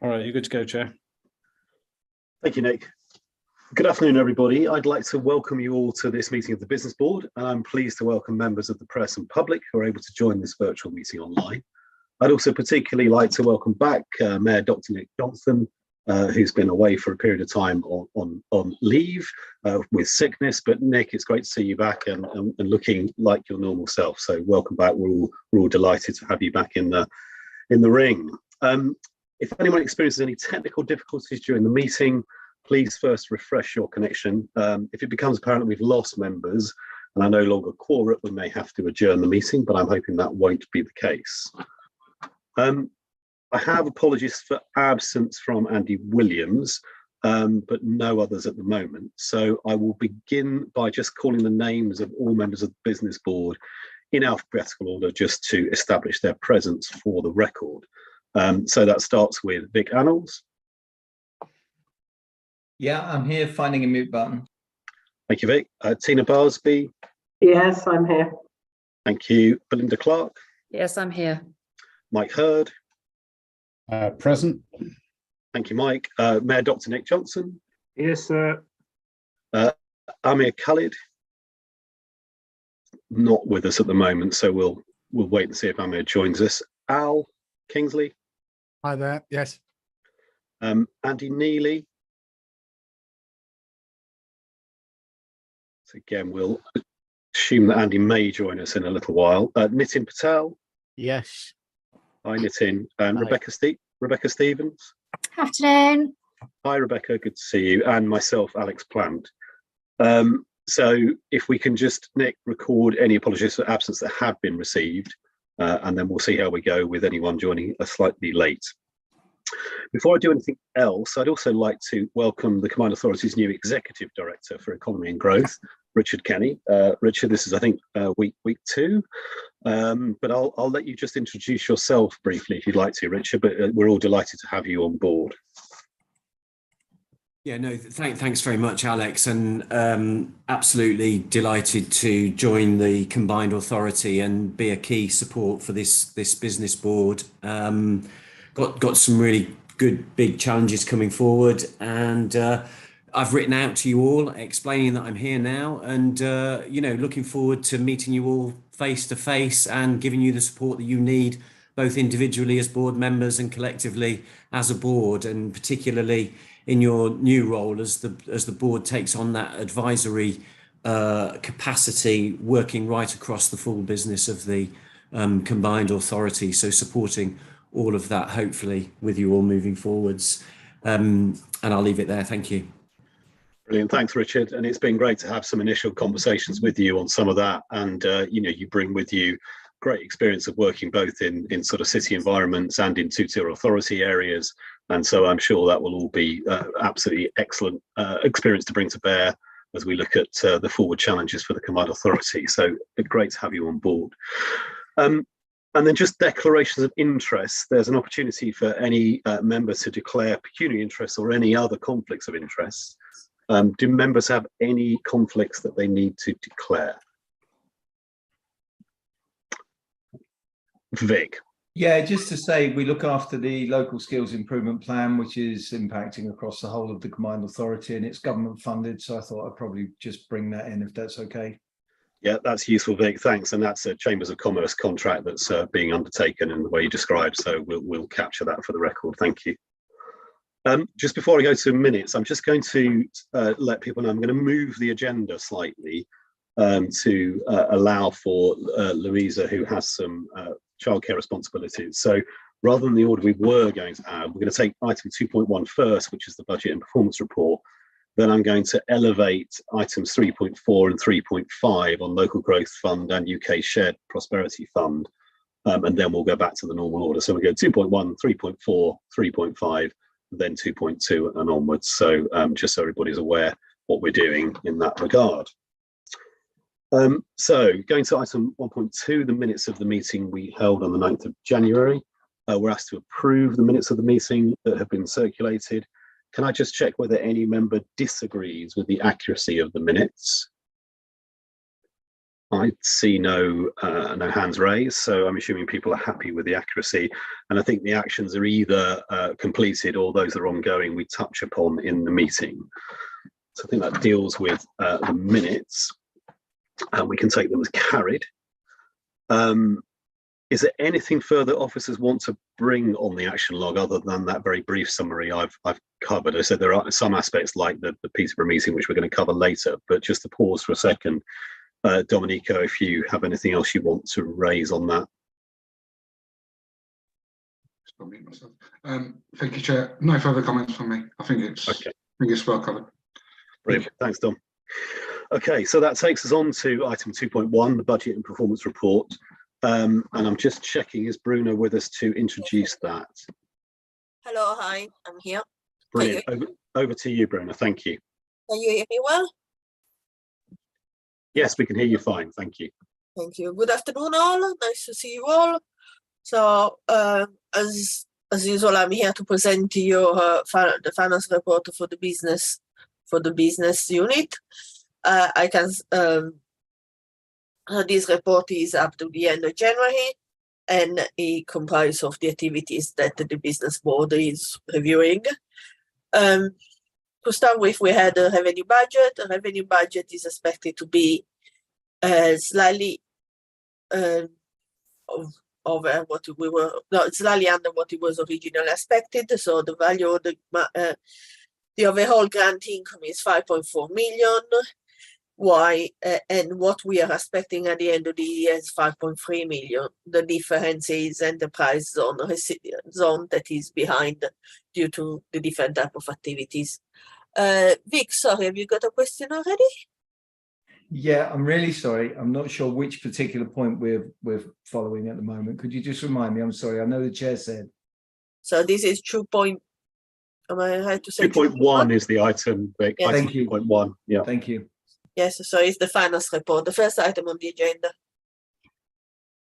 All right, you're good to go, Chair. Thank you, Nick. Good afternoon, everybody. I'd like to welcome you all to this meeting of the Business Board, and I'm pleased to welcome members of the press and public who are able to join this virtual meeting online. I'd also particularly like to welcome back Mayor Dr. Nick Johnson, who's been away for a period of time on leave with sickness. But Nick, it's great to see you back and looking like your normal self. So welcome back. We're all delighted to have you back in the ring. If anyone experiences any technical difficulties during the meeting, please first refresh your connection. If it becomes apparent that we've lost members and are no longer quorate, we may have to adjourn the meeting, but I'm hoping that won't be the case. I have apologies for absence from Andy Williams, but no others at the moment. So I will begin by just calling the names of all members of the Business Board in alphabetical order, just to establish their presence for the record. So that starts with Vic Annals. Yeah, I'm here finding a mute button. Thank you, Vic. Tina Barsby. Yes, I'm here. Thank you. Belinda Clark. Yes, I'm here. Mike Hurd. Present. Thank you, Mike. Mayor Dr. Nick Johnson. Yes, sir. Amir Khalid. Not with us at the moment, so we'll wait and see if Amir joins us. Al Kingsley. Hi there. Yes. Andy Neely. So again, we'll assume that Andy may join us in a little while. Nitin Patel. Yes. Hi, Nitin. And Hi. Rebecca Stevens. Afternoon. Hi, Rebecca. Good to see you. And myself, Alex Plant. So if we can just, Nick, record any apologies for absence that have been received, and then we'll see how we go with anyone joining us slightly late. Before I do anything else, I'd also like to welcome the Combined Authority's new Executive Director for Economy and Growth, Richard Kenny. Richard, this is, I think, week 2, but I'll let you just introduce yourself briefly if you'd like to, Richard, but we're all delighted to have you on board. Yeah, no, thanks very much, Alex, and absolutely delighted to join the Combined Authority and be a key support for this business board. Got some really good big challenges coming forward, and I've written out to you all explaining that I'm here now, and looking forward to meeting you all face to face and giving you the support that you need, both individually as board members and collectively as a board, and particularly in your new role as the board takes on that advisory capacity, working right across the full business of the Combined Authority. So supporting all of that, hopefully, with you all moving forwards. And I'll leave it there. Thank you. Brilliant. Thanks, Richard. And it's been great to have some initial conversations with you on some of that. And, you bring with you great experience of working both in sort of city environments and in two-tier authority areas. And so I'm sure that will all be absolutely excellent experience to bring to bear as we look at the forward challenges for the Combined Authority. So great to have you on board. And then just declarations of interest. There's an opportunity for any member to declare pecuniary interests or any other conflicts of interest. Do members have any conflicts that they need to declare? Vic. Yeah, just to say, we look after the local skills improvement plan, which is impacting across the whole of the Combined Authority, and it's government funded. So I thought I'd probably just bring that in, if that's okay. Yeah, that's useful, Vic. Thanks. And that's a Chambers of Commerce contract that's being undertaken in the way you described. So we'll capture that for the record. Thank you. Just before I go to minutes, I'm just going to let people know I'm going to move the agenda slightly to allow for Louisa, who has some childcare responsibilities. So rather than the order we were going to have, we're going to take item 2.1 first, which is the budget and performance report. Then I'm going to elevate items 3.4 and 3.5 on Local Growth Fund and UK Shared Prosperity Fund. And then we'll go back to the normal order. So we go 2.1, 3.4, 3.5, then 2.2 and onwards. So just so everybody's aware what we're doing in that regard. So going to item 1.2, the minutes of the meeting we held on the 9th of January. We're asked to approve the minutes of the meeting that have been circulated. Can I just check whether any member disagrees with the accuracy of the minutes? I see no hands raised, so I'm assuming people are happy with the accuracy. And I think the actions are either completed or those that are ongoing we touch upon in the meeting. So I think that deals with the minutes, and we can take them as carried. Is there anything further officers want to bring on the action log other than that very brief summary I've covered? I said there are some aspects like the Peterborough meeting, which we're going to cover later, but just to pause for a second, Domenico, if you have anything else you want to raise on that. Thank you, Chair. No further comments from me. I think it's okay. I think it's well covered. Brilliant. Thanks, Dom. Okay, so that takes us on to item 2.1, the budget and performance report. And I'm just checking, is Bruno with us to introduce that? Hello, hi, I'm here. Brilliant. Over to you, Bruno. Thank you. Can you hear me well? Yes, we can hear you fine. Thank you. Thank you. Good afternoon, all. Nice to see you all. So, as usual, I'm here to present to you the finance report for the business unit. I can. This report is up to the end of January, and it comprises of the activities that the business board is reviewing. To start with, we had a revenue budget. The revenue budget is expected to be slightly over what we were, no, slightly under what it was originally expected. So the value of the overall grant income is 5.4 million. Why? And what we are expecting at the end of the year is 5.3 million. The difference is enterprise zone that is behind due to the different type of activities. Vic, sorry, have you got a question already? Yeah, I'm really sorry. I'm not sure which particular point we're following at the moment. Could you just remind me? I'm sorry. I know the chair said. So this is 2. Am I right to say 2.1 is the item, Vic. Yes. Item Thank you. 2.1. Yeah. Thank you. Yes, so it's the finance report, the first item on the agenda.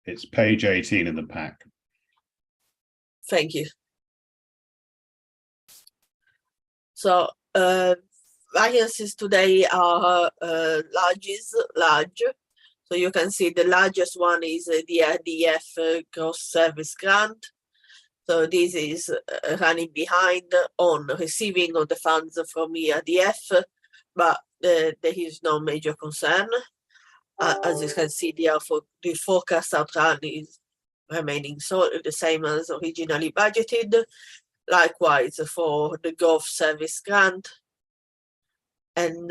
It's page 18 in the pack. Thank you. So variances today are large. So you can see the largest one is the RDF gross service grant. So this is running behind on receiving of the funds from ERDF, but there is no major concern. As you can see there, for the forecast outrun is remaining so the same as originally budgeted. Likewise for the Gulf service grant. And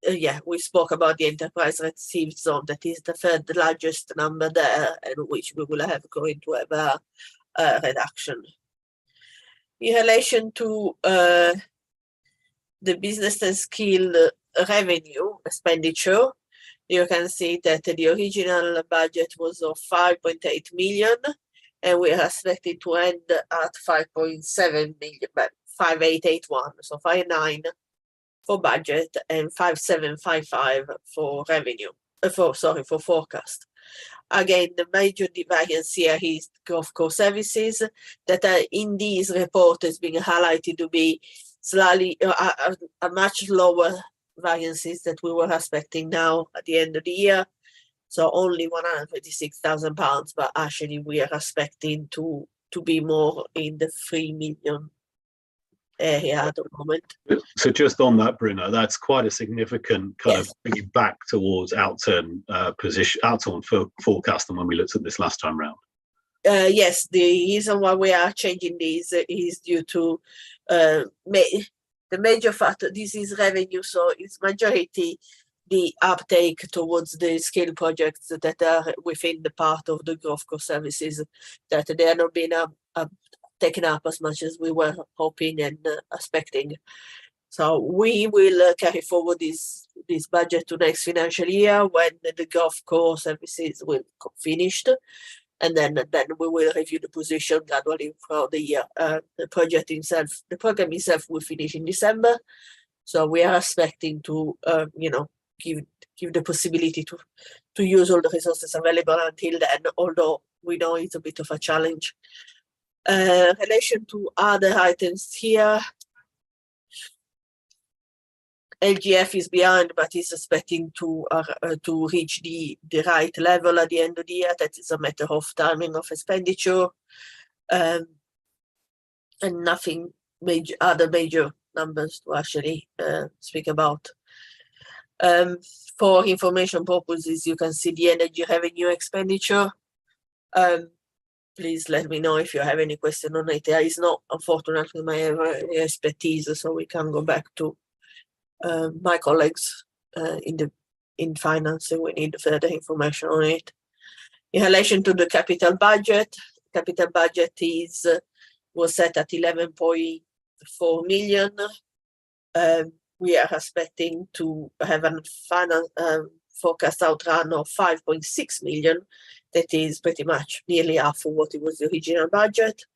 yeah, we spoke about the enterprise received zone, that is the third largest number there, and which we will have going to have a reduction. In relation to the business and skill revenue expenditure, you can see that the original budget was of 5.8 million, and we are expected to end at 5.7 million, but 5.881, so 5.9 for budget and 5.755 for revenue. For forecast. Again, the major variance here is Gulf Core Services that are in this report has been highlighted to be slightly a much lower variances that we were expecting now at the end of the year. So only £126,000, but actually we are expecting to be more in the 3 million area at the moment. So just on that, Bruno, that's quite a significant kind Yes. of bringing back towards outturn forecast than when we looked at this last time round. Yes, the reason why we are changing these is due to the major factor. This is revenue, so it's majority the uptake towards the scale projects that are within the part of the Gulf Core Services, that they are not being taken up as much as we were hoping and expecting. So we will carry forward this budget to next financial year when the Gulf Core Services will finished, and then we will review the position gradually throughout the year. The program itself will finish in December, so we are expecting to give the possibility to use all the resources available until then, although we know it's a bit of a challenge. Relation to other items here, LGF is behind, but is expecting to reach the right level at the end of the year. That is a matter of timing of expenditure, and nothing major, other major numbers to actually speak about. For information purposes, you can see the energy revenue expenditure. Please let me know if you have any question on it. There is not, unfortunately, my expertise, so we can go back to my colleagues in finance, and we need further information on it. In relation to the capital budget was set at 11.4 million. We are expecting to have a final forecast outrun of 5.6 million. That is pretty much nearly half of what it was the original budget.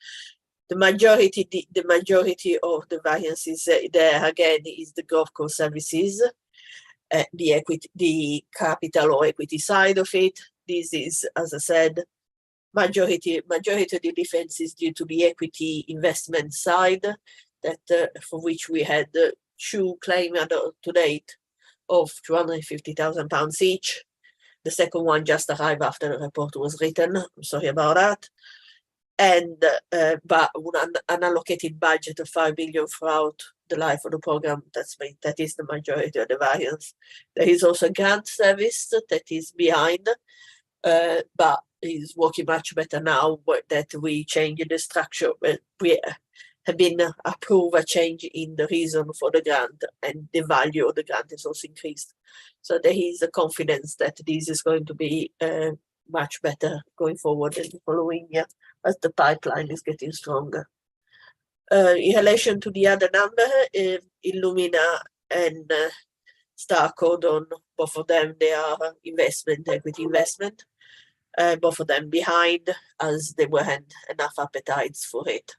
The majority of the variances there again is the golf course services, the capital or equity side of it. This is, as I said, majority of the difference is due to the equity investment side, that for which we had 2 claims to date of £250,000 each. The second one just arrived after the report was written. I'm sorry about that. And but an unallocated budget of 5 billion throughout the life of the program. That is the majority of the variance. There is also a grant service that is behind, but is working much better now that we changed the structure. We have been approved a change in the reason for the grant, and the value of the grant is also increased. So there is a confidence that this is going to be much better going forward in the following year as the pipeline is getting stronger. In relation to the other number, Illumina and Starcode, both of them, they are equity investment. Both of them behind, as they weren't enough appetites for it.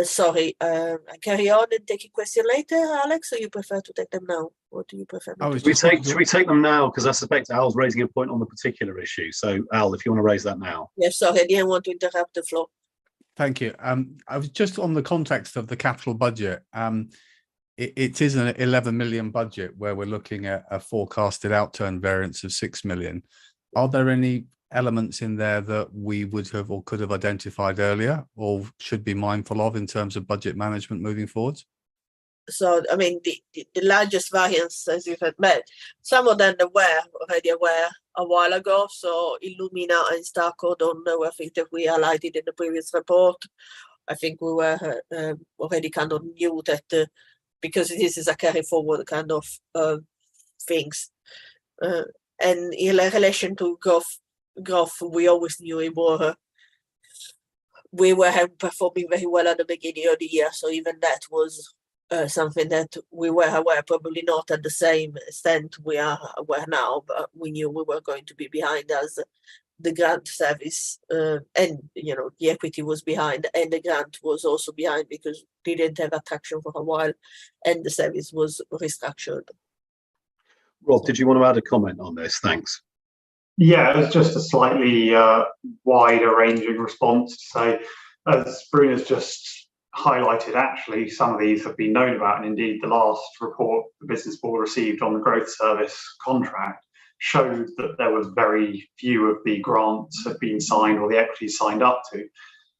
Sorry, I carry on and take a question later, Alex, or you prefer to take them now? What do you prefer? Should we take them now? Because I suspect Al's raising a point on the particular issue. So, Al, if you want to raise that now. Yes, sorry, I didn't want to interrupt the floor. Thank you. I was just on the context of the capital budget. It is an 11 million budget where we're looking at a forecasted outturn variance of 6 million. Are there any elements in there that we would have or could have identified earlier or should be mindful of in terms of budget management moving forward? So, I mean, the largest variance, as you had met, some of them were already aware a while ago. So Illumina and Starcode were things that we highlighted in the previous report. I think we were already kind of knew that because this is a carry forward kind of things. And in relation to growth, we always knew we were performing very well at the beginning of the year. So even that was something that we were aware, probably not at the same extent we are aware now, but we knew we were going to be behind as the grant service and the equity was behind, and the grant was also behind because we didn't have attraction for a while and the service was restructured. Rob, did you want to add a comment on this? Thanks. Yeah, it was just a slightly wider ranging response to say, as Bruno's just highlighted, actually some of these have been known about, and indeed the last report the business board received on the growth service contract showed that there was very few of the grants had been signed or the equity signed up to.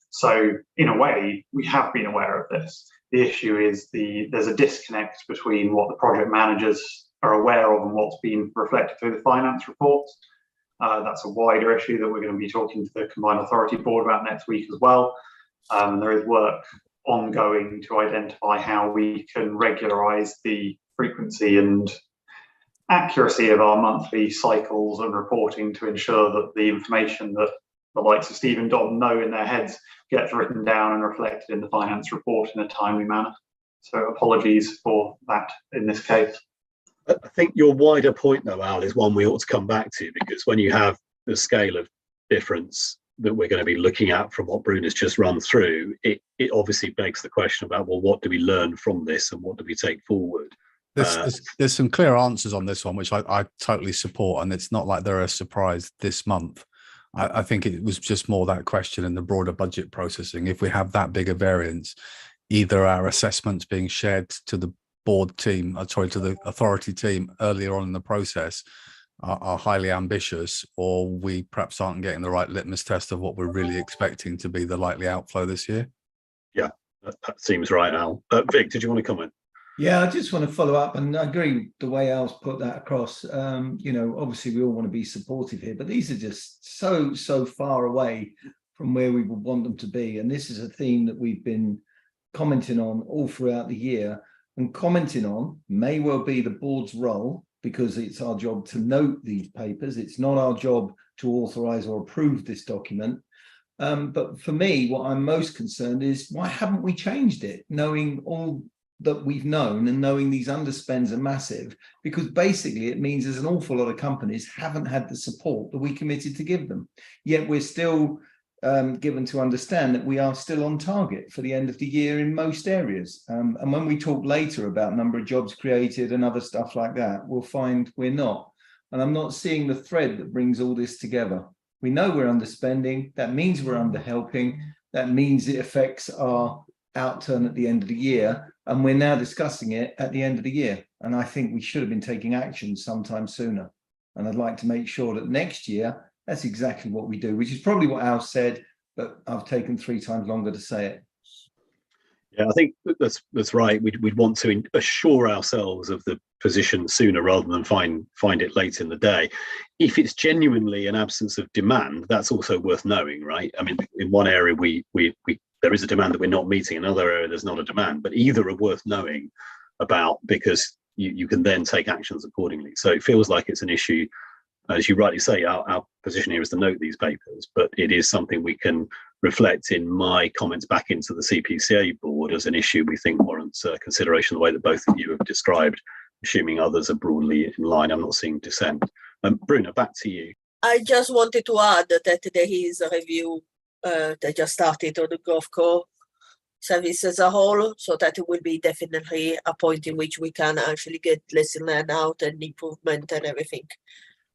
So in a way, we have been aware of this. The issue is there's a disconnect between what the project managers are aware of and what's been reflected through the finance reports. That's a wider issue that we're going to be talking to the Combined Authority Board about next week as well. There is work ongoing to identify how we can regularise the frequency and accuracy of our monthly cycles and reporting to ensure that the information that the likes of Steve and Dom know in their heads gets written down and reflected in the finance report in a timely manner. So apologies for that in this case. I think your wider point, though, Al, is one we ought to come back to, because when you have the scale of difference that we're going to be looking at from what Bruno's just run through, it obviously begs the question about, well, what do we learn from this and what do we take forward? There's some clear answers on this one, which I totally support, and it's not like they're a surprise this month. I think it was just more that question in the broader budget processing. If we have that bigger variance, either our assessments being shared to the board team, sorry, to the authority team earlier on in the process are highly ambitious, or we perhaps aren't getting the right litmus test of what we're really expecting to be the likely outflow this year. Yeah, that seems right, Al. Vic, did you want to comment? Yeah, I just want to follow up, and I agree with the way Al's put that across. You know, obviously we all want to be supportive here, but these are just so far away from where we would want them to be. And this is a theme that we've been commenting on all throughout the year, and commenting on may well be the board's role, because it's our job to note these papers. It's not our job to authorize or approve this document. But for me, what I'm most concerned is, why haven't we changed it, knowing all that we've known and knowing these underspends are massive? Because basically it means there's an awful lot of companies haven't had the support that we committed to give them. Yet we're still given to understand that we are still on target for the end of the year in most areas. And when we talk later about number of jobs created and other stuff like that, we'll find we're not. And I'm not seeing the thread that brings all this together. We know we're underspending. That means we're underhelping. That means it affects our outturn at the end of the year. And we're now discussing it at the end of the year. And I think we should have been taking action sometime sooner. And I'd like to make sure that next year, that's exactly what we do, which is probably what Al said, but I've taken 3 times longer to say it. Yeah, I think that's right. We'd want to assure ourselves of the position sooner rather than find it late in the day. If it's genuinely an absence of demand, that's also worth knowing, right? I mean, in one area there is a demand that we're not meeting, in another area there's not a demand, but either are worth knowing about, because you can then take actions accordingly. So it feels like it's an issue. As you rightly say, our position here is to note these papers, but it is something we can reflect in my comments back into the CPCA board as an issue we think warrants consideration the way that both of you have described, assuming others are broadly in line. I'm not seeing dissent. Bruna, back to you. I just wanted to add that there is a review that just started on the GovCo service as a whole, so that it will be definitely a point in which we can actually get lesson learned out and improvement and everything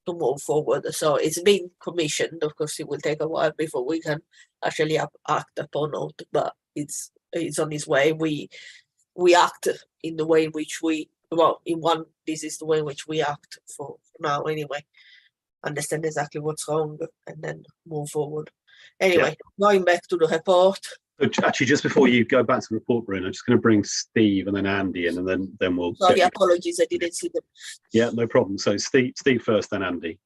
to move forward. So it's been commissioned. Of course, it will take a while before we can actually act upon it, but it's on its way. We act in the way in which this is the way in which we act for now anyway. Understand exactly what's wrong and then move forward. Anyway, Going back to the report. Actually, just before you go back to the report, Bruno, I'm just going to bring Steve and then Andy in, and then we'll... Sorry, apologies, I didn't see them. Yeah, no problem. So Steve first, then Andy.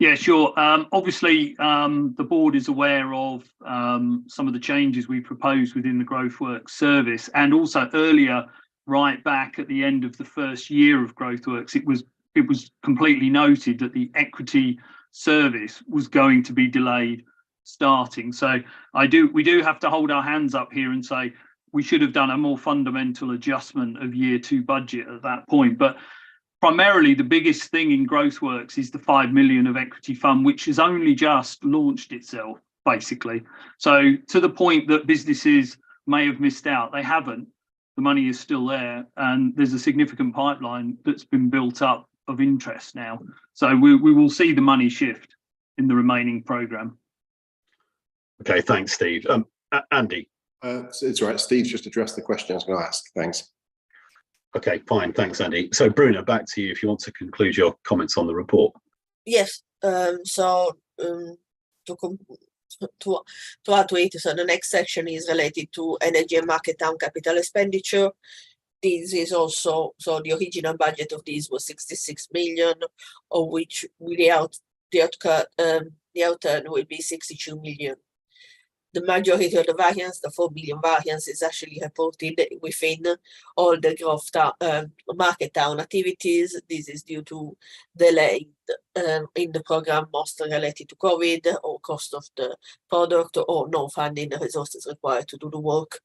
Yeah, sure. Obviously, the board is aware of some of the changes we proposed within the GrowthWorks service, and also earlier, right back at the end of the first year of GrowthWorks, it was completely noted that the equity service was going to be delayed starting. So we do have to hold our hands up here and say we should have done a more fundamental adjustment of year 2 budget at that point. But primarily the biggest thing in GrowthWorks is the 5 million of equity fund, which has only just launched itself, basically. So to the point that businesses may have missed out, they haven't. The money is still there, and there's a significant pipeline that's been built up of interest now. So we will see the money shift in the remaining programme. Okay, thanks, Steve. Andy. It's all right. Steve's just addressed the question I was going to ask. Thanks. Okay, fine. Thanks, Andy. So, Bruna, back to you if you want to conclude your comments on the report. Yes. To add to it, so the next section is related to energy and market down capital expenditure. This is also, so the original budget of this was 66 million, of which the outturn will be 62 million. The majority of the variance, the 4 million variance, is actually reported within all the growth market down activities. This is due to delay in the program, mostly related to COVID or cost of the product or no funding the resources required to do the work.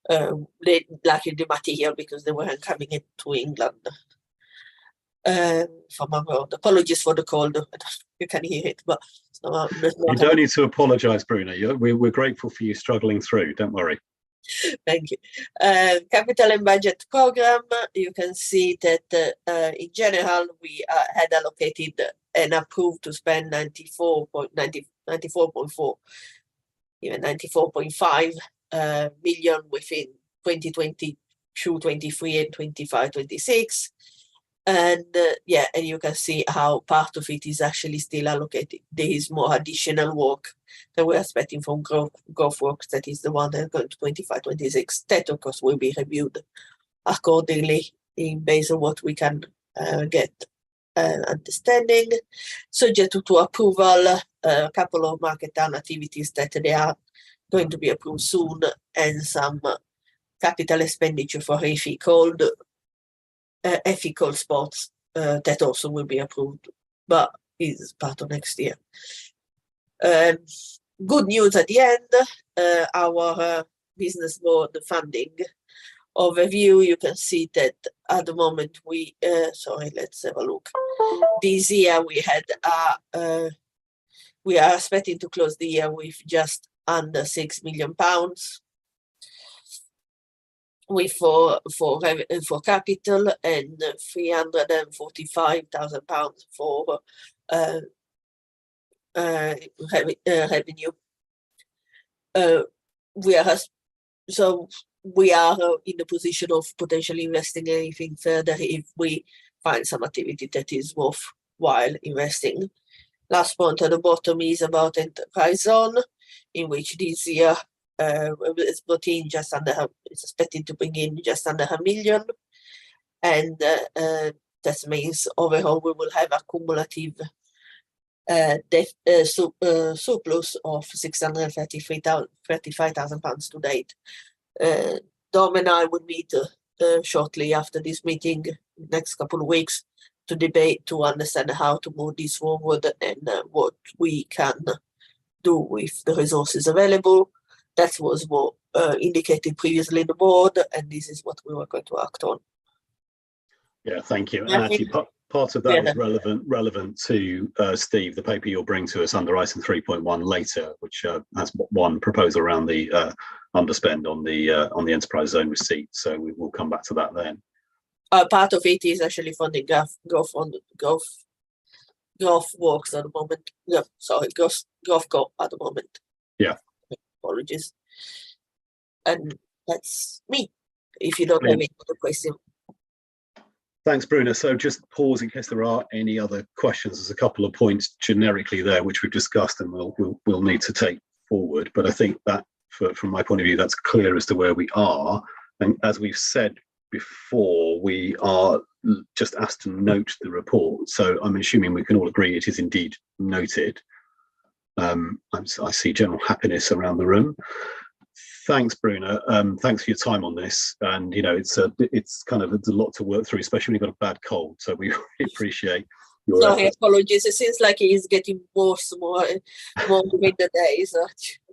They lacking the material because they weren't coming into England from abroad. Apologies for the cold. You can hear it, but you don't need to apologise, Bruno. We're grateful for you struggling through. Don't worry. Thank you. Capital and budget program. You can see that in general we had allocated and approved to spend 94.4, even 94.5 million within 2023 through 23 and 25, 26. And yeah, and you can see how part of it is actually still allocated. There is more additional work that we're expecting from growth works. That is the one that's going to 25, 26. That of course will be reviewed accordingly based on what we can get understanding. Subject to approval, a couple of market down activities that they are going to be approved soon, and some capital expenditure for ethical sports that also will be approved, but is part of next year. Good news at the end, our business board funding overview, you can see that at the moment we, sorry, let's have a look. This year we had, we are expecting to close the year with just under £6 million. With for capital and £345,000 for revenue. We are in the position of potentially investing anything further if we find some activity that is worthwhile investing. Last point at the bottom is about Enterprise Zone, in which this year it's brought in just under, it's expected to bring in just under £1 million, and that means overall we will have a cumulative surplus of £635,000 to date. Dom and I would meet shortly after this meeting, next couple of weeks, to debate, to understand how to move this forward and what we can do with the resources available. That was what indicated previously in the board, and this is what we were going to act on. Yeah, thank you. And actually, part of that is relevant to Steve, the paper you'll bring to us under item 3.1 later, which has one proposal around the underspend on the enterprise zone receipt. So we will come back to that then. Part of it is actually funding growth works at the moment. Yeah, sorry, growth at the moment. Yeah. Apologies. And that's me. If you don't have any other question. Thanks, Bruna. So just pause in case there are any other questions. There's a couple of points generically there which we've discussed and we'll need to take forward. But I think that, from my point of view, that's clear as to where we are. And as we've said before, we are just asked to note the report. So I'm assuming we can all agree it is indeed noted. I see general happiness around the room. Thanks, Bruna. Thanks for your time on this. And you know, it's a lot to work through, especially when you've got a bad cold. So we really appreciate your Sorry, efforts. apologies. It seems like he's getting worse more with the days.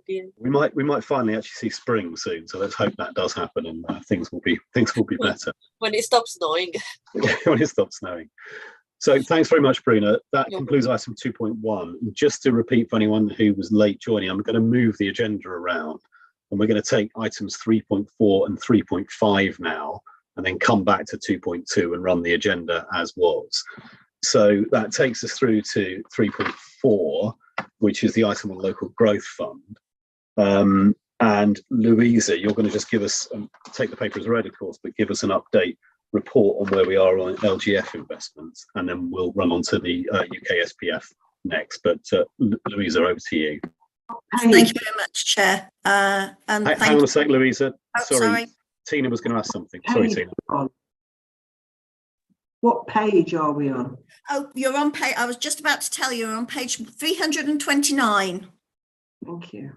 We might finally actually see spring soon. So let's hope that does happen and things will be better when it stops snowing. when it stops snowing. So thanks very much, Bruna. That concludes item 2.1. Just to repeat for anyone who was late joining, I'm going to move the agenda around and we're going to take items 3.4 and 3.5 now and then come back to 2.2 and run the agenda as was. So that takes us through to 3.4, which is the item on local growth fund. And Louisa, you're going to just give us, take the paper as read, of course, but give us an update report on where we are on LGF investments, and then we'll run on to the UK SPF next. But Louisa, over to you. Thank you very much, Chair. Hang on a sec, Louisa. Sorry, Tina was going to ask something. Sorry, Tina. What page are we on? Oh, you're on page, I was just about to tell you, you're on page 329. Thank you.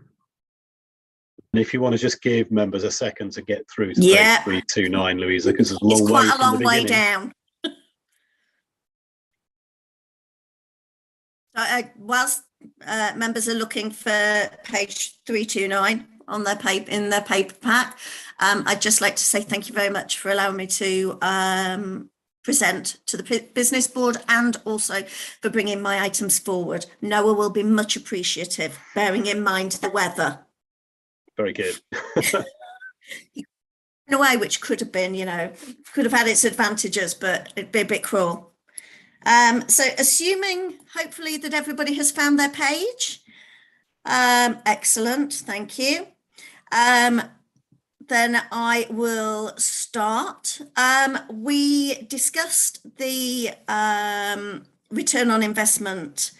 And if you want to just give members a second to get through to page 329, Louisa, because it's a long way. It's quite a long way down. Whilst members are looking for page 329 on their paper, in their paper pack, I'd just like to say thank you very much for allowing me to present to the business board and also for bringing my items forward. Noah will be much appreciative, bearing in mind the weather. Very good. In a way, which could have been, could have had its advantages, but it'd be a bit cruel. So assuming, hopefully, that everybody has found their page. Excellent, thank you. then I will start. We discussed the return on investment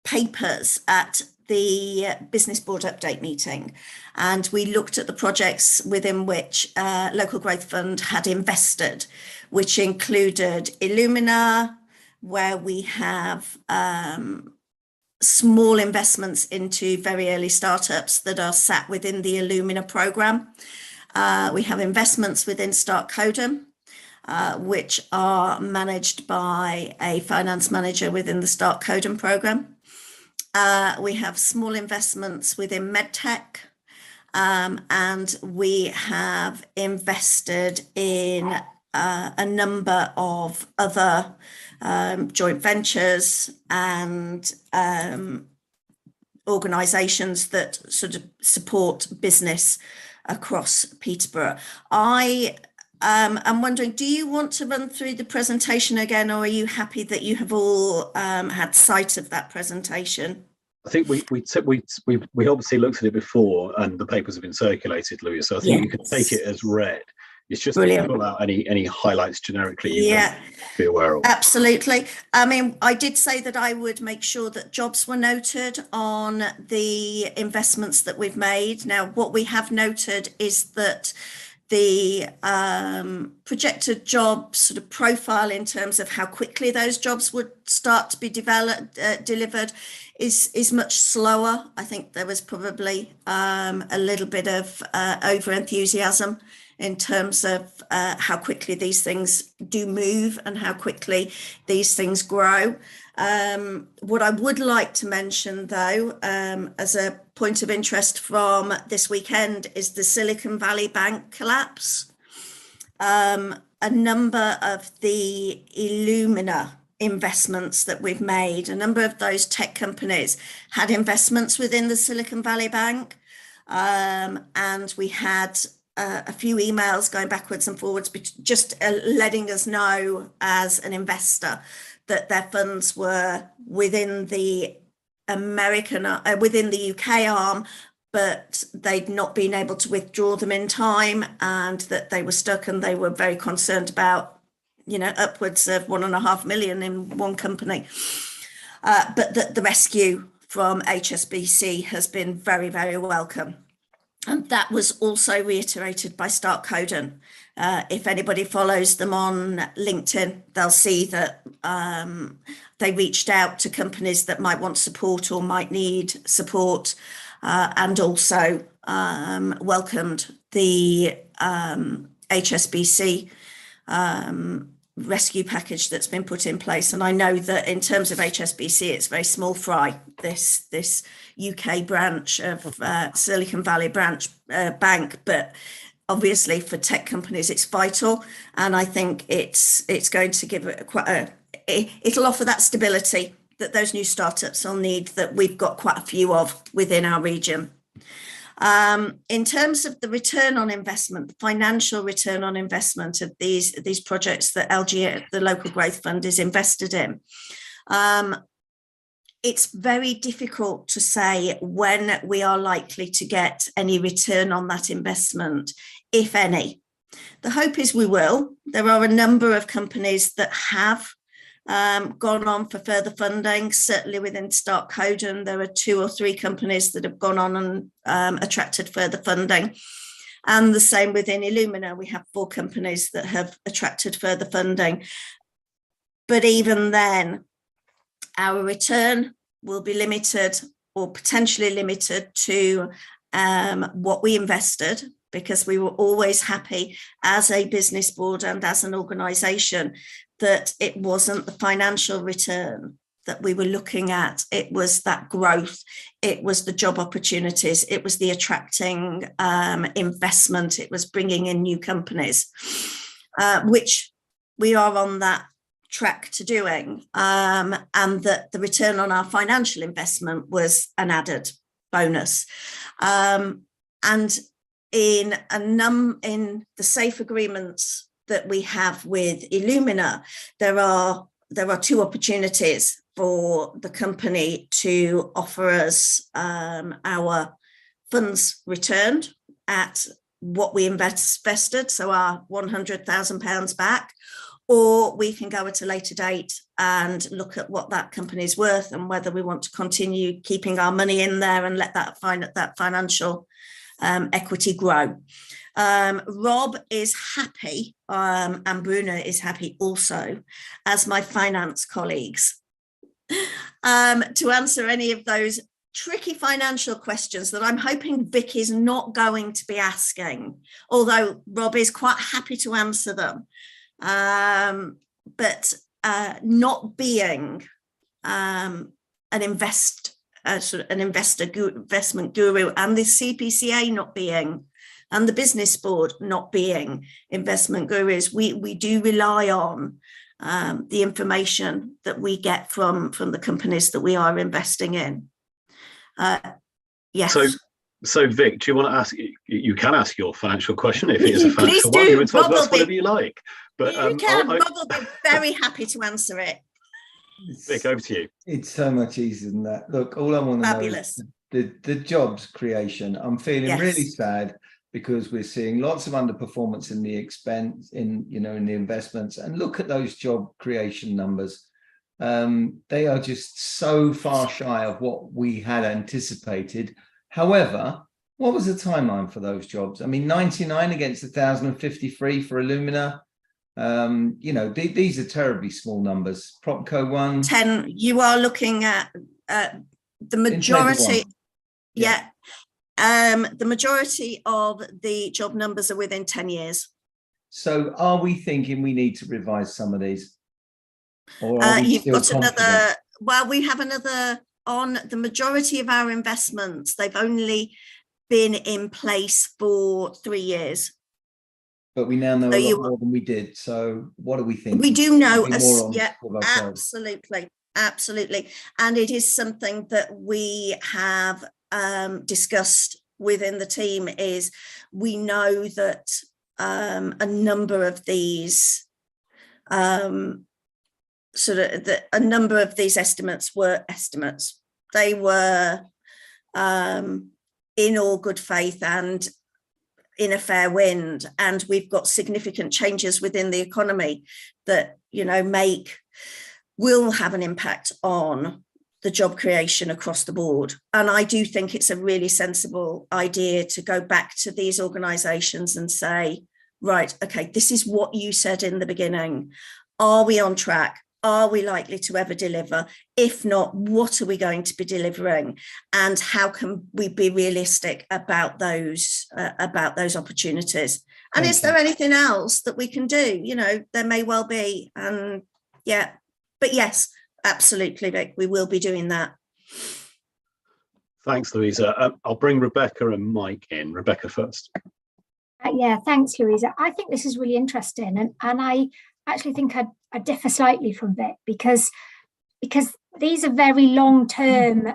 papers at the business board update meeting, and we looked at the projects within which Local Growth Fund had invested, which included Illumina, where we have small investments into very early startups that are sat within the Illumina program. We have investments within Start Codem, which are managed by a finance manager within the Start Codem program. We have small investments within MedTech, and we have invested in a number of other joint ventures and organisations that sort of support business across Peterborough. I'm wondering, do you want to run through the presentation again, or are you happy that you have all had sight of that presentation? I think we obviously looked at it before, and the papers have been circulated, Louis. So I think you can take it as read. It's just to pull out any highlights generically you want to be aware of. Absolutely. I mean, I did say that I would make sure that jobs were noted on the investments that we've made. Now, what we have noted is that the projected job sort of profile in terms of how quickly those jobs would start to be delivered is much slower. I think there was probably a little bit of over enthusiasm in terms of how quickly these things do move and how quickly these things grow. What I would like to mention, though, as a point of interest from this weekend, is the Silicon Valley Bank collapse. A number of the Illumina investments that we've made, a number of those tech companies had investments within the Silicon Valley Bank, and we had a few emails going backwards and forwards, just letting us know as an investor that their funds were within the within the UK arm, but they'd not been able to withdraw them in time, and that they were stuck, and they were very concerned about, upwards of 1.5 million in one company. But the rescue from HSBC has been very, very welcome. And that was also reiterated by Start Codem. If anybody follows them on LinkedIn, they'll see that they reached out to companies that might want support or might need support, and also welcomed the HSBC rescue package that's been put in place. And I know that in terms of HSBC, it's very small fry, this UK branch of Silicon Valley bank, but obviously for tech companies it's vital, and I think it's going to give it it'll offer that stability that those new startups will need, that we've got quite a few of within our region. In terms of the return on investment, the financial return on investment of these projects that the Local Growth Fund is invested in, it's very difficult to say when we are likely to get any return on that investment, if any. The hope is we will. There are a number of companies that have gone on for further funding. Certainly within Start Codem, there are 2 or 3 companies that have gone on and attracted further funding. And the same within Illumina, we have 4 companies that have attracted further funding. But even then, our return will be limited, or potentially limited, to what we invested, because we were always happy as a business board and as an organisation that it wasn't the financial return that we were looking at. It was that growth, it was the job opportunities, it was the attracting investment, it was bringing in new companies, which we are on that track to doing, and that the return on our financial investment was an added bonus. And in the SAFE agreements that we have with Illumina, there are 2 opportunities for the company to offer us our funds returned at what we invested, so our £100,000 back, or we can go at a later date and look at what that company is worth and whether we want to continue keeping our money in there and let that financial equity grow. Rob is happy, and Bruno is happy also, as my finance colleagues, to answer any of those tricky financial questions that I'm hoping Vic is not going to be asking, although Rob is quite happy to answer them. But not being an investment guru, and the CPCA not being, and the business board not being investment gurus, we do rely on the information that we get from the companies that we are investing in. Yes. So Vic, do you want to ask? You can ask your financial question if it is a financial Please one. do. You can Rob will whatever be- you like. But you can. Rob will be very happy to answer it. Vic, over to you. It's so much easier than that. Look, all I want to know Fabulous. is the jobs creation. I'm feeling Yes. really sad because we're seeing lots of underperformance in the expense in the investments, and look at those job creation numbers. They are just so far shy of what we had anticipated. However, what was the timeline for those jobs? I mean, 99 against 1,053 for Illumina. These are terribly small numbers. Propco 1. 10. You are looking at the majority. Yeah. The majority of the job numbers are within 10 years. So are we thinking we need to revise some of these? Or are we You've still got confident? another, well, we have another on the majority of our investments. They've only been in place for 3 years. But we now know So a you- lot more than we did. So what are we thinking? We do know, Be more honest yeah, with ourselves. absolutely. And it is something that we have discussed within the team. Is we know that a number of these a number of these estimates were estimates. They were in all good faith and in a fair wind, and we've got significant changes within the economy that will have an impact on the job creation across the board. And I do think it's a really sensible idea to go back to these organisations and say, right, okay, this is what you said in the beginning. Are we on track? Are we likely to ever deliver? If not, what are we going to be delivering? And how can we be realistic about those opportunities? And is there anything else that we can do? There may well be. And yeah, but yes, absolutely, Vic, we will be doing that. Thanks, Louisa. I'll bring Rebecca and Mike in. Rebecca first. Yeah, thanks, Louisa. I think this is really interesting, and I actually think I differ slightly from Vic because these are very long-term.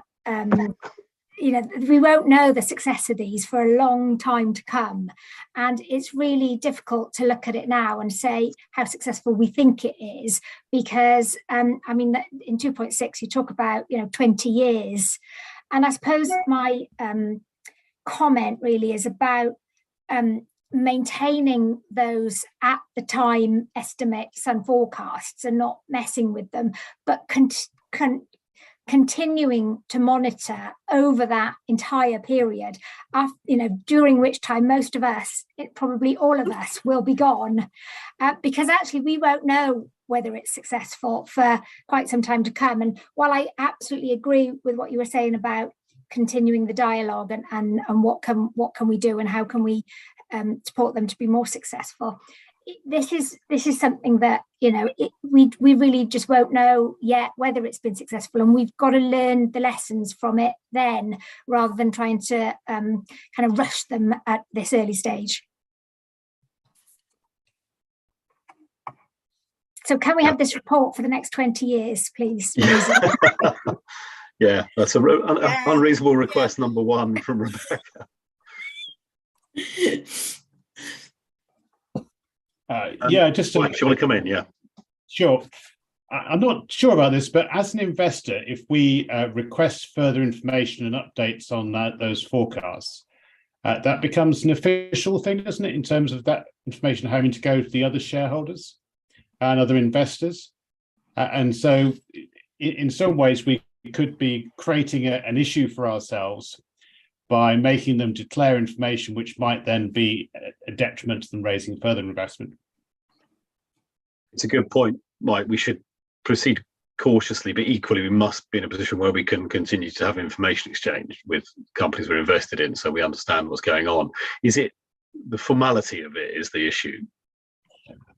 We won't know the success of these for a long time to come, and it's really difficult to look at it now and say how successful we think it is, because in 2.6 you talk about 20 years, and I suppose my comment really is about maintaining those at the time estimates and forecasts and not messing with them, but continuing to monitor over that entire period, during which time most of us, probably all of us, will be gone, because actually we won't know whether it's successful for quite some time to come. And while I absolutely agree with what you were saying about continuing the dialogue and what can we do and how can we support them to be more successful, this is something that we really just won't know yet whether it's been successful, and we've got to learn the lessons from it then, rather than trying to kind of rush them at this early stage. So can we have this report for the next 20 years, please? Yeah, that's an unreasonable request, number one, from Rebecca. Just to, Mike, do you want to come in? Yeah, sure. I'm not sure about this, but as an investor, if we request further information and updates on those forecasts, that becomes an official thing, doesn't it, in terms of that information having to go to the other shareholders and other investors. And so in some ways, we could be creating an issue for ourselves by making them declare information which might then be a detriment to them raising further investment. It's a good point, Mike. We should proceed cautiously, but equally we must be in a position where we can continue to have information exchange with companies we're invested in, so we understand what's going on. Is it the formality of it is the issue?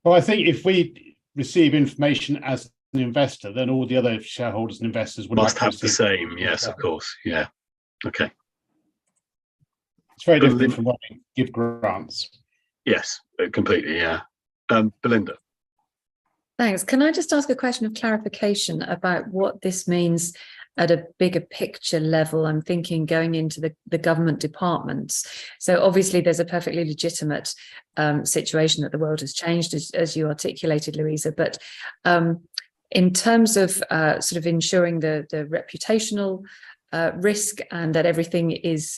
Well, I think if we receive information as an investor, then all the other shareholders and investors would must have the same. Yes, of course. Yeah. Okay. It's very different from when we give grants. Yes, completely. Yeah. Belinda. Thanks. Can I just ask a question of clarification about what this means at a bigger picture level? I'm thinking going into the government departments. So obviously there's a perfectly legitimate situation that the world has changed, as you articulated, Louisa. But in terms of sort of ensuring the reputational risk and that everything is,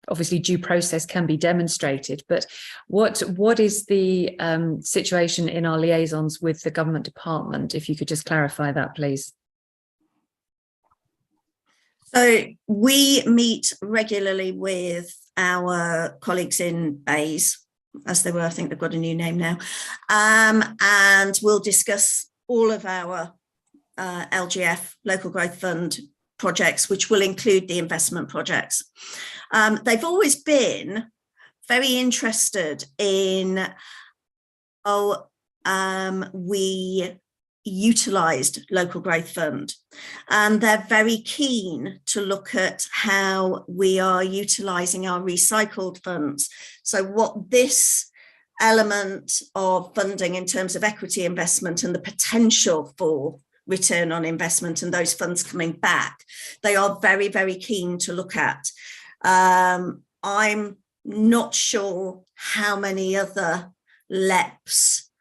obviously due process can be demonstrated, but what is the situation in our liaisons with the government department? If you could just clarify that, please. So we meet regularly with our colleagues in BEIS, as they were. I think they've got a new name now, and we'll discuss all of our LGF, Local Growth Fund projects, which will include the investment projects. They've always been very interested in how we utilised Local Growth Fund, and they're very keen to look at how we are utilising our recycled funds. So what this element of funding in terms of equity investment and the potential for return on investment and those funds coming back, they are very, very keen to look at. I'm not sure how many other LEPs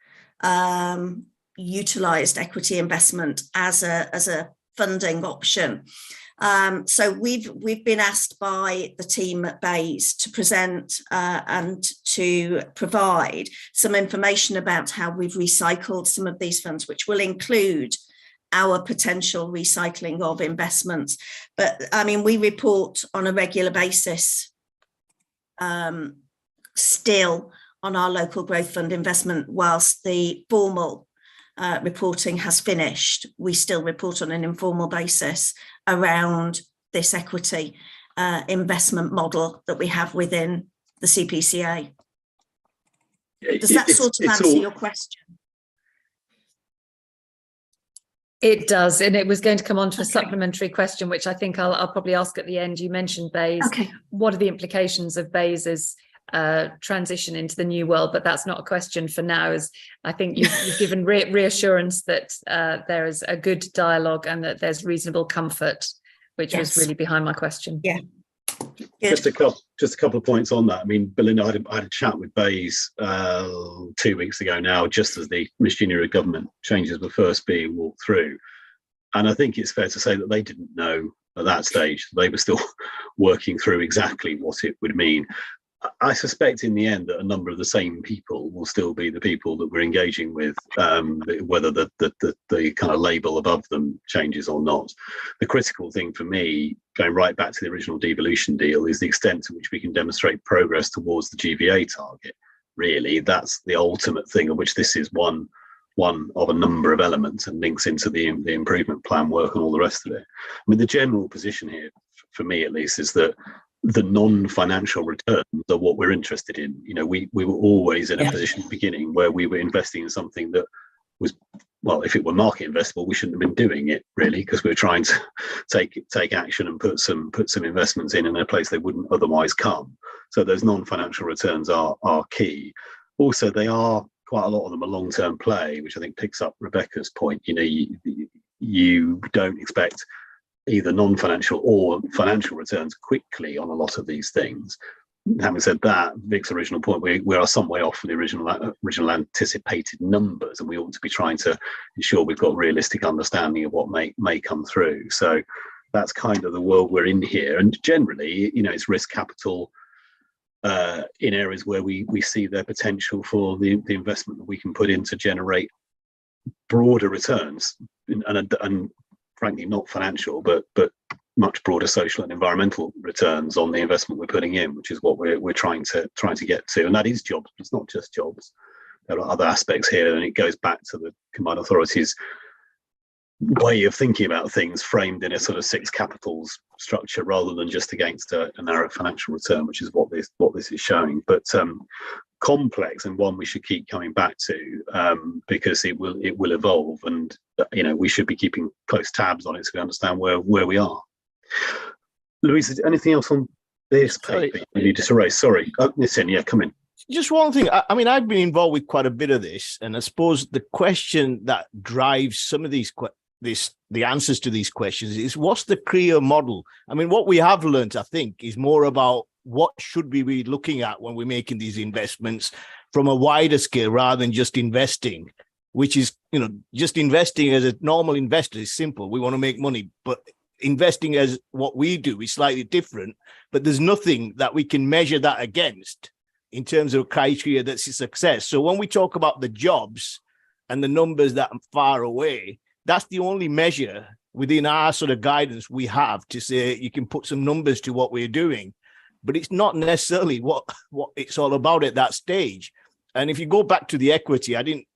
utilised equity investment as a funding option. So we've been asked by the team at BEIS to present and to provide some information about how we've recycled some of these funds, which will include our potential recycling of investments. But I mean, we report on a regular basis still on our Local Growth Fund investment. Whilst the formal reporting has finished, we still report on an informal basis around this equity investment model that we have within the CPCA. Does that sort of answer your question? It does, and it was going to come on to a supplementary question, which I think I'll probably ask at the end. You mentioned BEIS. Okay. What are the implications of BEIS's transition into the new world? But that's not a question for now, as I think you've given reassurance that there is a good dialogue and that there's reasonable comfort, which was really behind my question. Yeah. Just a couple of points on that. I mean, Belinda, I had a chat with BEIS 2 weeks ago now, just as the machinery of government changes were first being walked through. And I think it's fair to say that they didn't know at that stage. They were still working through exactly what it would mean. I suspect in the end that a number of the same people will still be the people that we're engaging with, whether the kind of label above them changes or not. The critical thing for me, going right back to the original devolution deal, is the extent to which we can demonstrate progress towards the GVA target. Really, that's the ultimate thing, of which this is one of a number of elements and links into the improvement plan work and all the rest of it. I mean, the general position here, for me at least, is that the non-financial returns are what we're interested in. We were always in a position at the beginning where we were investing in something that was, well, if it were market investable, we shouldn't have been doing it really, because we were trying to take action and put some investments in a place they wouldn't otherwise come. So those non-financial returns are key. Also, they are, quite a lot of them, a long-term play, which I think picks up Rebecca's point. You don't expect either non-financial or financial returns quickly on a lot of these things. Having said that, Vic's original point, we are some way off from the original anticipated numbers, and we ought to be trying to ensure we've got realistic understanding of what may come through. So that's kind of the world we're in here. And generally, it's risk capital in areas where we see their potential for the investment that we can put in to generate broader returns, and frankly not financial, but much broader social and environmental returns on the investment we're putting in, which is what we're trying to get to, and that is jobs. It's not just jobs. There are other aspects here, and it goes back to the Combined Authority's way of thinking about things, framed in a sort of six capitals structure rather than just against a narrow financial return, which is what this is showing. But complex, and one we should keep coming back to, because it will evolve, and we should be keeping close tabs on it so we understand where we are. Louise, is there anything else on this paper you need to raise? Sorry, Nitin, yeah, come in. Just one thing. I mean, I've been involved with quite a bit of this, and I suppose the question that drives some of the answers to these questions is, what's the clear model? I mean, what we have learned, I think, is more about what should we be looking at when we're making these investments from a wider scale rather than just investing, which is, just investing as a normal investor is simple. We want to make money, but investing as what we do is slightly different, but there's nothing that we can measure that against in terms of criteria that's a success. So when we talk about the jobs and the numbers that are far away, that's the only measure within our sort of guidance we have to say you can put some numbers to what we're doing, but it's not necessarily what it's all about at that stage. And if you go back to the equity, I didn't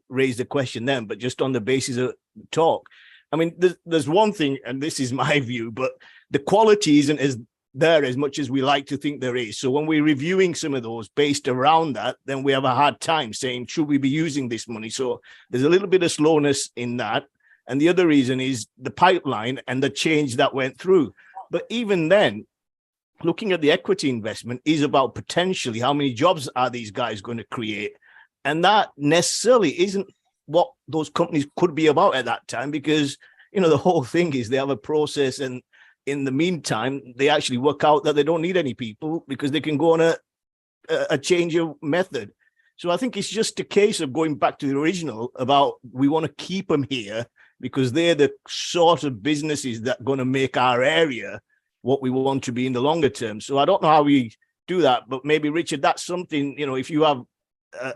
raise the question then, but just on the basis of talk, I mean, there's one thing, and this is my view, but the quality isn't as there as much as we like to think there is. So when we're reviewing some of those based around that, then we have a hard time saying, should we be using this money? So there's a little bit of slowness in that. And the other reason is the pipeline and the change that went through. But even then, looking at the equity investment is about potentially how many jobs are these guys going to create? And that necessarily isn't what those companies could be about at that time, because, the whole thing is they have a process, and in the meantime, they actually work out that they don't need any people because they can go on a change of method. So I think it's just a case of going back to the original about we want to keep them here because they're the sort of businesses that are going to make our area what we want to be in the longer term. So I don't know how we do that, but maybe, Richard, that's something, if you have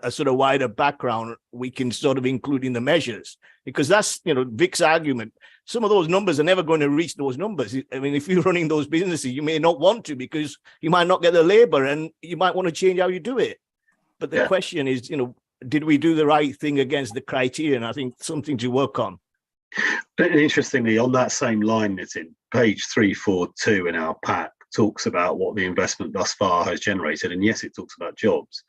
a sort of wider background, we can sort of include in the measures, because that's, Vic's argument. Some of those numbers are never going to reach those numbers. I mean, if you're running those businesses, you may not want to because you might not get the labor and you might want to change how you do it. But the question is, did we do the right thing against the criteria? And I think something to work on. Interestingly, on that same line, Nitin, page 342 in our pack talks about what the investment thus far has generated. And yes, it talks about jobs,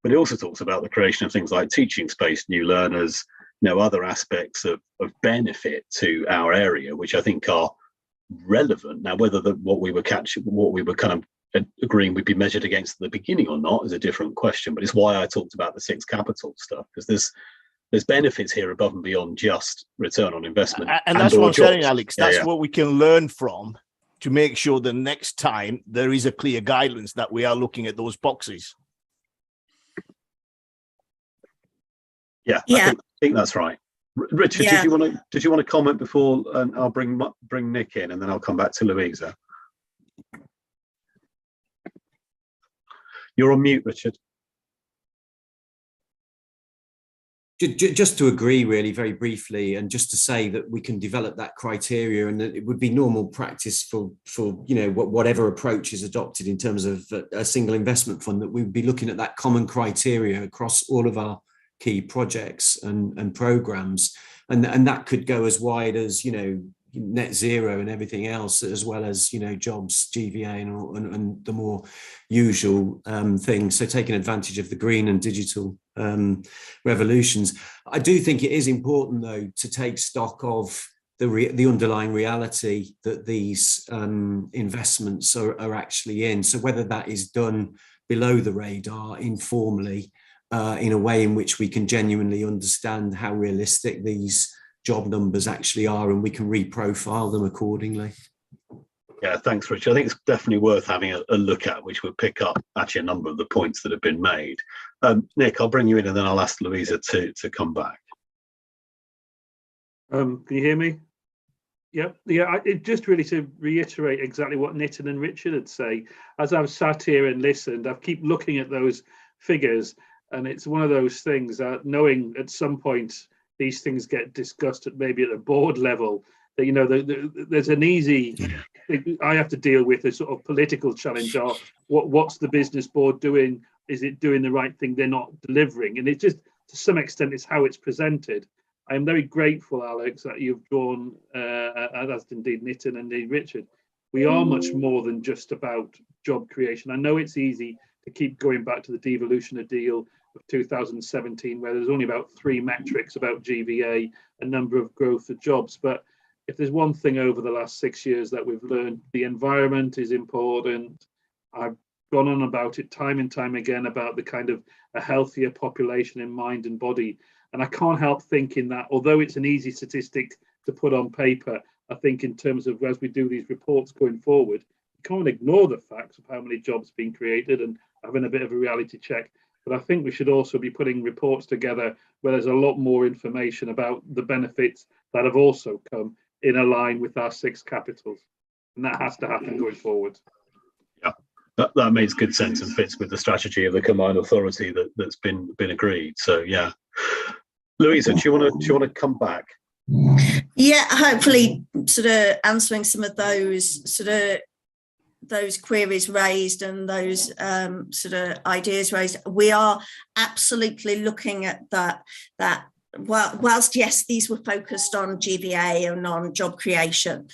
but it also talks about the creation of things like teaching space, new learners, other aspects of benefit to our area, which I think are relevant. Now, whether what we were kind of agreeing would be measured against at the beginning or not is a different question. But it's why I talked about the six capital stuff, because there's benefits here above and beyond just return on investment. And that's what I'm saying, Alex. That's what we can learn from to make sure the next time there is a clear guidance that we are looking at those boxes. Yeah. I think that's right. Richard, did you want to comment before, and I'll bring Nick in, and then I'll come back to Louisa. You're on mute, Richard. Just to agree really very briefly, and just to say that we can develop that criteria, and that it would be normal practice for whatever approach is adopted in terms of a single investment fund, that we would be looking at that common criteria across all of our key projects and programs, and that could go as wide as net zero and everything else, as well as jobs, GVA, and the more usual things. So taking advantage of the green and digital revolutions. I do think it is important, though, to take stock of the underlying reality that these investments are actually in. So whether that is done below the radar, informally, in a way in which we can genuinely understand how realistic these job numbers actually are, and we can reprofile them accordingly. Yeah, thanks, Richard. I think it's definitely worth having a look at, which will pick up actually a number of the points that have been made. Nick, I'll bring you in, and then I'll ask Louisa to come back. Can you hear me? Yep. Yeah. It just really to reiterate exactly what Nitin and Richard had say. As I've sat here and listened, I keep looking at those figures, and it's one of those things that knowing at some point these things get discussed at maybe at a board level, that, you know, there's an easy, I have to deal with a sort of political challenge of what's the business board doing? Is it doing the right thing? They're not delivering. And it just, to some extent, it's how it's presented. I am very grateful, Alex, that you've drawn, as indeed Nitin and indeed Richard. We are much more than just about job creation. I know it's easy to keep going back to the devolution deal of 2017, where there's only about 3 metrics about GVA, a number of growth of jobs. But if there's one thing over the last 6 years that we've learned, the environment is important. I've gone on about it time and time again about the kind of a healthier population in mind and body. And I can't help thinking that, although it's an easy statistic to put on paper, I think in terms of as we do these reports going forward, you can't ignore the facts of how many jobs being created and having a bit of a reality check. But I think we should also be putting reports together where there's a lot more information about the benefits that have also come in a line with our 6 capitals. And that has to happen going forward. Yeah, that makes good sense and fits with the strategy of the combined authority that's been agreed. So yeah. Louisa, do you want to come back? Yeah, hopefully sort of answering some of those queries raised and those sort of ideas raised. We are absolutely looking at that whilst yes, these were focused on GVA and on job creation,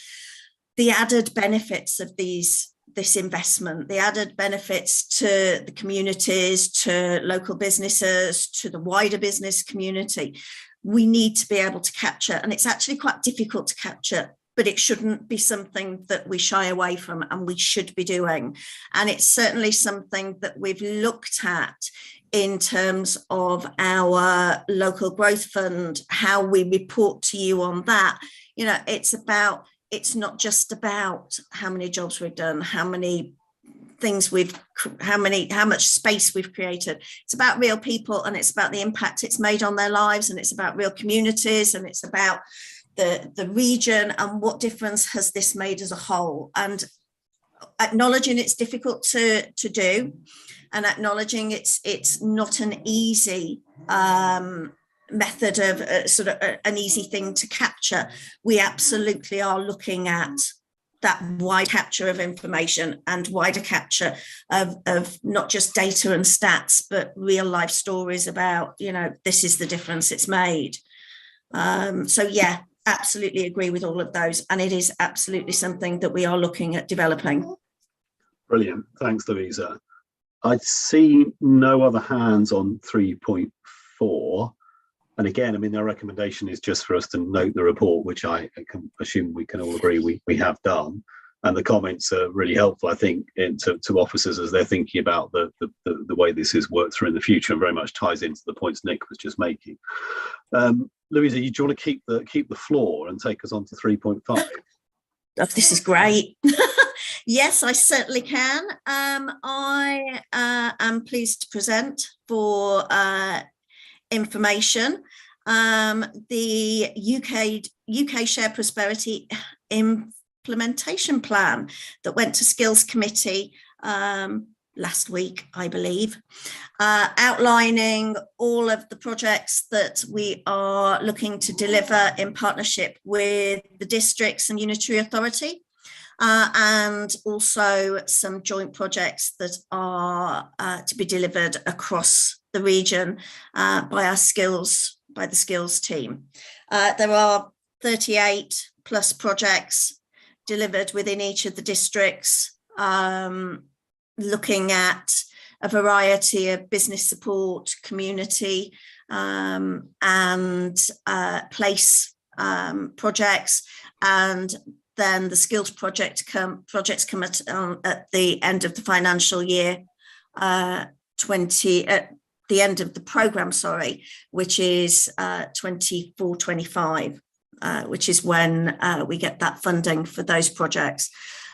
the added benefits of this investment, the added benefits to the communities, to local businesses, to the wider business community, we need to be able to capture. And it's actually quite difficult to capture, but it shouldn't be something that we shy away from, and we should be doing. And it's certainly something that we've looked at in terms of our local growth fund, how we report to you on that. You know, it's not just about how many jobs we've done, how much space we've created. It's about real people, and it's about the impact it's made on their lives, and it's about real communities, and it's about the region and what difference has this made as a whole. And acknowledging it's difficult to do, and acknowledging it's not an easy method of an easy thing to capture, we absolutely are looking at that wide capture of information and wider capture of not just data and stats, but real life stories about, you know, this is the difference it's made. So yeah, absolutely agree with all of those, and it is absolutely something that we are looking at developing. Brilliant, thanks, Louisa. I see no other hands on 3.4. And again, I mean, our recommendation is just for us to note the report, which I can assume we can all agree we have done. And the comments are really helpful, I think, to officers as they're thinking about the way this is worked through in the future, and very much ties into the points Nick was just making. Louisa, do you want to keep the floor and take us on to 3.5? Oh, this is great. Yes, I certainly can. I am pleased to present for information the UK Share Prosperity Implementation Plan that went to Skills Committee last week, I believe, outlining all of the projects that we are looking to deliver in partnership with the districts and unitary authority. And also some joint projects that are to be delivered across the region by the skills team. There are 38 plus projects delivered within each of the districts, looking at a variety of business support, community and place projects, and then the skills projects come at the end of the financial year, at the end of the programme, sorry, which is 24-25, which is when we get that funding for those projects.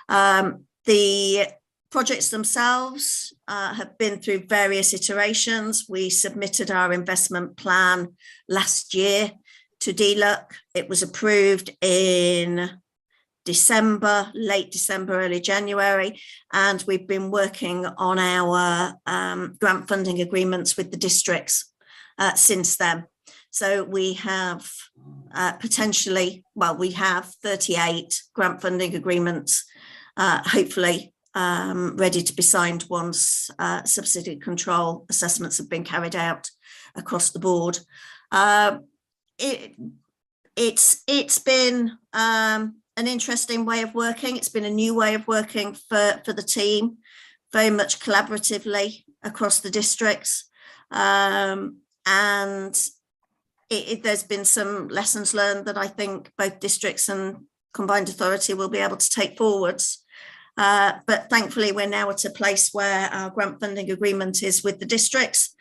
The projects themselves have been through various iterations. We submitted our investment plan last year to DLUC. It was approved in December, late December, early January, and we've been working on our grant funding agreements with the districts since then. So we have we have 38 grant funding agreements, hopefully ready to be signed once subsidy control assessments have been carried out across the board. It's been an interesting way of working. It's been a new way of working for the team, very much collaboratively across the districts. And there's been some lessons learned that I think both districts and combined authority will be able to take forwards. But thankfully, we're now at a place where our grant funding agreement is with the districts.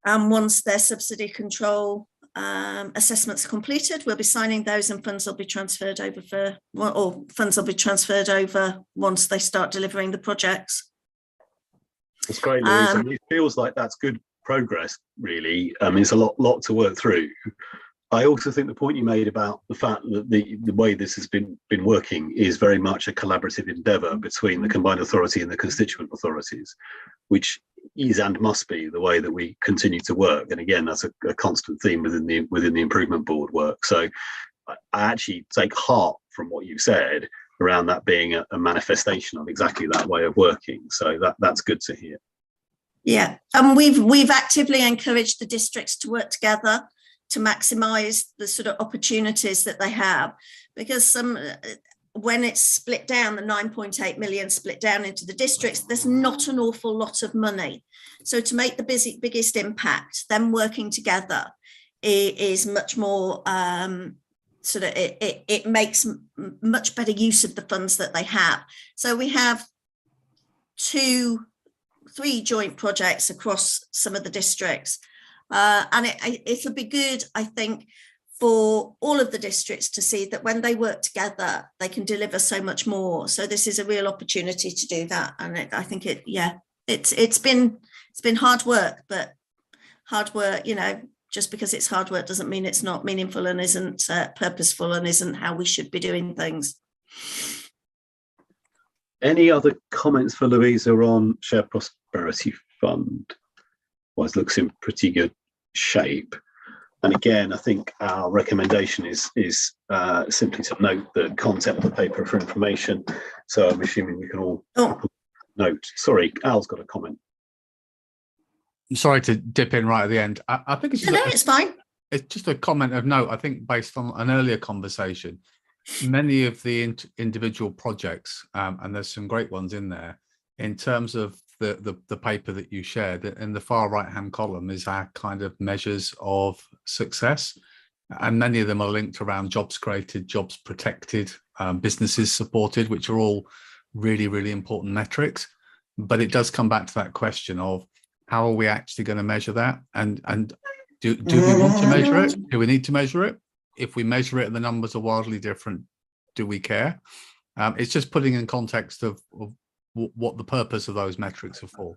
And once their subsidy control assessments completed, we'll be signing those, and funds will be transferred over once they start delivering the projects. That's great, Louise. I mean, it feels like that's good progress, really. It's a lot to work through. I also think the point you made about the fact that the way this has been working is very much a collaborative endeavour between the combined authority and the constituent authorities, which is and must be the way that we continue to work. And again, that's a constant theme within the improvement board work. So I actually take heart from what you said around that being a manifestation of exactly that way of working. So that's good to hear. Yeah, and we've actively encouraged the districts to work together to maximise the sort of opportunities that they have, because when it's split down, the 9.8 million split down into the districts, there's not an awful lot of money. So to make the biggest impact, them working together is much more it makes much better use of the funds that they have. So we have 3 joint projects across some of the districts. And it'll be good, I think, for all of the districts to see that when they work together, they can deliver so much more. So this is a real opportunity to do that. And I think it's been hard work, but hard work, just because it's hard work doesn't mean it's not meaningful and isn't purposeful and isn't how we should be doing things. Any other comments for Louisa on Shared Prosperity Fund? Well, it looks in pretty good shape. And again, I think our recommendation is simply to note the content of the paper for information. So I'm assuming you can all note. Sorry, Al's got a comment. I'm sorry to dip in right at the end. I think it's fine. It's just a comment of note. I think based on an earlier conversation, many of the individual projects, and there's some great ones in there, in terms of the paper that you shared, in the far right hand column is our kind of measures of success, and many of them are linked around jobs created, jobs protected, businesses supported, which are all really, really important metrics. But it does come back to that question of how are we actually going to measure that, and do we want to measure it? Do we need to measure it? If we measure it and the numbers are wildly different, do we care? It's just putting in context of what the purpose of those metrics are for.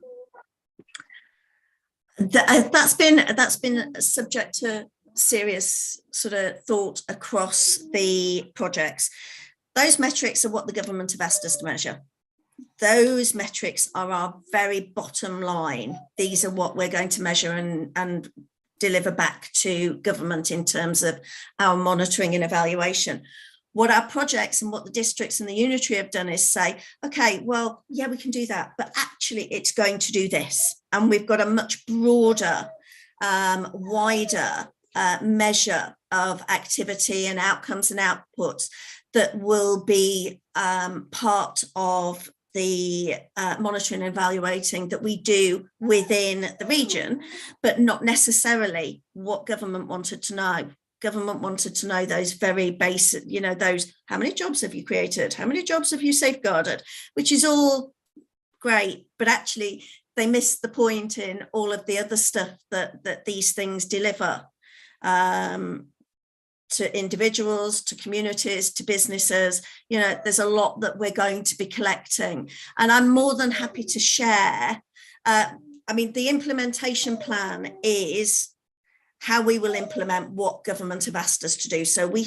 That's been subject to serious sort of thought across the projects. Those metrics are what the government have asked us to measure. Those metrics are our very bottom line. These are what we're going to measure and deliver back to government in terms of our monitoring and evaluation. What our projects and what the districts and the unitary have done is say, okay, well, yeah, we can do that, but actually it's going to do this. And we've got a much broader, wider measure of activity and outcomes and outputs that will be part of the monitoring and evaluating that we do within the region, but not necessarily what government wanted to know. Government wanted to know those very basic, those, how many jobs have you created? How many jobs have you safeguarded? Which is all great, but actually they missed the point in all of the other stuff that these things deliver to individuals, to communities, to businesses. There's a lot that we're going to be collecting. And I'm more than happy to share. The implementation plan is how we will implement what government have asked us to do. So we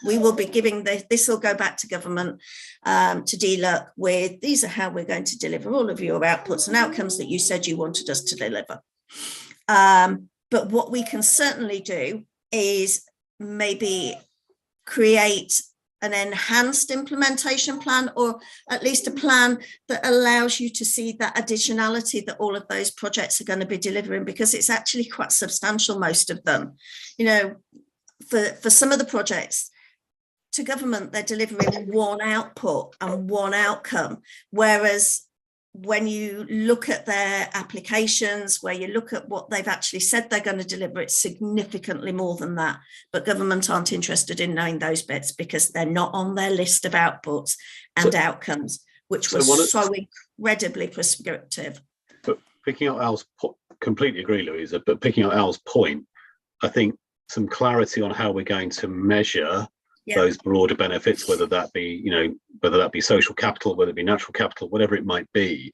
will be giving this will go back to government to DLUHC with, these are how we're going to deliver all of your outputs and outcomes that you said you wanted us to deliver. But what we can certainly do is maybe create an enhanced implementation plan, or at least a plan that allows you to see that additionality that all of those projects are going to be delivering, because it's actually quite substantial, most of them. You know, for some of the projects, to government, they're delivering one output and one outcome, whereas when you look at their applications, where you look at what they've actually said they're going to deliver, it's significantly more than that. But government aren't interested in knowing those bits because they're not on their list of outputs and outcomes, which was so incredibly prescriptive. But picking up Al's, completely agree, Louisa, but picking up Al's point, I think some clarity on how we're going to measure those broader benefits, whether that be, you know, whether that be social capital, whether it be natural capital, whatever it might be,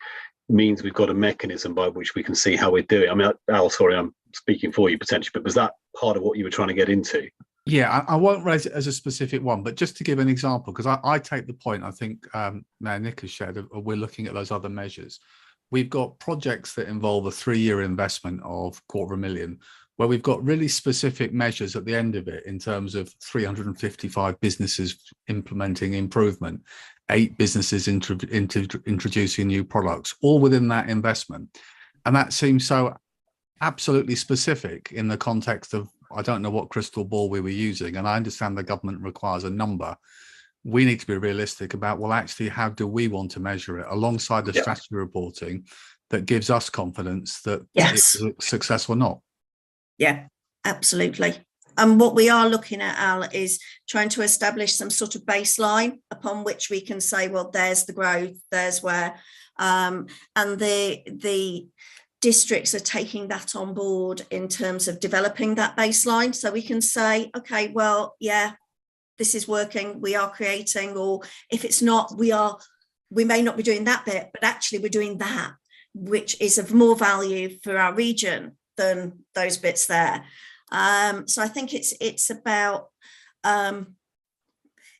means we've got a mechanism by which we can see how we're doing. I mean, Al, sorry, I'm speaking for you potentially, but was that part of what you were trying to get into? Yeah, I won't raise it as a specific one, but just to give an example, because I take the point, I think now Nick has shared, we're looking at those other measures. We've got projects that involve a 3-year investment of $250,000, where we've got really specific measures at the end of it in terms of 355 businesses implementing improvement, 8 businesses introducing new products, all within that investment. And that seems so absolutely specific in the context of, I don't know what crystal ball we were using, and I understand the government requires a number. We need to be realistic about, well, actually, how do we want to measure it alongside the strategy reporting that gives us confidence that it's a success or not? Yeah, absolutely. And what we are looking at, Al, is trying to establish some sort of baseline upon which we can say, well, there's the growth, there's where, and the districts are taking that on board in terms of developing that baseline. So we can say, okay, well, yeah, this is working, we are creating, or if it's not, we may not be doing that bit, but actually we're doing that, which is of more value for our region than those bits there. So I think it's about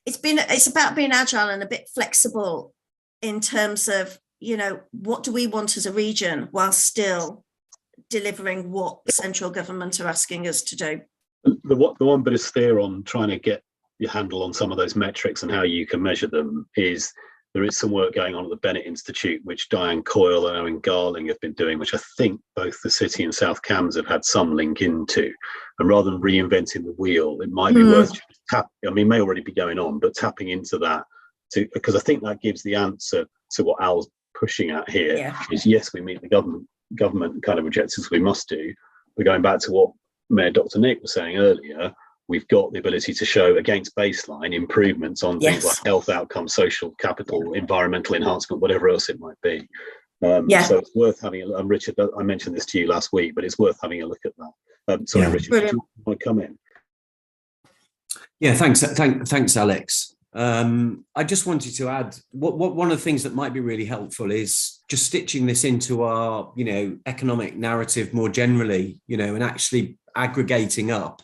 it's about being agile and a bit flexible in terms of, you know, what do we want as a region while still delivering what central government are asking us to do. The one bit of steer on trying to get your handle on some of those metrics and how you can measure them is there is some work going on at the Bennett Institute, which Diane Coyle and Owen Garling have been doing, which I think both the City and South Cams have had some link into. And rather than reinventing the wheel, it might be worth may already be going on, but tapping into that, because I think that gives the answer to what Al's pushing at here, is yes, we meet the government kind of objectives we must do. But going back to what Mayor Dr. Nick was saying earlier, we've got the ability to show against baseline improvements on things like health outcomes, social capital, environmental enhancement, whatever else it might be. So it's worth having a look. Richard, I mentioned this to you last week, but it's worth having a look at that. Sorry, Richard, do you want to come in? Yeah, thanks, Alex. I just wanted to add, one of the things that might be really helpful is just stitching this into our, economic narrative more generally, and actually aggregating up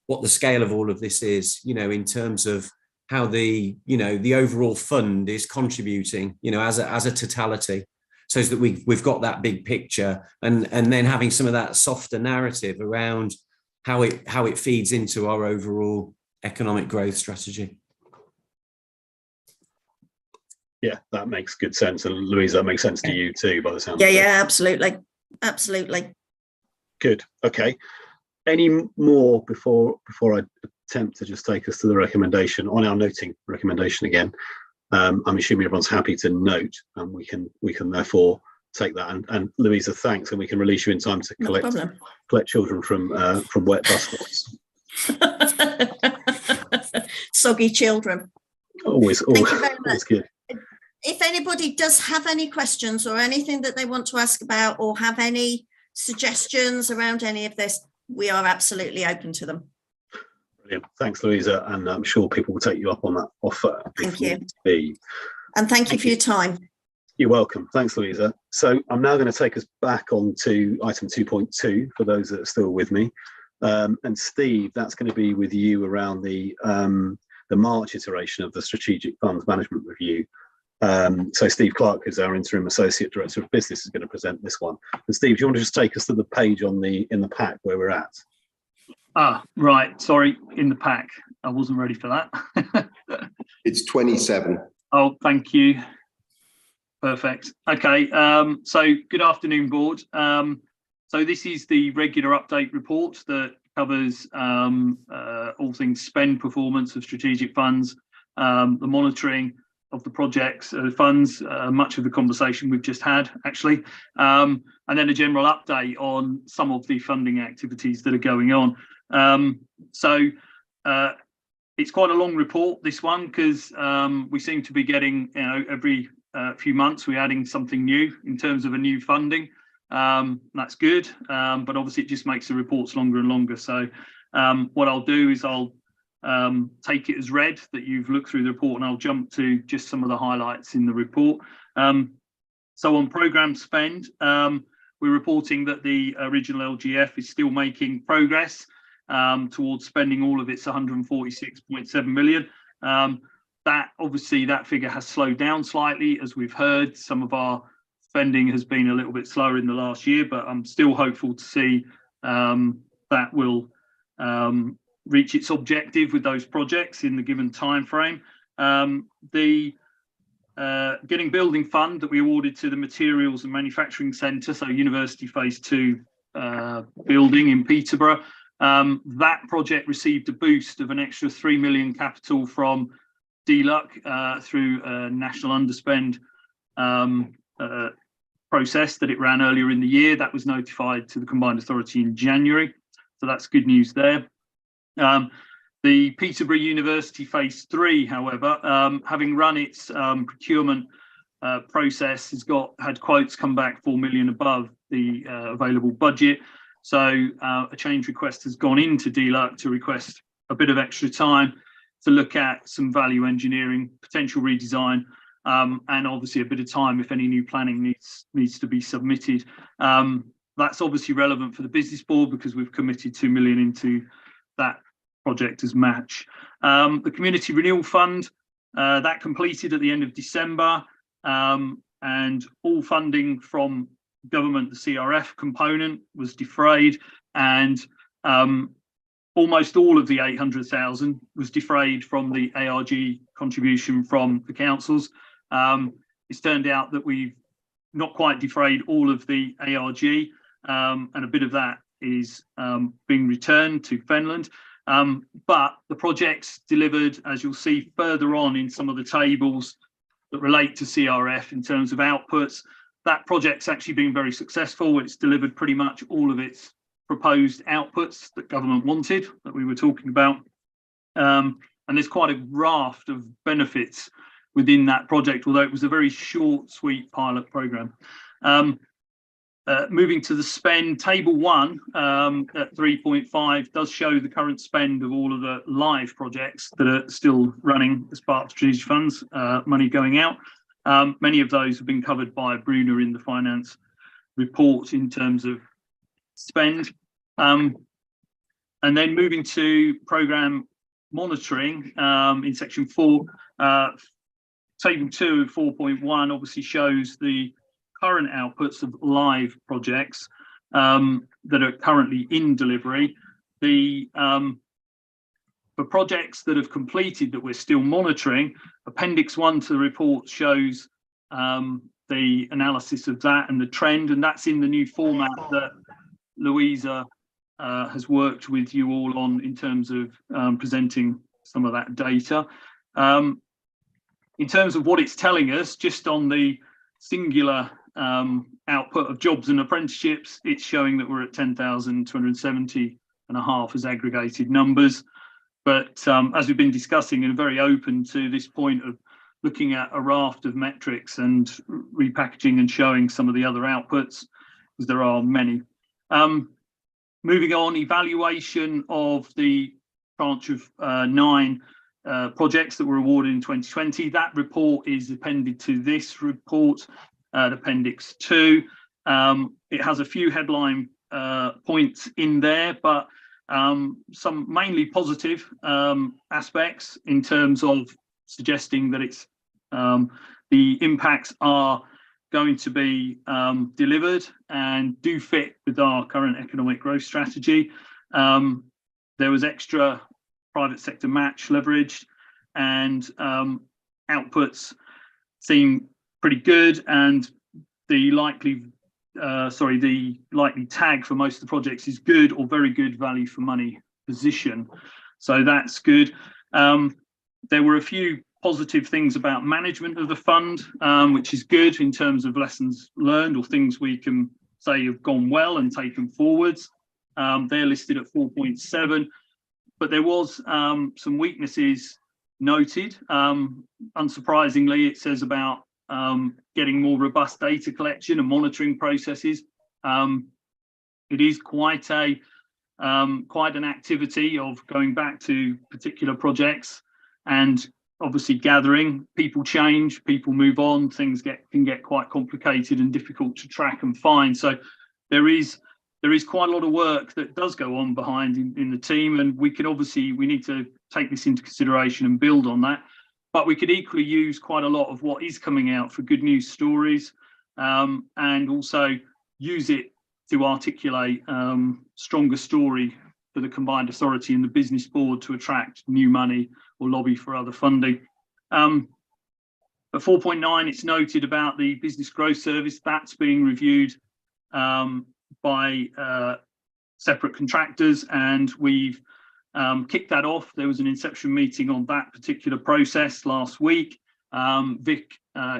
what the scale of all of this is, in terms of how the overall fund is contributing, as a totality, so that we've got that big picture, and then having some of that softer narrative around how it feeds into our overall economic growth strategy. Yeah, that makes good sense. And Louise, that makes sense to you too, by the sound of it. Yeah, absolutely. Absolutely. Good. Okay. Any more before I attempt to just take us to the recommendation, on our noting recommendation again? I'm assuming everyone's happy to note, and we can therefore take that. And Louisa, thanks, and we can release you in time to collect children from wet bus stops. Soggy children. Always good. If anybody does have any questions or anything that they want to ask about, or have any suggestions around any of this, we are absolutely open to them. Brilliant. Thanks, Louisa. And I'm sure people will take you up on that offer. Thank you. And thank you for your time. You're welcome. Thanks, Louisa. So I'm now going to take us back on to item 2.2 for those that are still with me. And Steve, that's going to be with you around the March iteration of the Strategic Funds Management Review. So Steve Clark, who's our Interim Associate Director of Business, is going to present this one. And Steve, do you want to just take us to the page in the pack where we're at? Right. Sorry, in the pack. I wasn't ready for that. It's 27. Oh, thank you. Perfect. Okay. So good afternoon, board. So this is the regular update report that covers all things spend performance of strategic funds, the monitoring of the projects, funds, much of the conversation we've just had, actually, and then a general update on some of the funding activities that are going on. So it's quite a long report, this one, because we seem to be getting, every few months we're adding something new in terms of a new funding. That's good, but obviously it just makes the reports longer and longer. So what I'll do is I'll take it as read that you've looked through the report, and I'll jump to just some of the highlights in the report. So on programme spend, we're reporting that the original LGF is still making progress towards spending all of its 146.7 million. That figure has slowed down slightly, as we've heard. Some of our spending has been a little bit slower in the last year, but I'm still hopeful to see that will reach its objective with those projects in the given time frame. The Getting Building Fund that we awarded to the Materials and Manufacturing Centre, so University Phase 2 building in Peterborough, that project received a boost of an extra 3 million capital from DLUC through a national underspend process that it ran earlier in the year. That was notified to the Combined Authority in January, so that's good news there. The Peterborough University Phase 3, however, having run its procurement process, has had quotes come back 4 million above the available budget. So a change request has gone into DLUC to request a bit of extra time to look at some value engineering, potential redesign, and obviously a bit of time if any new planning needs to be submitted. That's obviously relevant for the business board because we've committed 2 million into that project as match. The Community Renewal Fund, that completed at the end of December, and all funding from government, the CRF component, was defrayed, and almost all of the 800,000 was defrayed from the ARG contribution from the councils. It's turned out that we've not quite defrayed all of the ARG, and a bit of that is being returned to Fenland. But the projects delivered, as you'll see further on in some of the tables that relate to CRF in terms of outputs, that project's actually been very successful. It's delivered pretty much all of its proposed outputs that government wanted, that we were talking about. And there's quite a raft of benefits within that project, although it was a very short, sweet pilot programme. Moving to the spend, table 1 at 3.5 does show the current spend of all of the live projects that are still running as part of strategic funds, money going out. Many of those have been covered by Bruna in the finance report in terms of spend. And then moving to programme monitoring in section 4, table 2 of 4.1 obviously shows the current outputs of live projects that are currently in delivery. For projects that have completed that we're still monitoring, Appendix 1 to the report shows the analysis of that and the trend, and that's in the new format that Louisa has worked with you all on in terms of presenting some of that data. In terms of what it's telling us, just on the singular output of jobs and apprenticeships, it's showing that we're at 10,270.5 as aggregated numbers. But as we've been discussing, and very open to this point of looking at a raft of metrics and repackaging and showing some of the other outputs, because there are many. Moving on, evaluation of the tranche of 9 projects that were awarded in 2020. That report is appended to this report at Appendix 2. It has a few headline points in there, but some mainly positive aspects in terms of suggesting that it's the impacts are going to be delivered and do fit with our current economic growth strategy. There was extra private sector match leveraged, and outputs seem pretty good, and the likely tag for most of the projects is good or very good value for money position. So that's good. There were a few positive things about management of the fund, which is good in terms of lessons learned or things we can say have gone well and taken forwards. They're listed at 4.7, but there was some weaknesses noted. Unsurprisingly, it says about getting more robust data collection and monitoring processes. It is quite an activity of going back to particular projects and obviously gathering. People change, people move on, things can get quite complicated and difficult to track and find. So there is quite a lot of work that does go on behind in the team, and we need to take this into consideration and build on that. But we could equally use quite a lot of what is coming out for good news stories, and also use it to articulate stronger story for the combined authority and the business board to attract new money or lobby for other funding. At 4.9, it's noted about the business growth service that's being reviewed by separate contractors, and we've kicked that off. There was an inception meeting on that particular process last week. Vic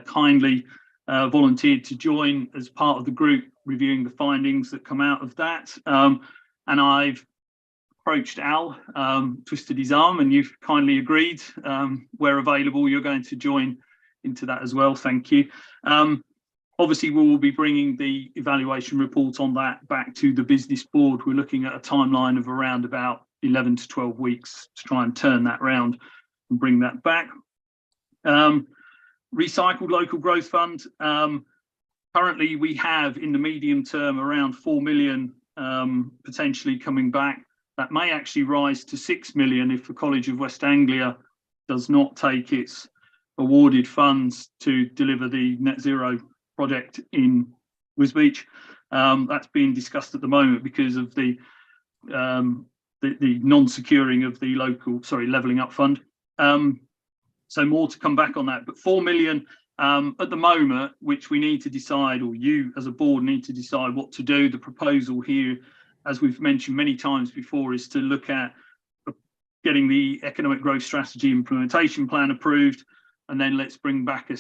kindly volunteered to join as part of the group reviewing the findings that come out of that. And I've approached Al, twisted his arm, and you've kindly agreed. Where available, you're going to join into that as well. Thank you. Obviously, we will be bringing the evaluation report on that back to the business board. We're looking at a timeline of around about 11 to 12 weeks to try and turn that round and bring that back. Recycled local growth fund. Currently, we have in the medium term around 4 million potentially coming back. That may actually rise to 6 million if the College of West Anglia does not take its awarded funds to deliver the net zero project in Wisbech. That's being discussed at the moment because of the non-securing of the levelling up fund. So more to come back on that, but 4 million at the moment, which we need to decide, or you as a board need to decide what to do. The proposal here, as we've mentioned many times before, is to look at getting the economic growth strategy implementation plan approved, and then let's bring back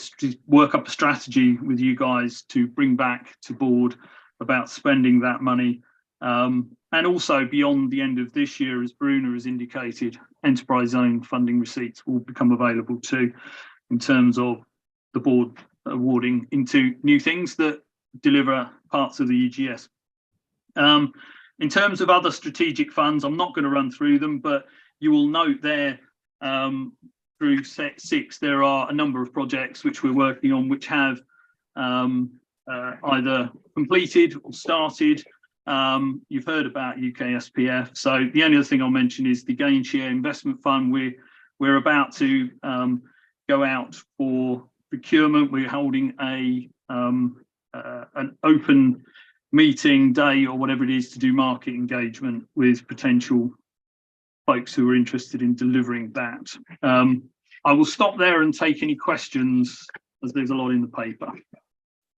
work up a strategy with you guys to bring back to board about spending that money. And also beyond the end of this year, as Bruno has indicated, enterprise zone funding receipts will become available too, in terms of the board awarding into new things that deliver parts of the EGS. In terms of other strategic funds, I'm not going to run through them, but you will note there through set 6, there are a number of projects which we're working on, which have either completed or started. You've heard about UK SPF. So the only other thing I'll mention is the Gain Share Investment Fund. We're about to go out for procurement. We're holding an open meeting day or whatever it is to do market engagement with potential folks who are interested in delivering that. I will stop there and take any questions, as there's a lot in the paper.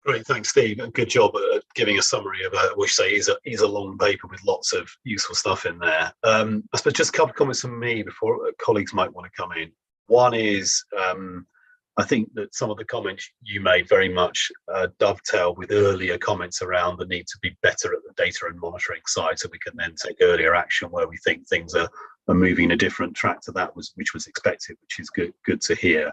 Great, thanks, Steve. Good job at giving a summary of which say is a long paper with lots of useful stuff in there. I suppose just a couple of comments from me before colleagues might want to come in. One is, I think that some of the comments you made very much dovetail with earlier comments around the need to be better at the data and monitoring side, so we can then take earlier action where we think things are moving in a different track to that which was expected, which is good to hear.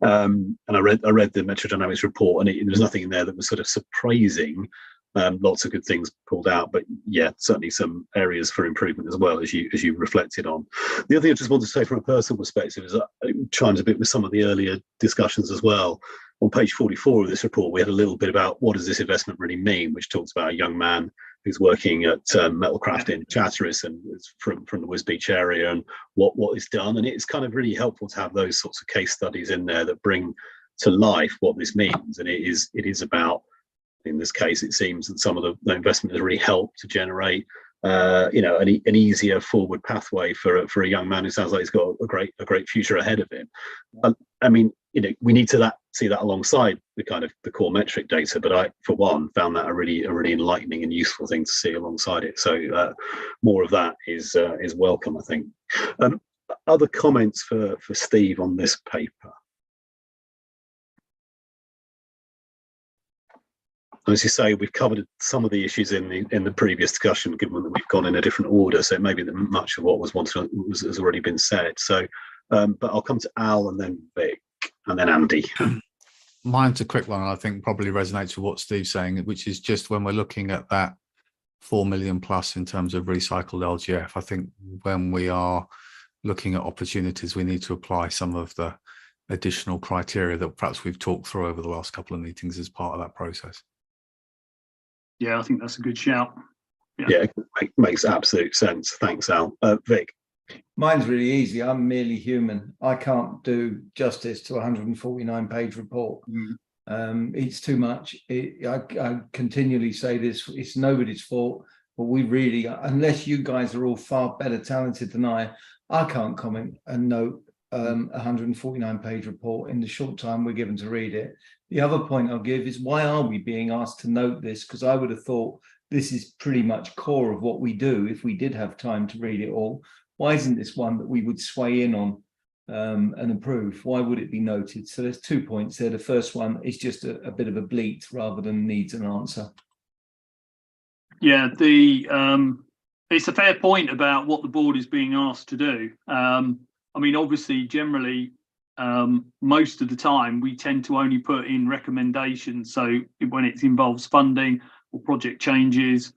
And I read the Metro Dynamics report, and there's nothing in there that was sort of surprising. Lots of good things pulled out, but yeah, certainly some areas for improvement as well, as you reflected on. The other thing I just wanted to say from a personal perspective is it chimes a bit with some of the earlier discussions as well. On page 44 of this report, we had a little bit about what does this investment really mean, which talks about a young man who's working at Metalcraft in Chatteris and is from the Wisbech area, and what is done. And it's kind of really helpful to have those sorts of case studies in there that bring to life what this means. And it is about, in this case, it seems that some of the investment has really helped to generate an easier forward pathway for a young man who sounds like he's got a great future ahead of him. I mean, we need to see that alongside the core metric data, but I, for one, found that a really enlightening and useful thing to see alongside it. So more of that is welcome, I think. Other comments for Steve on this paper? As you say, we've covered some of the issues in the previous discussion, given that we've gone in a different order. So maybe that much of what was wanted has already been said. So, but I'll come to Al and then Vic and then Andy. Mine's a quick one, and I think probably resonates with what Steve's saying, which is just when we're looking at that 4 million plus in terms of recycled LGF, I think when we are looking at opportunities, we need to apply some of the additional criteria that perhaps we've talked through over the last couple of meetings as part of that process. Yeah, I think that's a good shout. Yeah, makes absolute sense. Thanks, Al. Vic? Mine's really easy. I'm merely human. I can't do justice to a 149-page report. It's too much. I continually say this, it's nobody's fault, but we really, unless you guys are all far better talented than I can't comment and note a 149-page report in the short time we're given to read it. The other point I'll give is, why are we being asked to note this? Because I would have thought this is pretty much core of what we do if we did have time to read it all. Why isn't this one that we would sway in on and approve? Why would it be noted? So there's 2 points there. The first one is just a bit of a bleat rather than needs an answer. Yeah, it's a fair point about what the board is being asked to do. I mean, obviously, generally, most of the time, we tend to only put in recommendations. So when it involves funding or project changes,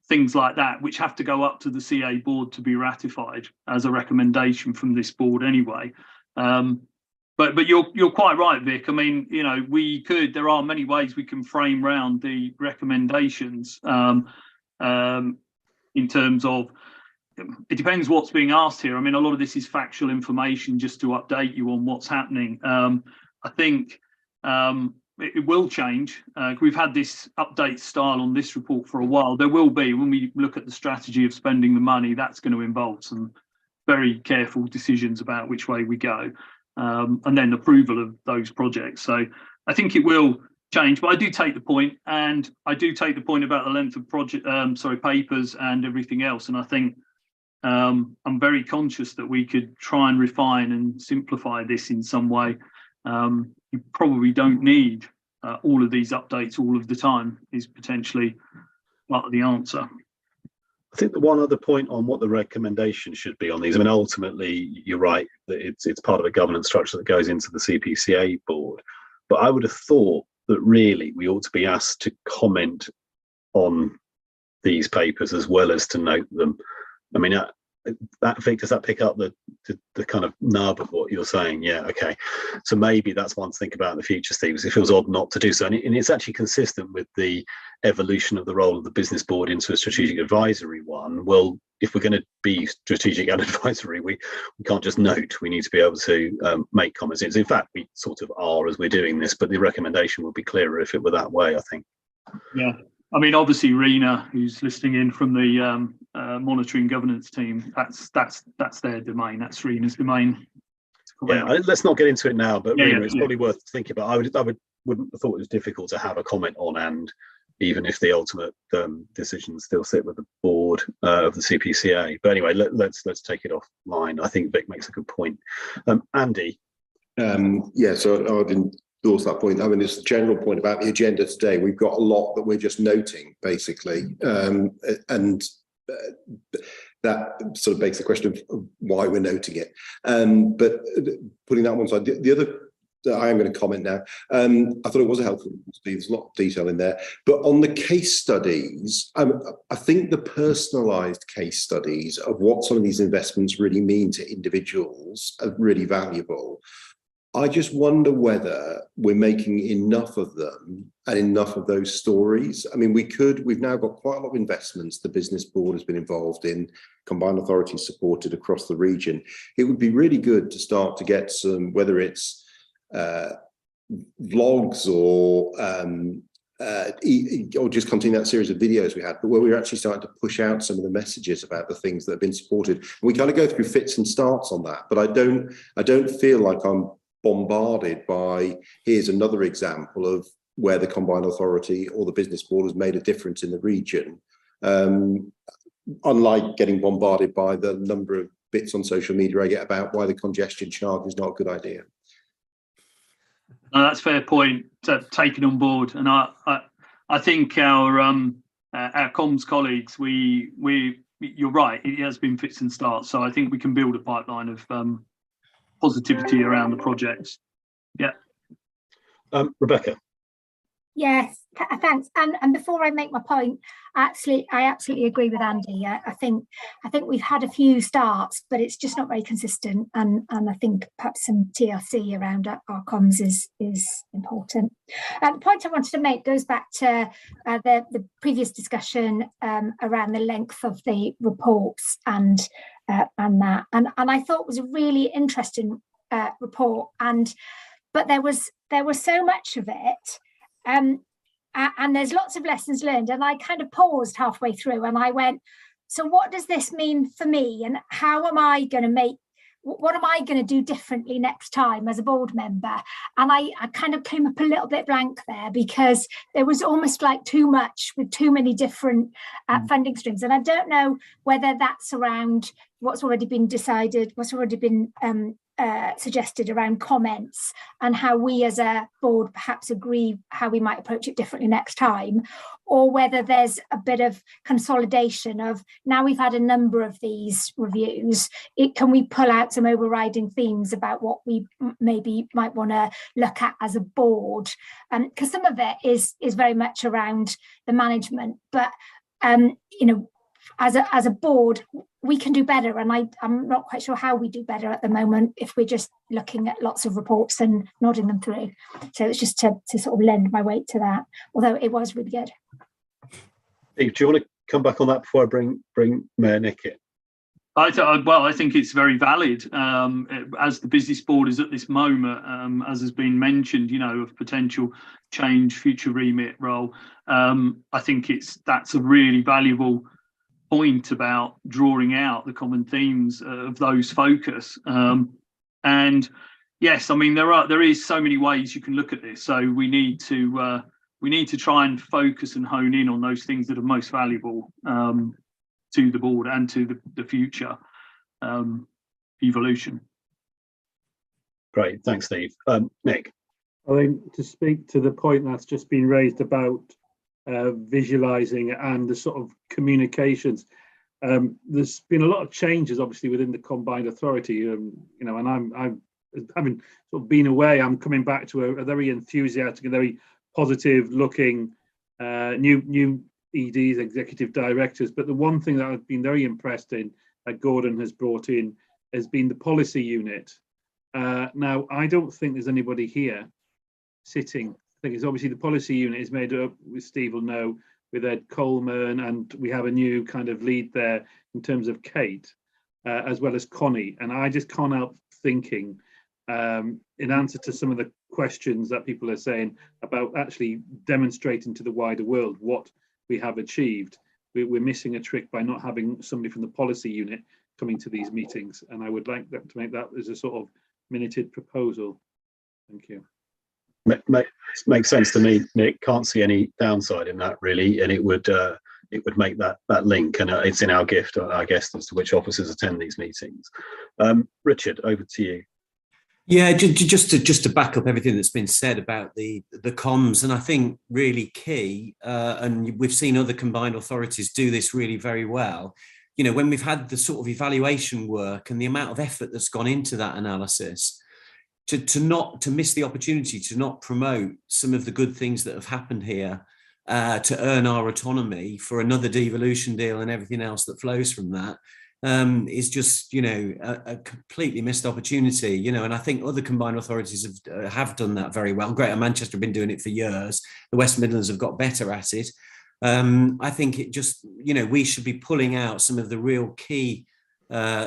things like that, which have to go up to the CA board to be ratified as a recommendation from this board anyway. But you're quite right, Vic. I mean, there are many ways we can frame round the recommendations in terms of, it depends what's being asked here. I mean, a lot of this is factual information just to update you on what's happening. I think it will change. We've had this update style on this report for a while. There will be, when we look at the strategy of spending the money, that's going to involve some very careful decisions about which way we go, and then approval of those projects. So I think it will change, but I do take the point, and I do take the point about the length of papers and everything else. And I think I'm very conscious that we could try and refine and simplify this in some way. You probably don't need all of these updates all of the time, is potentially part of the answer. I think the one other point on what the recommendation should be on these, I mean, ultimately, you're right that it's part of a governance structure that goes into the CPCA board. But I would have thought that really we ought to be asked to comment on these papers as well as to note them. I mean, Vic, does that pick up the kind of nub of what you're saying? Yeah, okay. So maybe that's one to think about in the future, Steve, because it feels odd not to do so. And it's actually consistent with the evolution of the role of the business board into a strategic advisory one. Well, if we're going to be strategic and advisory, we can't just note. We need to be able to make comments. In fact, we sort of are as we're doing this, but the recommendation would be clearer if it were that way, I think. Yeah. I mean, obviously, Rena, who's listening in from the monitoring governance team, that's their domain. That's Rena's domain. Yeah, let's not get into it now, but Rena, it's probably worth thinking about. I wouldn't have thought it was difficult to have a comment on, and even if the ultimate decisions still sit with the board of the CPCA. But anyway, let's take it offline. I think Vic makes a good point. Andy. Yeah, so I didn't endorse that point. I mean, it's a general point about the agenda today. We've got a lot that we're just noting, basically, and that sort of begs the question of why we're noting it. But putting that one side, the other, I am going to comment now. I thought it was a helpful, there's a lot of detail in there. But on the case studies, I think the personalised case studies of what some of these investments really mean to individuals are really valuable. I just wonder whether we're making enough of them and enough of those stories. I mean, we've now got quite a lot of investments the business board has been involved in, combined authority supported across the region. It would be really good to start to get some, whether it's vlogs or just continue that series of videos we had, but where we're actually starting to push out some of the messages about the things that have been supported. And we kind of go through fits and starts on that, but I don't feel like I'm bombarded by, here's another example of where the combined authority or the business board has made a difference in the region. Unlike getting bombarded by the number of bits on social media I get about why the congestion charge is not a good idea. No, that's a fair point. Taken on board, and I think our comms colleagues, you're right. It has been fits and starts, so I think we can build a pipeline of positivity around the projects. Yeah. Rebecca. Yes, thanks. And before I make my point, I absolutely agree with Andy. I think we've had a few starts, but it's just not very consistent. And I think perhaps some TLC around our comms is important. The point I wanted to make goes back to the previous discussion around the length of the reports and that. And I thought it was a really interesting report. But there was so much of it. And there's lots of lessons learned, and I kind of paused halfway through and I went, so what does this mean for me, and how am I going to what am I going to do differently next time as a board member? And I kind of came up a little bit blank there, because there was almost like too much with too many different funding streams, and I don't know whether that's around what's already been decided, what's already been suggested around comments, and how we as a board perhaps agree how we might approach it differently next time, or whether there's a bit of consolidation of, now we've had a number of these reviews, can we pull out some overriding themes about what we maybe might want to look at as a board, because some of it is very much around the management, but as a board, we can do better, and I'm not quite sure how we do better at the moment if we're just looking at lots of reports and nodding them through. So it's just to sort of lend my weight to that, although it was really good. Steve, do you want to come back on that before I bring Mayor Nick in? I think it's very valid. As the business board is at this moment, as has been mentioned, of potential change, future remit role. I think that's a really valuable point about drawing out the common themes of those focus. And yes, I mean there is so many ways you can look at this. So we need to try and focus and hone in on those things that are most valuable to the board and to the future evolution. Great, thanks, Steve. Nick. I think to speak to the point that's just been raised about visualizing and the sort of communications, there's been a lot of changes obviously within the combined authority, and I'm having sort of been away, I'm coming back to a very enthusiastic and very positive looking new EDs, executive directors. But the one thing that I've been very impressed in that Gordon has brought in has been the policy unit. Now, I don't think there's anybody here sitting. I think it's obviously the policy unit is made up, with Steve will know, with Ed Coleman, and we have a new kind of lead there in terms of Kate, as well as Connie. And I just can't help thinking, in answer to some of the questions that people are saying about actually demonstrating to the wider world what we have achieved, we're missing a trick by not having somebody from the policy unit coming to these meetings. And I would like that to make that as a sort of minuted proposal. Thank you. Makes sense to me, Nick. Can't see any downside in that really, and it would make that link, and it's in our gift, I guess, as to which officers attend these meetings. Richard, over to you. Yeah, just to back up everything that's been said about the comms, and I think really key, and we've seen other combined authorities do this really very well. When we've had the sort of evaluation work and the amount of effort that's gone into that analysis, to miss the opportunity to not promote some of the good things that have happened here, to earn our autonomy for another devolution deal and everything else that flows from that. is just, you know, a completely missed opportunity, you know, and I think other combined authorities have done that very well. Greater Manchester have been doing it for years. The West Midlands have got better at it. I think it just, you know, we should be pulling out some of the real key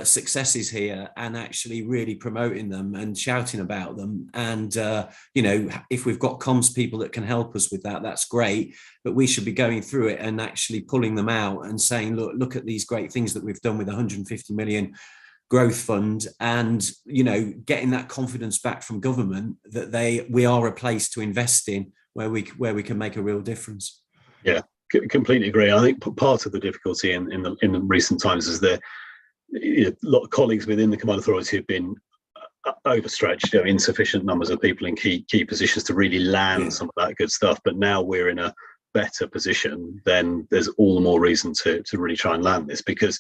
successes here and actually really promoting them and shouting about them. And, you know, if we've got comms people that can help us with that, that's great. But we should be going through it and actually pulling them out and saying, look at these great things that we've done with 150 million growth fund, and, you know, getting that confidence back from government that we are a place to invest in where we can make a real difference. Yeah, completely agree. I think part of the difficulty in the recent times is that a lot of colleagues within the combined authority have been overstretched, you know, insufficient numbers of people in key positions to really land some of that good stuff. But now we're in a better position, then there's all the more reason to really try and land this, because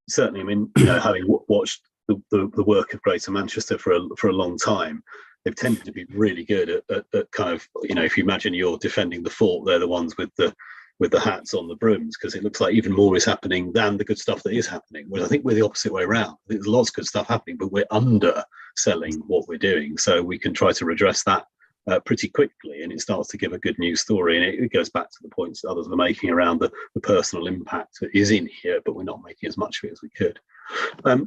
certainly, I mean, you know, having watched the work of Greater Manchester for a long time, they've tended to be really good at kind of, you know, if you imagine you're defending the fort, they're the ones with the hats on the brooms, because it looks like even more is happening than the good stuff that is happening. Whereas I think we're the opposite way around. I think there's lots of good stuff happening, but we're underselling what we're doing. So we can try to redress that pretty quickly, and it starts to give a good news story. And it goes back to the points that others are making around the personal impact that is in here, but we're not making as much of it as we could.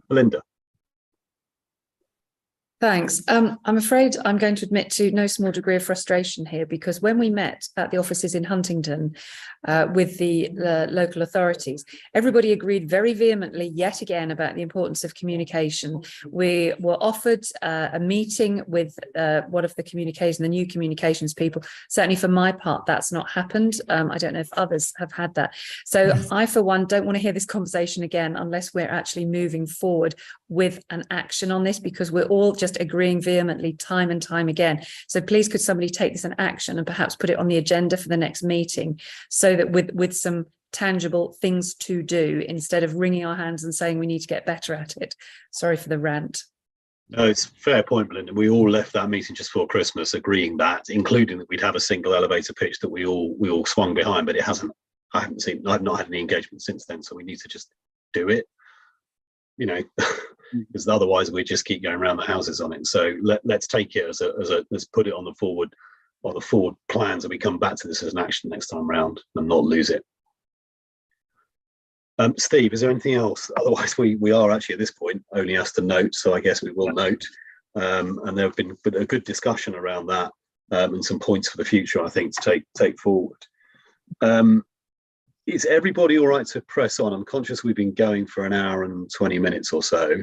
Melinda. Thanks. I'm afraid I'm going to admit to no small degree of frustration here, because when we met at the offices in Huntingdon with the local authorities, everybody agreed very vehemently yet again about the importance of communication. We were offered a meeting with one of the new communications people. Certainly for my part, that's not happened. I don't know if others have had that. So I, for one, don't want to hear this conversation again unless we're actually moving forward with an action on this, because we're all just agreeing vehemently time and time again. So please, could somebody take this in action and perhaps put it on the agenda for the next meeting, so that with some tangible things to do, instead of wringing our hands and saying we need to get better at it. Sorry for the rant. No, it's a fair point, Melinda. We all left that meeting just before Christmas agreeing that, including that we'd have a single elevator pitch that we all swung behind, but I've not had any engagement since then. So we need to just do it, you know, because otherwise we just keep going around the houses on it. So let's take it as let's put it on the forward plans, and we come back to this as an action next time round and not lose it. Steve, is there anything else? Otherwise, we are actually at this point only asked to note, so I guess we will note. And there have been a good discussion around that, and some points for the future, I think, to take forward. Is everybody all right to press on? I'm conscious we've been going for an hour and 20 minutes or so.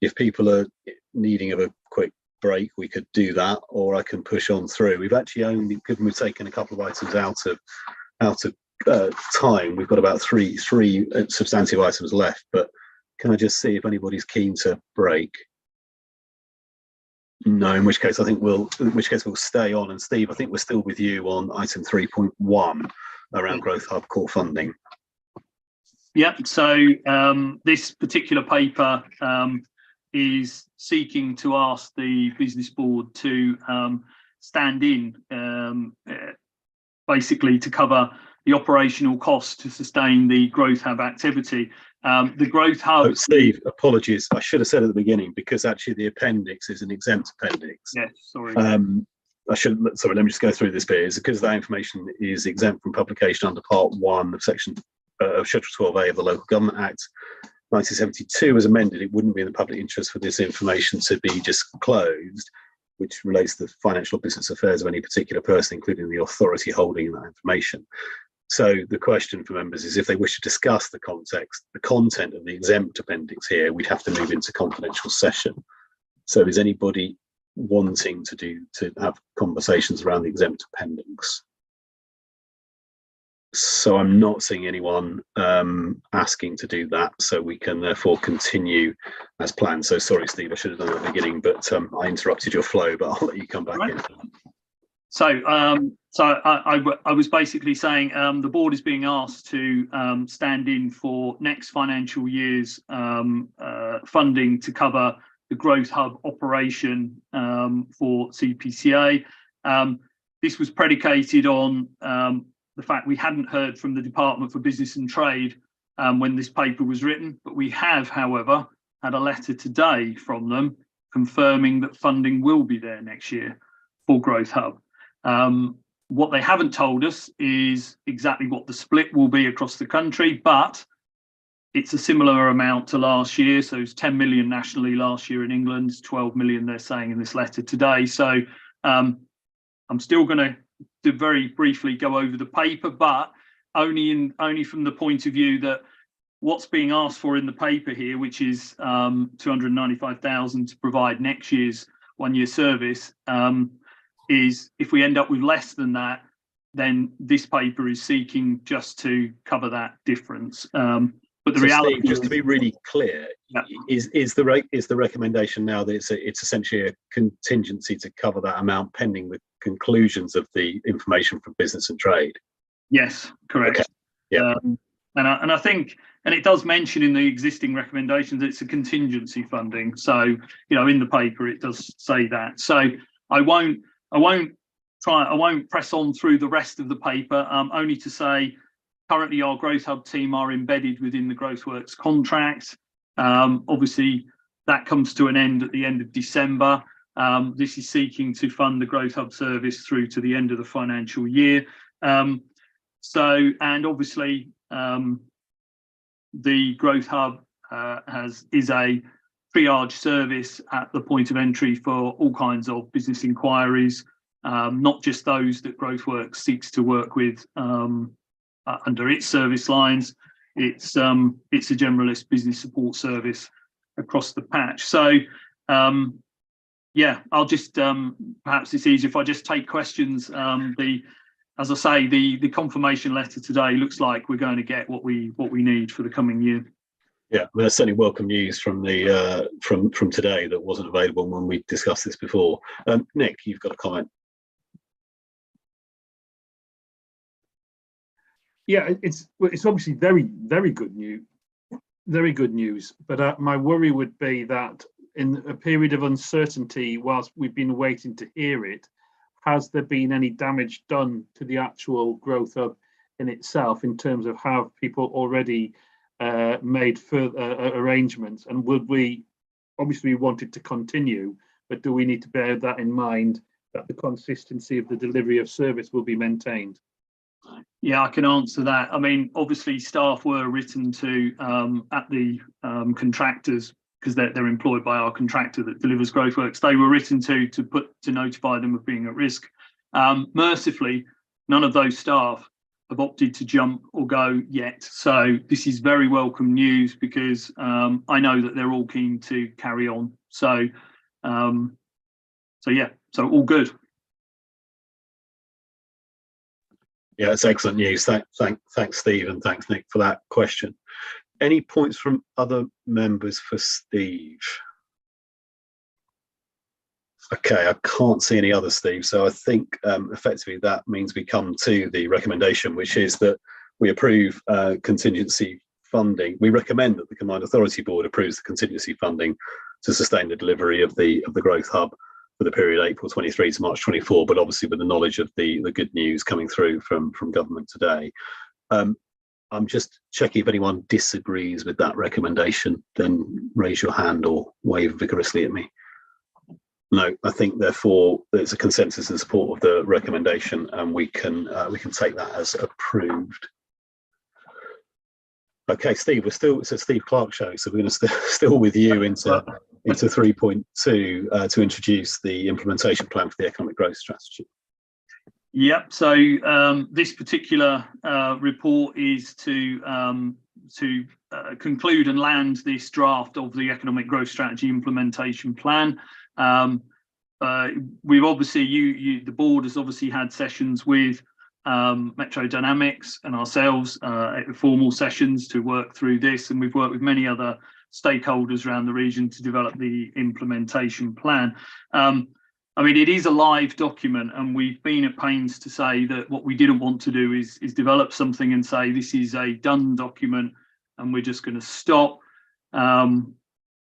If people are needing of a quick break, we could do that, or I can push on through. We've actually only, given we've taken a couple of items out of time, we've got about three substantive items left. But can I just see if anybody's keen to break? No, in which case we'll stay on. And Steve, I think we're still with you on item 3.1 around Growth Hub core funding. Yeah, so this particular paper is seeking to ask the business board to stand in basically to cover the operational costs to sustain the Growth Hub activity. The Growth Hub... Oh, Steve, apologies. I should have said at the beginning, because actually the appendix is an exempt appendix. Yes, sorry. Sorry, let me just go through this bit. It's because that information is exempt from publication under Part 1 of Section of Schedule 12A of the Local Government Act 1972 as amended. It wouldn't be in the public interest for this information to be disclosed, which relates to the financial or business affairs of any particular person, including the authority holding that information. So the question for members is, if they wish to discuss the content of the exempt appendix here, we'd have to move into confidential session. So is anybody wanting to have conversations around the exempt appendix? So I'm not seeing anyone asking to do that, so we can therefore continue as planned. So sorry, Steve, I should have done that at the beginning, but I interrupted your flow, but I'll let you come back in. So I was basically saying the board is being asked to stand in for next financial year's funding to cover the Growth Hub operation for CPCA. This was predicated on the fact we hadn't heard from the Department for Business and Trade when this paper was written, but we have, however, had a letter today from them confirming that funding will be there next year for Growth Hub. What they haven't told us is exactly what the split will be across the country, but it's a similar amount to last year. So it's 10 million nationally last year in England, 12 million they're saying in this letter today. So I'm still going to very briefly go over the paper, but only from the point of view that what's being asked for in the paper here, which is 295,000 to provide next year's 1 year service, is if we end up with less than that, then this paper is seeking just to cover that difference. But the So reality, Steve, just to be really clear, is the recommendation now that it's essentially a contingency to cover that amount pending the conclusions of the information from business and trade? yes, correct. Okay. Yeah. And I think, and it does mention in the existing recommendations that it's a contingency funding. So, you know, in the paper it does say that. So I won't press on through the rest of the paper, only to say currently our Growth Hub team are embedded within the GrowthWorks contract. Obviously that comes to an end at the end of December. This is seeking to fund the Growth Hub service through to the end of the financial year. And obviously the Growth Hub is a triage service at the point of entry for all kinds of business inquiries, not just those that GrowthWorks seeks to work with under its service lines. It's a generalist business support service across the patch. So yeah, I'll just perhaps it's easier if I just take questions. As I say, the confirmation letter today looks like we're going to get what we need for the coming year. Yeah, well, there's certainly welcome news from the from today that wasn't available when we discussed this before. Nick, you've got a comment. Yeah, it's obviously very good news. But my worry would be that in a period of uncertainty, whilst we've been waiting to hear it, has there been any damage done to the actual Growth Hub in itself in terms of have people already made further arrangements? And would we, obviously we want it to continue, but do we need to bear that in mind, that the consistency of the delivery of service will be maintained? Yeah, I can answer that. I mean, obviously staff were written to at the contractors, because they're employed by our contractor that delivers GrowthWorks. They were written to notify them of being at risk. Mercifully, none of those staff have opted to jump or go yet. So this is very welcome news, because I know that they're all keen to carry on. So yeah, so all good. Yeah, it's excellent news. Thanks, Steve, and thanks, Nick, for that question. Any points from other members for Steve? Okay, I can't see any others, Steve. So I think effectively that means we come to the recommendation, which is that we approve contingency funding. We recommend that the Combined Authority Board approves the contingency funding to sustain the delivery of the Growth Hub for the period April 23 to March 24, but obviously with the knowledge of the good news coming through from government today. I'm just checking if anyone disagrees with that recommendation, then raise your hand or wave vigorously at me. No, I think therefore there's a consensus in support of the recommendation, and we can take that as approved. Okay, Steve, it's a Steve Clark show, so we're going to still with you into 3.2 to introduce the implementation plan for the economic growth strategy. Yep. So this particular report is to conclude and land this draft of the economic growth strategy implementation plan. We've obviously, the board has obviously had sessions with Metro Dynamics and ourselves, formal sessions to work through this, and we've worked with many other stakeholders around the region to develop the implementation plan. I mean, it is a live document, and we've been at pains to say that what we didn't want to do is develop something and say this is a done document and we're just going to stop.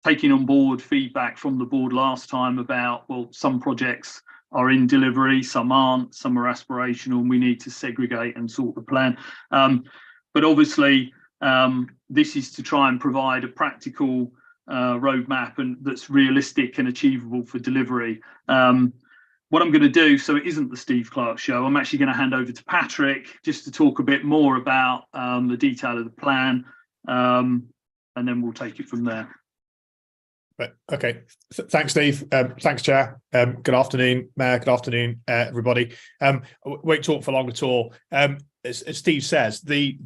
Taking on board feedback from the board last time about, well, some projects are in delivery, some aren't, some are aspirational, and we need to segregate and sort the plan. But obviously, This is to try and provide a practical roadmap and that's realistic and achievable for delivery. What I'm going to do, so it isn't the Steve Clarke show, I'm actually going to hand over to Patrick just to talk a bit more about the detail of the plan, and then we'll take it from there. But okay, thanks, Steve. Thanks, Chair. Good afternoon, Mayor. Good afternoon, everybody. Won't talk for long at all. As Steve says, the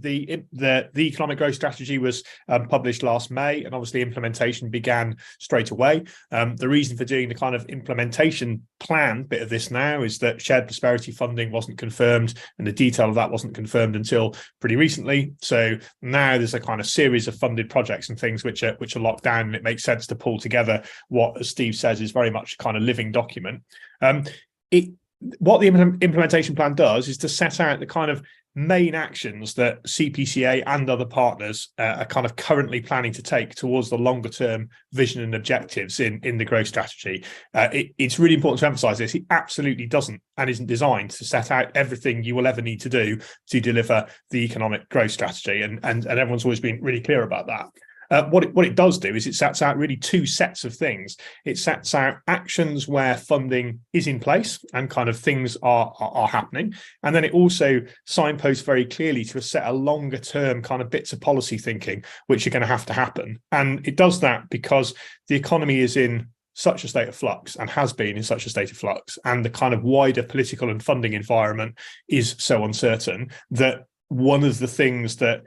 economic growth strategy was published last May, and obviously implementation began straight away. The reason for doing the kind of implementation plan bit of this now is that shared prosperity funding wasn't confirmed, and the detail of that wasn't confirmed until pretty recently. So now there's a kind of series of funded projects and things which are locked down, and it makes sense to pull together what, as Steve says, is very much a kind of living document. What the implementation plan does is to set out the kind of main actions that CPCA and other partners are kind of currently planning to take towards the longer term vision and objectives in the growth strategy. It's really important to emphasize this. It absolutely doesn't and isn't designed to set out everything you will ever need to do to deliver the economic growth strategy. And everyone's always been really clear about that. What it does do is it sets out really two sets of things. It sets out actions where funding is in place and kind of things are happening. And then it also signposts very clearly to a set of longer term kind of bits of policy thinking, which are going to have to happen. And it does that because the economy is in such a state of flux and has been in such a state of flux. And the kind of wider political and funding environment is so uncertain that one of the things that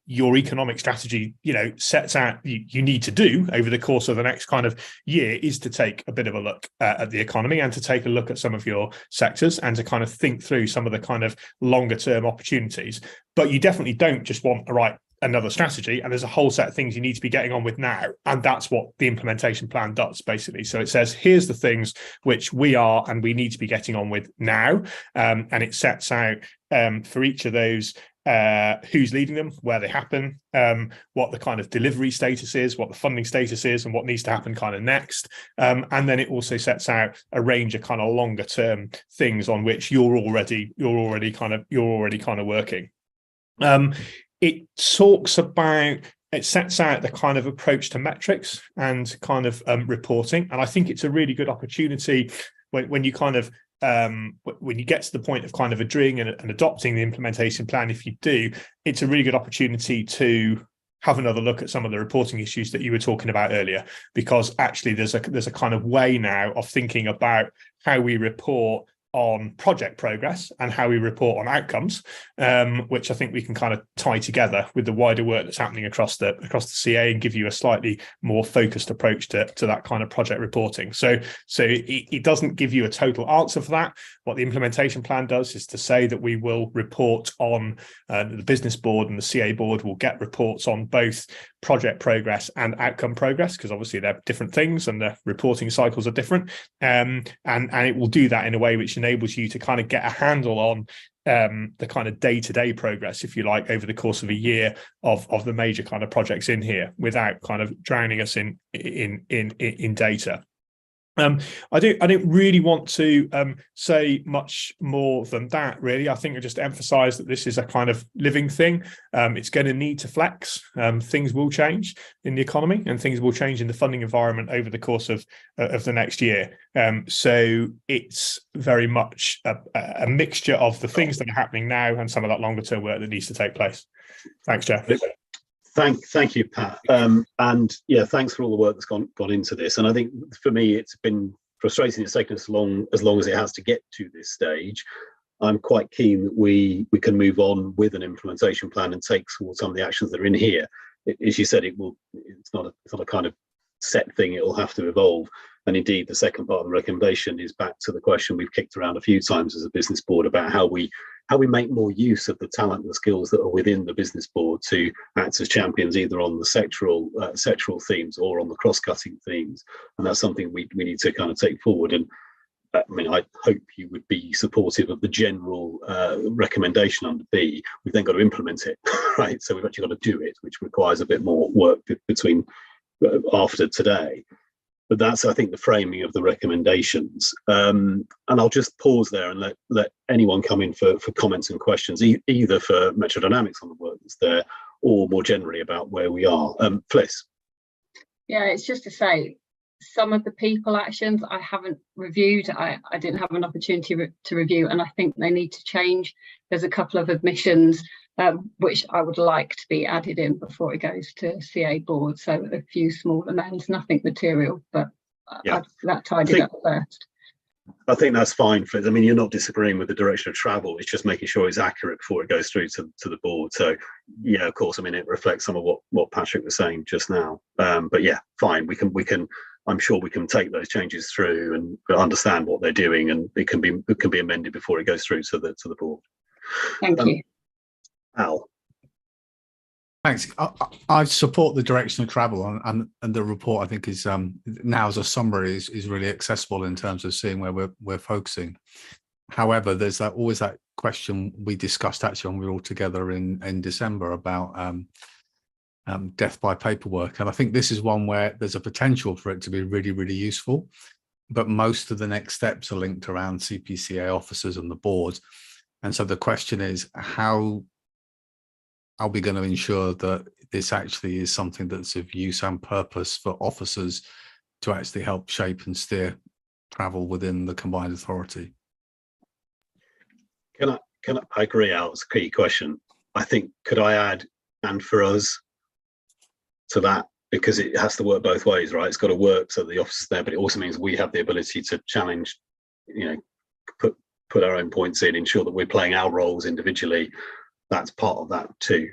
your economic strategy, sets out you need to do over the course of the next kind of year is to take a bit of a look at the economy and to take a look at some of your sectors and to kind of think through some of the kind of longer term opportunities. But you definitely don't just want to write another strategy, and there's a whole set of things you need to be getting on with now, and that's what the implementation plan does basically. So it says here's the things which we need to be getting on with now, and it sets out for each of those who's leading them, where they happen, what the kind of delivery status is, what the funding status is, and what needs to happen kind of next. And then it also sets out a range of kind of longer term things on which you're already kind of working. It sets out the kind of approach to metrics and kind of reporting, and I think it's a really good opportunity when you kind of when you get to the point of kind of agreeing and adopting the implementation plan. If you do, it's a really good opportunity to have another look at some of the reporting issues that you were talking about earlier, because actually there's a kind of way now of thinking about how we report on project progress and how we report on outcomes, which I think we can kind of tie together with the wider work that's happening across the CA and give you a slightly more focused approach to that kind of project reporting. So it doesn't give you a total answer for that. What the implementation plan does is to say that we will report on the business board, and the CA board will get reports on both project progress and outcome progress, because obviously they're different things and the reporting cycles are different, and it will do that in a way which enables you to kind of get a handle on the kind of day-to-day progress, if you like, over the course of a year of the major kind of projects in here, without kind of drowning us in data. I don't really want to say much more than that, really. I think I just emphasize that this is a kind of living thing. It's going to need to flex. Things will change in the economy, and things will change in the funding environment over the course of the next year. So it's very much a mixture of the things that are happening now and some of that longer term work that needs to take place. Thanks, Jeff. Thank you, Pat. And yeah, thanks for all the work that's gone into this. And I think for me, it's been frustrating. It's taken us as long as it has to get to this stage. I'm quite keen that we can move on with an implementation plan and take towards some of the actions that are in here. As you said, it's not a kind of set thing. It will have to evolve. And indeed, the second part of the recommendation is back to the question we've kicked around a few times as a business board about how we make more use of the talent and skills that are within the business board to act as champions, either on the sectoral themes or on the cross-cutting themes. And that's something we need to kind of take forward. And I mean, I hope you would be supportive of the general recommendation under B. We've then got to implement it, right? So we've actually got to do it, which requires a bit more work between after today. But that's, I think, the framing of the recommendations. And I'll just pause there and let anyone come in for comments and questions, either for Metro Dynamics on the work that's there, or more generally about where we are. Fliss. Yeah, it's just to say, some of the people actions I haven't reviewed. I didn't have an opportunity to review, and I think they need to change. There's a couple of admissions which I would like to be added in before it goes to CA board. So a few small amends, nothing material, but Yeah. that tidied up first. I think that's fine, Fliss. I mean, you're not disagreeing with the direction of travel. It's just making sure it's accurate before it goes through to the board. So, yeah, of course, I mean, it reflects some of what Patrick was saying just now. But yeah, fine. We can. I'm sure we can take those changes through and understand what they're doing, and it can be amended before it goes through to the board. Thank you. Al. Thanks. I support the direction of travel, and the report I think is now as a summary is really accessible in terms of seeing where we're focusing. However, there's always that question we discussed actually when we were all together in December about death by paperwork, and I think this is one where there's a potential for it to be really, really useful, but most of the next steps are linked around CPCA officers and the board, and so the question is, how are we going to ensure that this actually is something that's of use and purpose for officers to actually help shape and steer travel within the combined authority? I agree, Al, it's a key question. I think, could I add, and for us, to that, because it has to work both ways, right? It's got to work so the office is there, but it also means we have the ability to challenge, put our own points in, ensure that we're playing our roles individually. That's part of that too.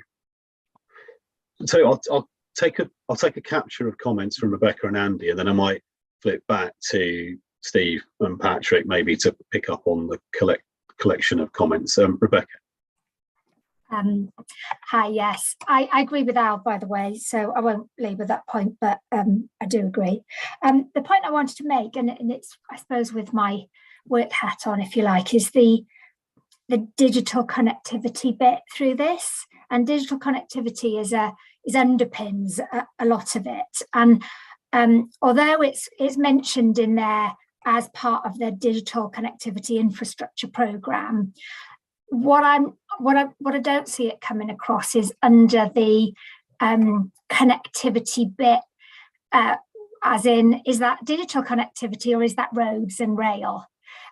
So I'll take a capture of comments from Rebecca and Andy, and then I might flip back to Steve and Patrick maybe to pick up on the collection of comments. Rebecca. Hi, yes, I agree with Al, by the way, so I won't labour that point, but I do agree. The point I wanted to make, and it's, I suppose, with my work hat on, if you like, is the digital connectivity bit through this, and digital connectivity is underpins a lot of it. And although it's mentioned in there as part of the digital connectivity infrastructure programme, what I don't see it coming across is under the connectivity bit, as in, is that digital connectivity or is that roads and rail?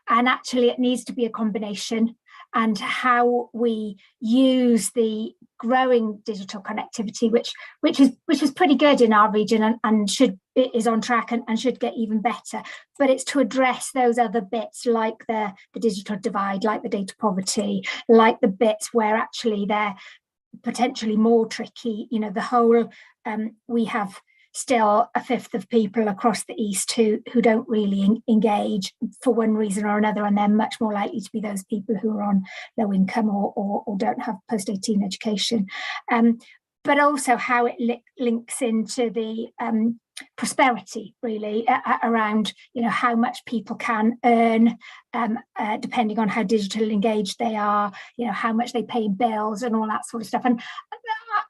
And actually it needs to be a combination, and how we use the growing digital connectivity, which is pretty good in our region and is on track and should get even better. But it's to address those other bits like the digital divide, like the data poverty, like the bits where actually they're potentially more tricky. The whole we have still a fifth of people across the East who don't really engage for one reason or another, and they're much more likely to be those people who are on low income or don't have post-18 education. But also how it links into the prosperity, really, around how much people can earn depending on how digitally engaged they are, how much they pay bills and all that sort of stuff. And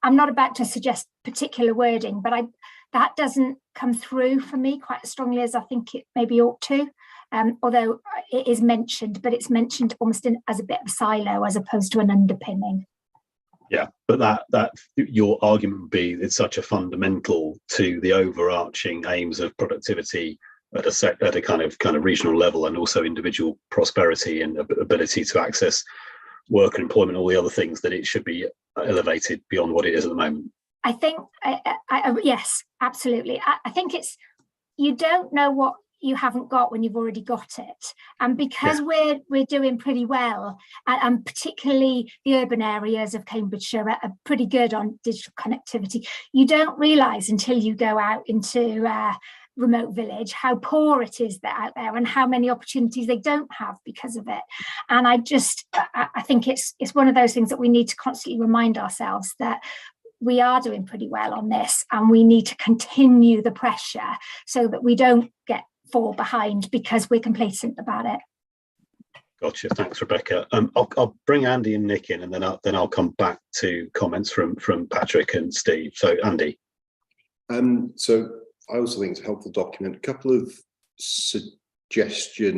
I'm not about to suggest particular wording, but that doesn't come through for me quite as strongly as I think it maybe ought to, although it is mentioned, but it's mentioned almost as a bit of a silo as opposed to an underpinning. Yeah, but that your argument would be it's such a fundamental to the overarching aims of productivity at a kind of regional level, and also individual prosperity and ability to access work and employment, all the other things, that it should be elevated beyond what it is at the moment. I think, yes, absolutely. I think it's, you don't know what you haven't got when you've already got it. And because we're doing pretty well, and particularly the urban areas of Cambridgeshire are pretty good on digital connectivity, you don't realise until you go out into remote village how poor it is out there and how many opportunities they don't have because of it. And I think it's one of those things that we need to constantly remind ourselves that we are doing pretty well on this, and we need to continue the pressure so that we don't fall behind because we're complacent about it. Gotcha. Thanks, Rebecca. I'll bring Andy and Nick in, and then I'll come back to comments from Patrick and Steve. So, Andy. So I also think it's a helpful document. A couple of suggestions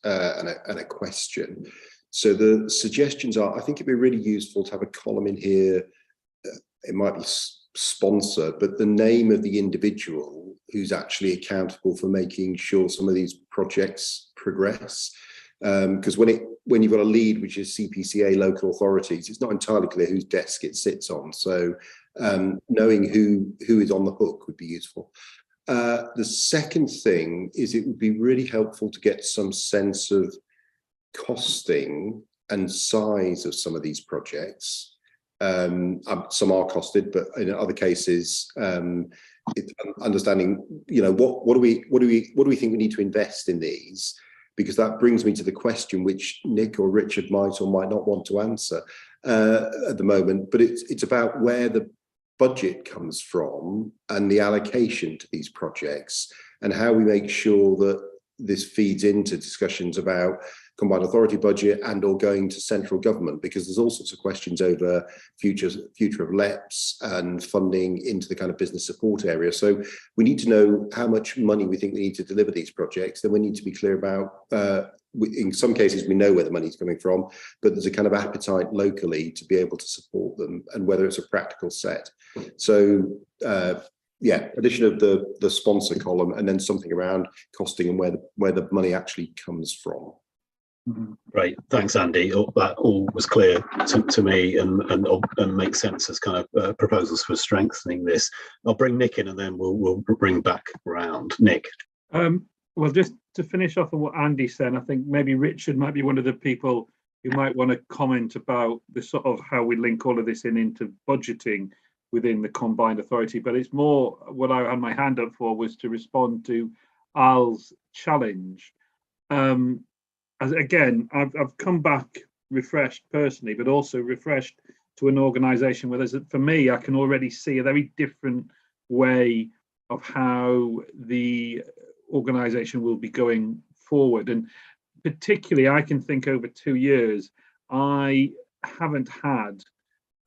and a question. So the suggestions are, I think it'd be really useful to have a column in here it might be sponsor, but the name of the individual who's actually accountable for making sure some of these projects progress. Because when you've got a lead, which is CPCA local authorities, it's not entirely clear whose desk it sits on. So knowing who is on the hook would be useful. The second thing is it would be really helpful to get some sense of costing and size of some of these projects. Some are costed, but in other cases, understanding, what do we think we need to invest in these? Because that brings me to the question which Nick or Richard might or might not want to answer at the moment, but it's about where the budget comes from and the allocation to these projects, and how we make sure that this feeds into discussions about combined authority budget and or going to central government, because there's all sorts of questions over future of LEPs and funding into the kind of business support area. So we need to know how much money we think we need to deliver these projects. Then we need to be clear about, in some cases we know where the money's coming from, but there's a kind of appetite locally to be able to support them and whether it's a practical set. So addition of the sponsor column and then something around costing and where the money actually comes from. Great, thanks, Andy. That all was clear to me and makes sense as kind of proposals for strengthening this. I'll bring Nick in and then we'll bring back round. Nick. Well, just to finish off on what Andy said, I think maybe Richard might be one of the people who might want to comment about the sort of how we link all of this into budgeting within the combined authority. But it's more what I had my hand up for was to respond to Al's challenge. As again, I've come back refreshed personally, but also refreshed to an organisation where for me, I can already see a very different way of how the organisation will be going forward. And particularly, I can think over 2 years, I haven't had,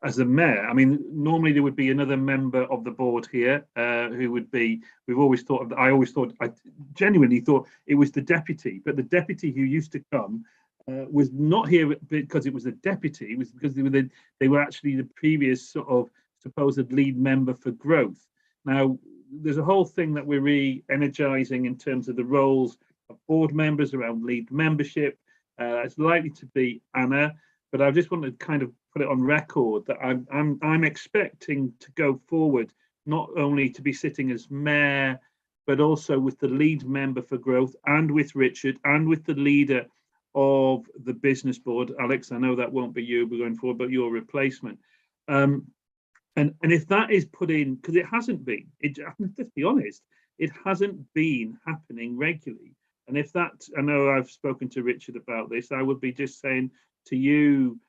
as a mayor, I mean, normally there would be another member of the board here who would be, I genuinely thought it was the deputy, but the deputy who used to come was not here because it was the deputy, it was because they were actually the previous sort of supposed lead member for growth. Now, there's a whole thing that we're re-energising in terms of the roles of board members around lead membership. It's likely to be Anna, but I just want to kind of put it on record that I'm expecting to go forward not only to be sitting as mayor, but also with the lead member for growth and with Richard and with the leader of the business board. Alex, I know that won't be you going forward, but your replacement. And if that is put in, because it hasn't been, let's be honest, it hasn't been happening regularly. And if that, I know I've spoken to Richard about this, I would be just saying to you,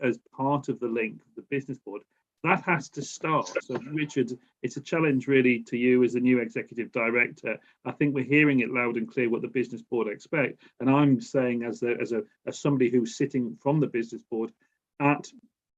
as part of the link, the business board, that has to start. So Richard, it's a challenge really to you as the new executive director. I think we're hearing it loud and clear what the business board expect, and I'm saying as somebody who's sitting from the business board at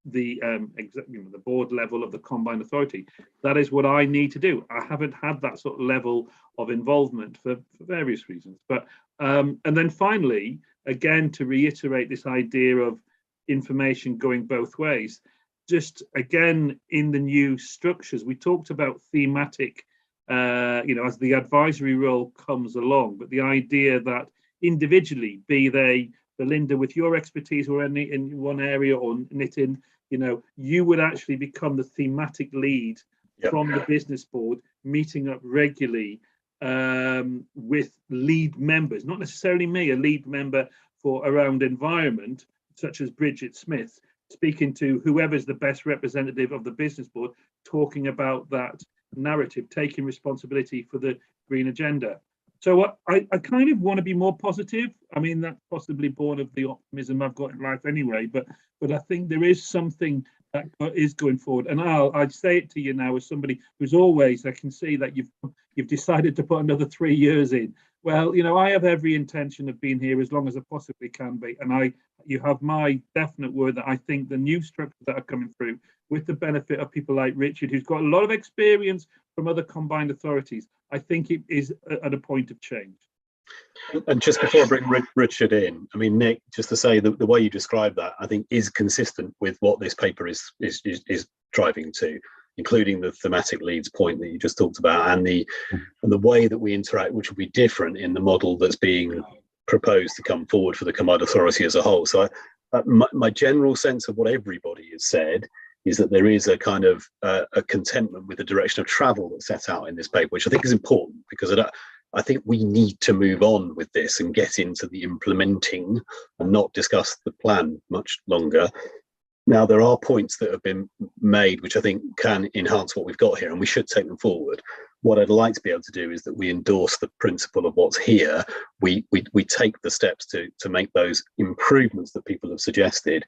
the the board level of the combined authority, that is what I need to do. I haven't had that sort of level of involvement for various reasons. But and then finally, again, to reiterate this idea of information going both ways, just again in the new structures, we talked about thematic, as the advisory role comes along, but the idea that individually, be they Belinda with your expertise or any in one area, or Nitin, you would actually become the thematic lead from the business board, meeting up regularly with lead members, not necessarily me, a lead member for around environment, such as Bridget Smith, speaking to whoever's the best representative of the business board, talking about that narrative, taking responsibility for the green agenda. So I kind of want to be more positive. I mean, that's possibly born of the optimism I've got in life anyway, but I think there is something that is going forward. And I'd say it to you now as somebody who's always, I can see that you've decided to put another 3 years in. Well, I have every intention of being here as long as I possibly can be. And you have my definite word that I think the new structures that are coming through, with the benefit of people like Richard, who's got a lot of experience from other combined authorities, I think it is at a point of change. And just before I bring Richard in, I mean, Nick, just to say the way you describe that, I think is consistent with what this paper is driving to, including the thematic leads point that you just talked about, and the way that we interact, which will be different in the model that's being proposed to come forward for the Combined Authority as a whole. So my general sense of what everybody has said is that there is a kind of a contentment with the direction of travel that's set out in this paper, which I think is important, because I think we need to move on with this and get into the implementing and not discuss the plan much longer. Now, there are points that have been made which I think can enhance what we've got here, and we should take them forward. What I'd like to be able to do is that we endorse the principle of what's here. We take the steps to make those improvements that people have suggested.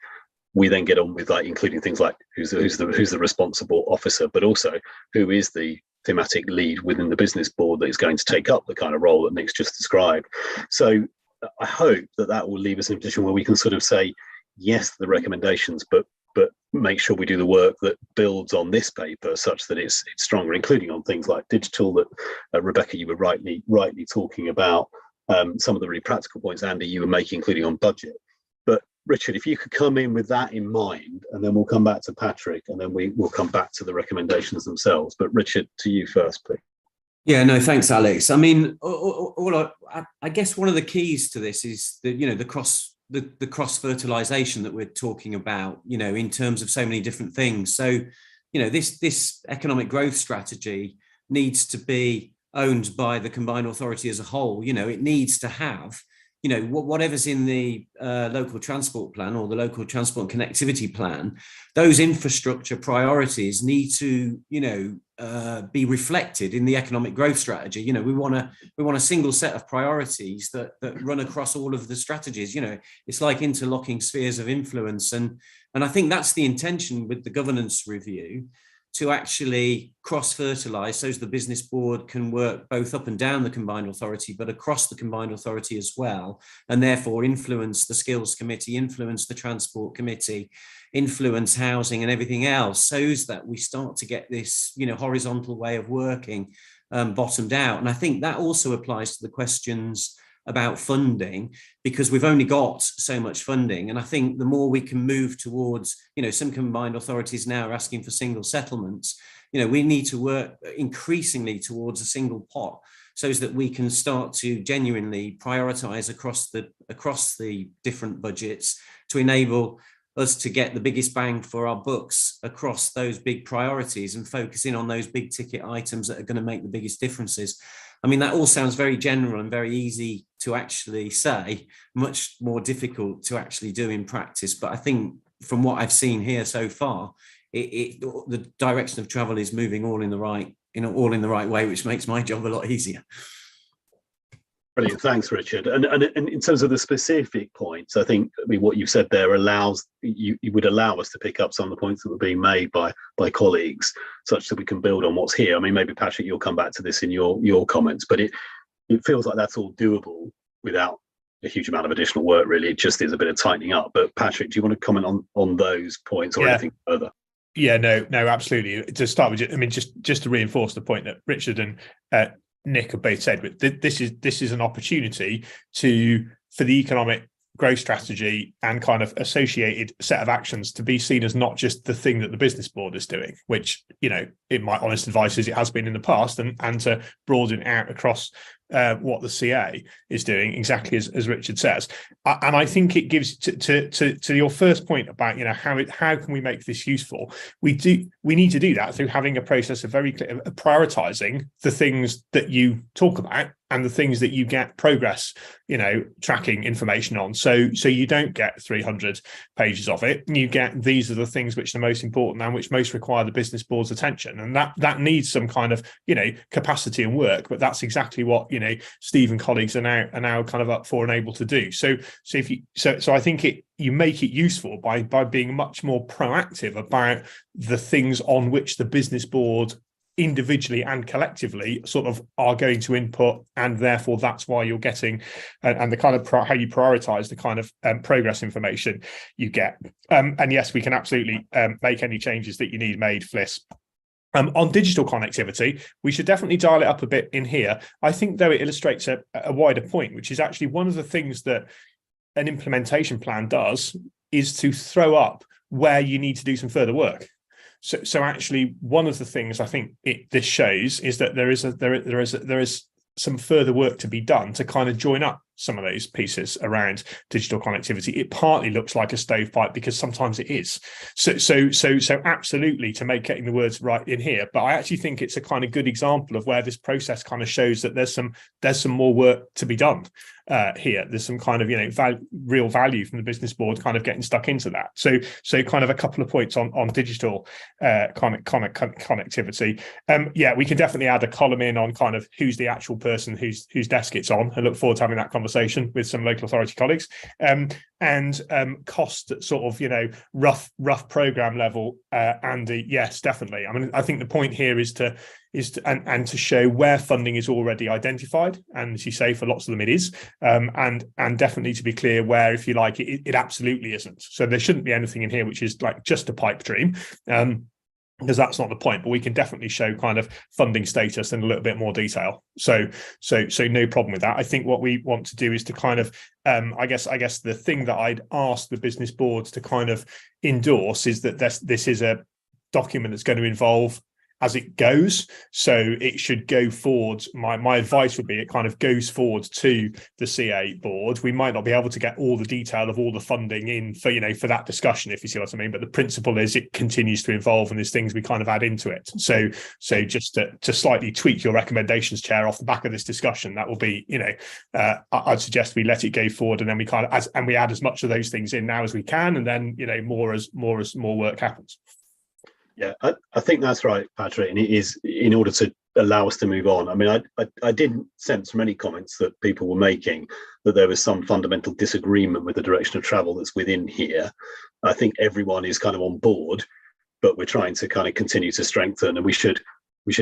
We then get on with, like, including things like who's the responsible officer, but also who is the thematic lead within the business board that is going to take up the kind of role that Nick's just described. So I hope that will leave us in a position where we can sort of say yes to the recommendations, but make sure we do the work that builds on this paper such that it's stronger, including on things like digital that Rebecca, you were rightly talking about, some of the really practical points, Andy, you were making, including on budget. But Richard, if you could come in with that in mind, and then we'll come back to Patrick, and then we'll come back to the recommendations themselves. But Richard, to you first, please. Yeah, no, thanks, Alex. I mean, I guess one of the keys to this is the cross fertilization that we're talking about, in terms of so many different things. So, this economic growth strategy needs to be owned by the Combined Authority as a whole. It needs to have, whatever's in the local transport plan or the local transport and connectivity plan, those infrastructure priorities need to, be reflected in the economic growth strategy. We want a single set of priorities that run across all of the strategies. It's like interlocking spheres of influence, and I think that's the intention with the governance review, to actually cross-fertilise so the business board can work both up and down the Combined Authority, but across the Combined Authority as well, and therefore influence the Skills Committee, influence the Transport Committee, influence housing and everything else, so that we start to get this, horizontal way of working bottomed out. And I think that also applies to the questions about funding, because we've only got so much funding. And I think the more we can move towards, some Combined Authorities now are asking for single settlements, we need to work increasingly towards a single pot, so that we can start to genuinely prioritise across the different budgets to enable us to get the biggest bang for our bucks across those big priorities and focus in on those big ticket items that are going to make the biggest differences. I mean, that all sounds very general and very easy to actually say, much more difficult to actually do in practice. But I think from what I've seen here so far, the direction of travel is moving all in the right way, which makes my job a lot easier. Brilliant, thanks, Richard. And in terms of the specific points, I think what you said there would allow us to pick up some of the points that were being made by colleagues, such that we can build on what's here. I mean, maybe Patrick, you'll come back to this in your comments, but it feels like that's all doable without a huge amount of additional work. Really, it just is a bit of tightening up. But Patrick, do you want to comment on those points or anything further? Yeah, no, absolutely. To start with, I mean, just to reinforce the point that Richard and Nick have both said, but this is an opportunity for the economic growth strategy and kind of associated set of actions to be seen as not just the thing that the business board is doing, which, in my honest advice is it has been in the past, and to broaden it out across what the CA is doing, exactly as Richard says. And I think it gives to your first point about how can we make this useful. We need to do that through having a process of very clear prioritizing the things that you talk about and the things that you get progress, tracking information on. So you don't get 300 pages of it. You get, these are the things which are most important and which most require the business board's attention. And that needs some kind of, capacity and work, but that's exactly what, Steve and colleagues are now kind of up for and able to do. So I think you make it useful by being much more proactive about the things on which the business board individually and collectively sort of are going to input, and therefore that's why you're getting and the kind of how you prioritize the kind of progress information you get. And yes, we can absolutely make any changes that you need made, Fliss. On digital connectivity, we should definitely dial it up a bit in here. I think, though, it illustrates a wider point, which is actually one of the things that an implementation plan does is to throw up where you need to do some further work. So actually, one of the things I think this shows is that there is some further work to be done to kind of join up some of those pieces around digital connectivity. It partly looks like a stovepipe because sometimes it is. So absolutely to make getting the words right in here. But I actually think it's a kind of good example of where this process kind of shows that there's some more work to be done here. There's some kind of real value from the business board kind of getting stuck into that. So kind of a couple of points on digital connectivity. Yeah, we can definitely add a column in on kind of who's the actual person whose desk it's on. I look forward to having that conversation with some local authority colleagues. And cost at sort of rough program level. Andy, yes, definitely. I mean, I think the point here is to show where funding is already identified, and as you say, for lots of them it is, and definitely to be clear where, if you like, it absolutely isn't. So there shouldn't be anything in here which is like just a pipe dream. Because that's not the point, but we can definitely show kind of funding status in a little bit more detail. So no problem with that. I think what we want to do is to kind of, I guess the thing that I'd ask the business boards to kind of endorse is that this is a document that's going to evolve as it goes. So it should go forward. My advice would be it kind of goes forward to the CA board. We might not be able to get all the detail of all the funding in for that discussion, if you see what I mean. But the principle is it continues to evolve, and there's things we kind of add into it. So just to slightly tweak your recommendations, Chair, off the back of this discussion, that will be, I'd suggest we let it go forward, and then we kind of we add as much of those things in now as we can, and then more as more work happens. Yeah, I think that's right, Patrick, and it is in order to allow us to move on. I mean, I didn't sense from any comments that people were making that there was some fundamental disagreement with the direction of travel that's within here. I think everyone is kind of on board, but we're trying to kind of continue to strengthen, and we should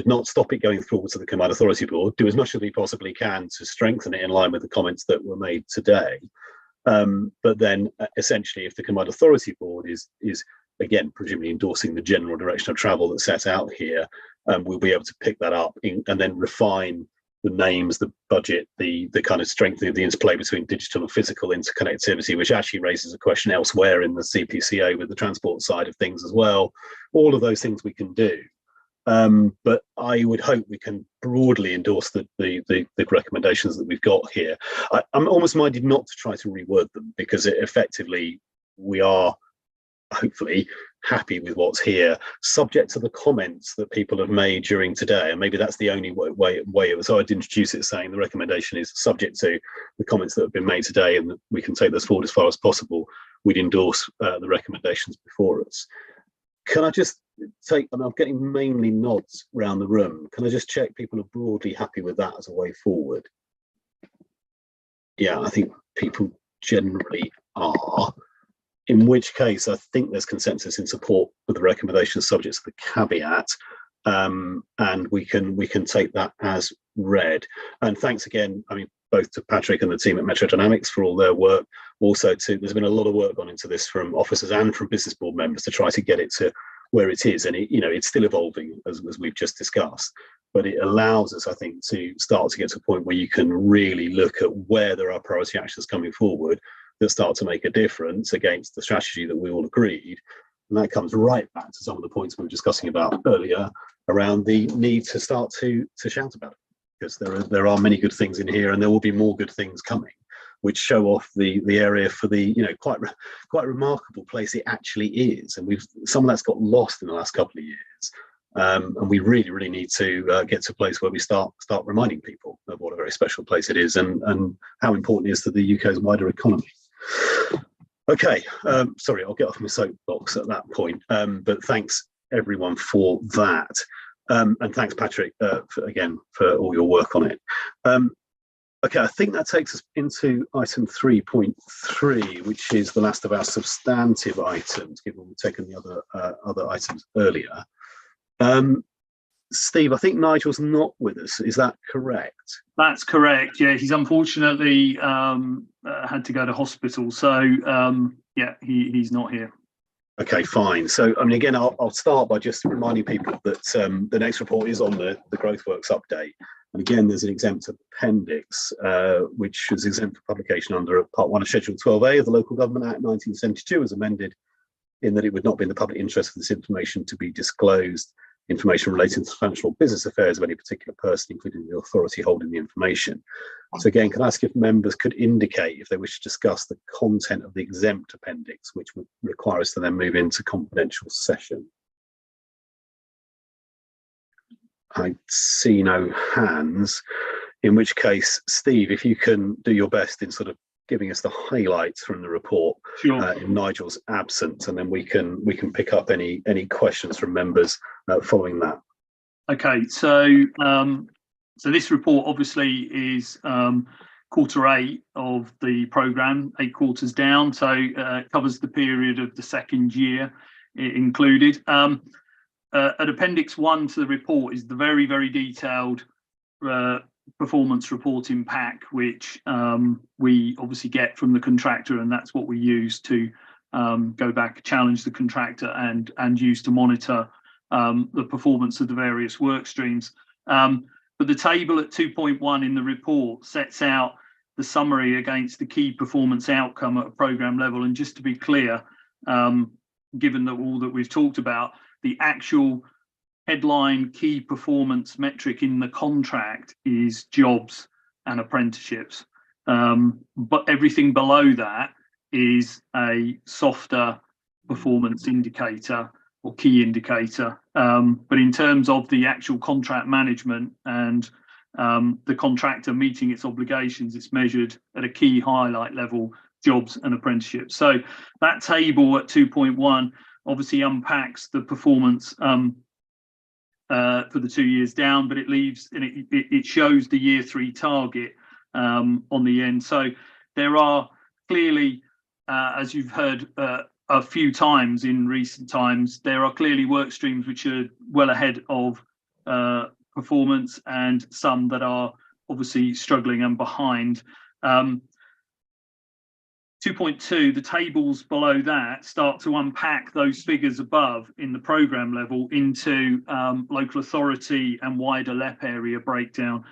not stop it going forward to the Combined Authority Board, do as much as we possibly can to strengthen it in line with the comments that were made today. But then essentially, if the Combined Authority Board is again, presumably endorsing the general direction of travel that's set out here, we'll be able to pick that up and then refine the names, the budget, the kind of strengthening of the interplay between digital and physical interconnectivity, which actually raises a question elsewhere in the CPCA with the transport side of things as well. All of those things we can do. But I would hope we can broadly endorse the recommendations that we've got here. I'm almost minded not to try to reword them, because effectively we are hopefully happy with what's here, subject to the comments that people have made during today. And maybe that's the only way. So I'd introduce it saying the recommendation is subject to the comments that have been made today, and we can take this forward as far as possible. We'd endorse the recommendations before us. Can I just take, I'm getting mainly nods around the room. Can I just check people are broadly happy with that as a way forward? Yeah, I think people generally are. In which case, I think there's consensus in support of the recommendations subject to the caveat, and we can take that as read. And thanks again, I mean, both to Patrick and the team at Metro Dynamics for all their work. Also, there's been a lot of work gone into this from officers and from business board members to try to get it to where it is, and it's still evolving as we've just discussed. But it allows us, I think, to start to get to a point where you can really look at where there are priority actions coming forward that start to make a difference against the strategy that we all agreed. And that comes right back to some of the points we were discussing about earlier around the need to start to shout about it, because there are many good things in here, and there will be more good things coming, which show off the area for the quite remarkable place it actually is. And some of that's got lost in the last couple of years. And we really need to get to a place where we start reminding people of what a very special place it is, and how important it is to the UK's wider economy. Okay, sorry, I'll get off my soapbox at that point. But thanks everyone for that, and thanks Patrick again for all your work on it. Okay, I think that takes us into item 3.3, which is the last of our substantive items, given we've taken the other items earlier. Steve, I think Nigel's not with us. Is that correct? That's correct. Yeah, he's unfortunately had to go to hospital. So yeah, he's not here. Okay, fine. So I mean, again, I'll start by just reminding people that the next report is on the GrowthWorks update. And again, there's an exempt appendix, which is exempt for publication under Part 1 of Schedule 12A of the Local Government Act 1972, as amended in that it would not be in the public interest for this information to be disclosed, information relating to financial or business affairs of any particular person, including the authority holding the information. So again, can I ask if members could indicate if they wish to discuss the content of the exempt appendix, which would require us to then move into confidential session? I see no hands, in which case, Steve, if you can do your best in sort of giving us the highlights from the report. Sure. In Nigel's absence, and then we can pick up any questions from members following that. Okay, so so this report obviously is quarter 8 of the programme, 8 quarters down, so it covers the period of the second year included. At Appendix 1 to the report is the very, very detailed performance reporting pack, which we obviously get from the contractor, and that's what we use to go back, challenge the contractor, and use to monitor the performance of the various work streams. But the table at 2.1 in the report sets out the summary against the key performance outcome at a programme level. And just to be clear, given that all that we've talked about, the actual headline key performance metric in the contract is jobs and apprenticeships. But everything below that is a softer performance indicator or key indicator. But in terms of the actual contract management and the contractor meeting its obligations, it's measured at a key highlight level, jobs and apprenticeships. So that table at 2.1 obviously unpacks the performance for the 2 years down, but it leaves and it shows the year 3 target on the end. So there are clearly, as you've heard a few times in recent times, there are clearly work streams which are well ahead of performance and some that are obviously struggling and behind. 2.2, the tables below that start to unpack those figures above in the programme level into local authority and wider LEP area breakdown.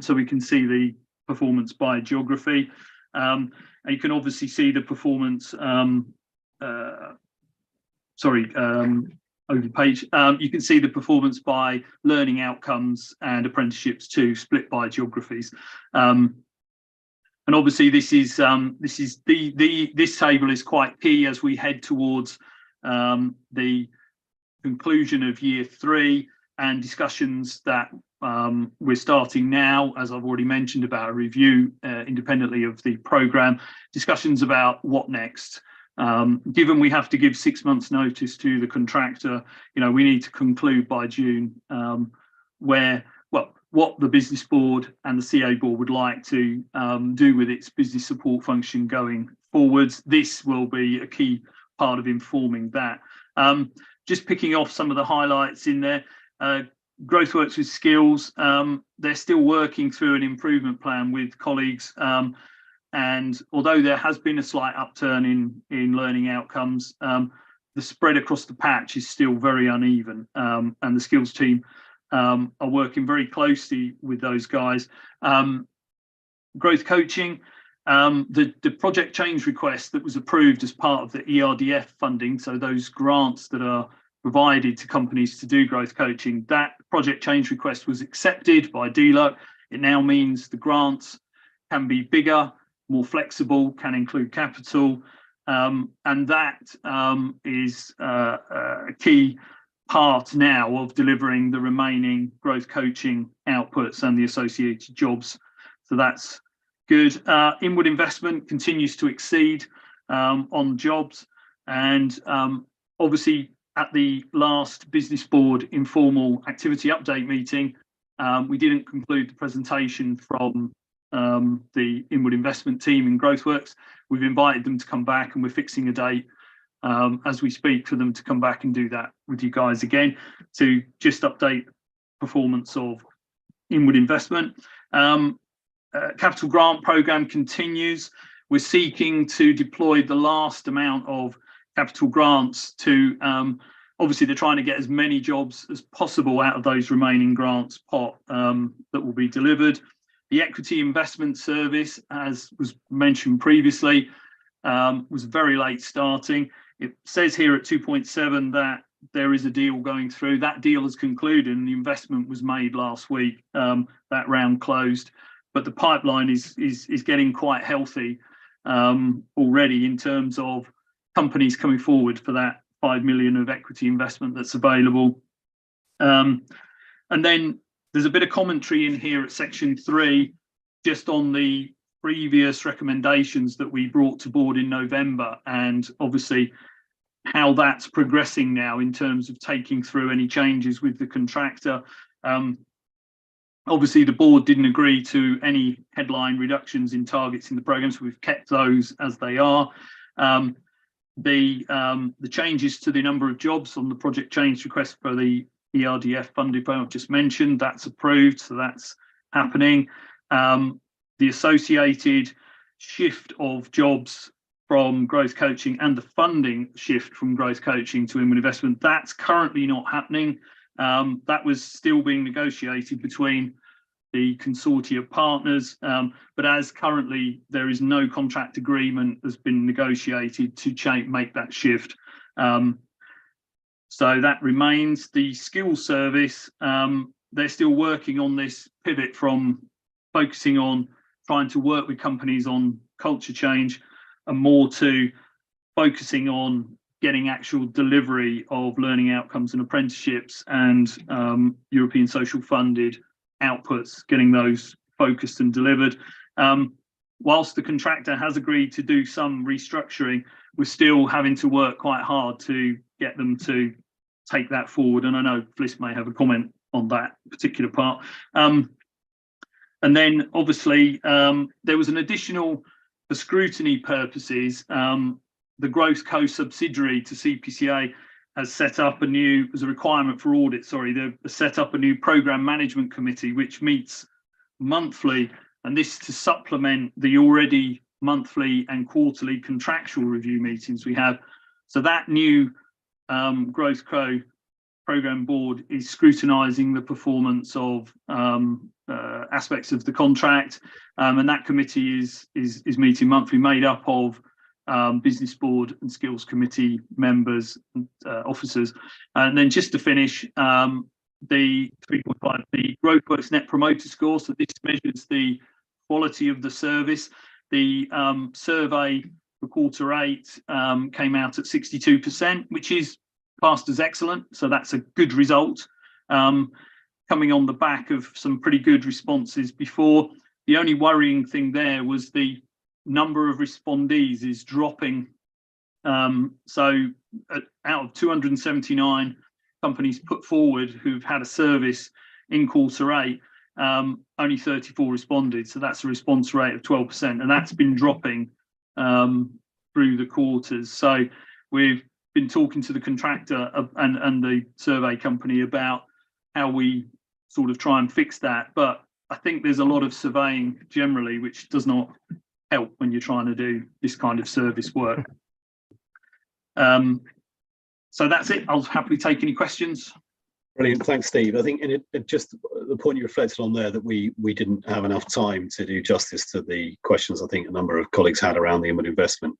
So we can see the performance by geography. And you can obviously see the performance, over the page. You can see the performance by learning outcomes and apprenticeships too, split by geographies. And obviously this table is quite key as we head towards the conclusion of year 3 and discussions that we're starting now, as I've already mentioned, about a review independently of the programme, discussions about what next. Given we have to give 6 months notice to the contractor, we need to conclude by June what the business board and the CA board would like to do with its business support function going forwards. This will be a key part of informing that. Just picking off some of the highlights in there, Growthworks with Skills, they're still working through an improvement plan with colleagues. And although there has been a slight upturn in learning outcomes, the spread across the patch is still very uneven, and the skills team are working very closely with those guys. Growth coaching, the project change request that was approved as part of the ERDF funding, so those grants that are provided to companies to do growth coaching, that project change request was accepted by DLUC. It now means the grants can be bigger, more flexible, can include capital, and that is a key part now of delivering the remaining growth coaching outputs and the associated jobs. So that's good. Inward investment continues to exceed on jobs, and obviously at the last business board informal activity update meeting, we didn't conclude the presentation from the inward investment team in Growthworks. We've invited them to come back, and we're fixing a date as we speak for them to come back and do that with you guys again to just update performance of inward investment. Capital grant program continues. We're seeking to deploy the last amount of capital grants to obviously they're trying to get as many jobs as possible out of those remaining grants pot that will be delivered. The equity investment service, as was mentioned previously, was very late starting. it says here at 2.7 that there is a deal going through. That deal has concluded and the investment was made last week. That round closed, but the pipeline is getting quite healthy already in terms of companies coming forward for that 5 million of equity investment that's available. And then there's a bit of commentary in here at section 3 just on the previous recommendations that we brought to board in November, and obviously how that's progressing now in terms of taking through any changes with the contractor. Obviously the board didn't agree to any headline reductions in targets in the programme, so we've kept those as they are. The changes to the number of jobs on the project change request for the ERDF funding I've just mentioned, that's approved, so that's happening. The associated shift of jobs from growth coaching and the funding shift from growth coaching to inward investment, that's currently not happening. That was still being negotiated between the consortia partners, but as currently there is no contract agreement that's been negotiated to make that shift. So that remains. The skills service, they're still working on this pivot from focusing on trying to work with companies on culture change and more to focusing on getting actual delivery of learning outcomes and apprenticeships and European social funded outputs, getting those focused and delivered. Whilst the contractor has agreed to do some restructuring, we're still having to work quite hard to get them to take that forward. And I know Fliss may have a comment on that particular part. And then obviously there was an additional, for scrutiny purposes, the Growth Co subsidiary to CPCA has set up a new, as a requirement for audit, they've set up a new programme management committee which meets monthly, and this to supplement the already monthly and quarterly contractual review meetings we have. So that new Growth Co programme board is scrutinising the performance of aspects of the contract, and that committee is meeting monthly, made up of business board and skills committee members and officers. And then just to finish, the 3.5, the GrowthWorks Net Promoter Score, so this measures the quality of the service. The survey for Q8 came out at 62%, which is passed as excellent, so that's a good result, coming on the back of some pretty good responses before. The only worrying thing there was the number of respondees is dropping. So out of 279 companies put forward who've had a service in Q8, only 34 responded, so that's a response rate of 12%, and that's been dropping through the quarters. So we've been talking to the contractor and the survey company about how we sort of try and fix that, but I think there's a lot of surveying generally which does not help when you're trying to do this kind of service work. So that's it. I'll happily take any questions. Brilliant, thanks, Steve. I think just the point you reflected on there, that we didn't have enough time to do justice to the questions I think a number of colleagues had around the inward investment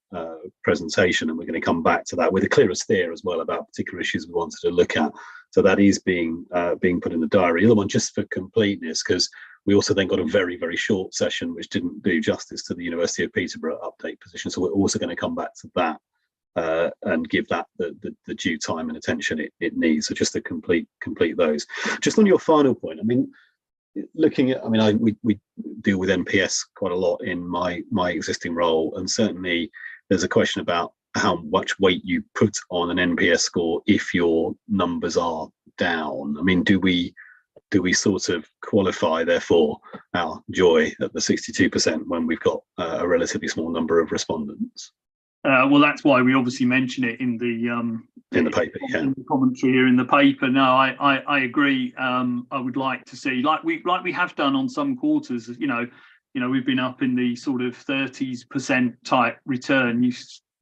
presentation, and we're going to come back to that with a clearer steer as well about particular issues we wanted to look at. So that is being put in the diary. The other one, just for completeness, because we also then got a very, very short session which didn't do justice to the University of Peterborough update position. So we're also going to come back to that and give that the due time and attention it needs. So just to complete those. Just on your final point, I mean, looking at, I mean, we deal with NPS quite a lot in my existing role, and certainly there's a question about how much weight you put on an NPS score if your numbers are down. I mean, do we sort of qualify, therefore, our joy at the 62% when we've got a relatively small number of respondents? Well, that's why we obviously mention it in the paper, in the commentary here in the paper. No, I agree. I would like to see, like we have done on some quarters, you know, we've been up in the sort of 30% type return.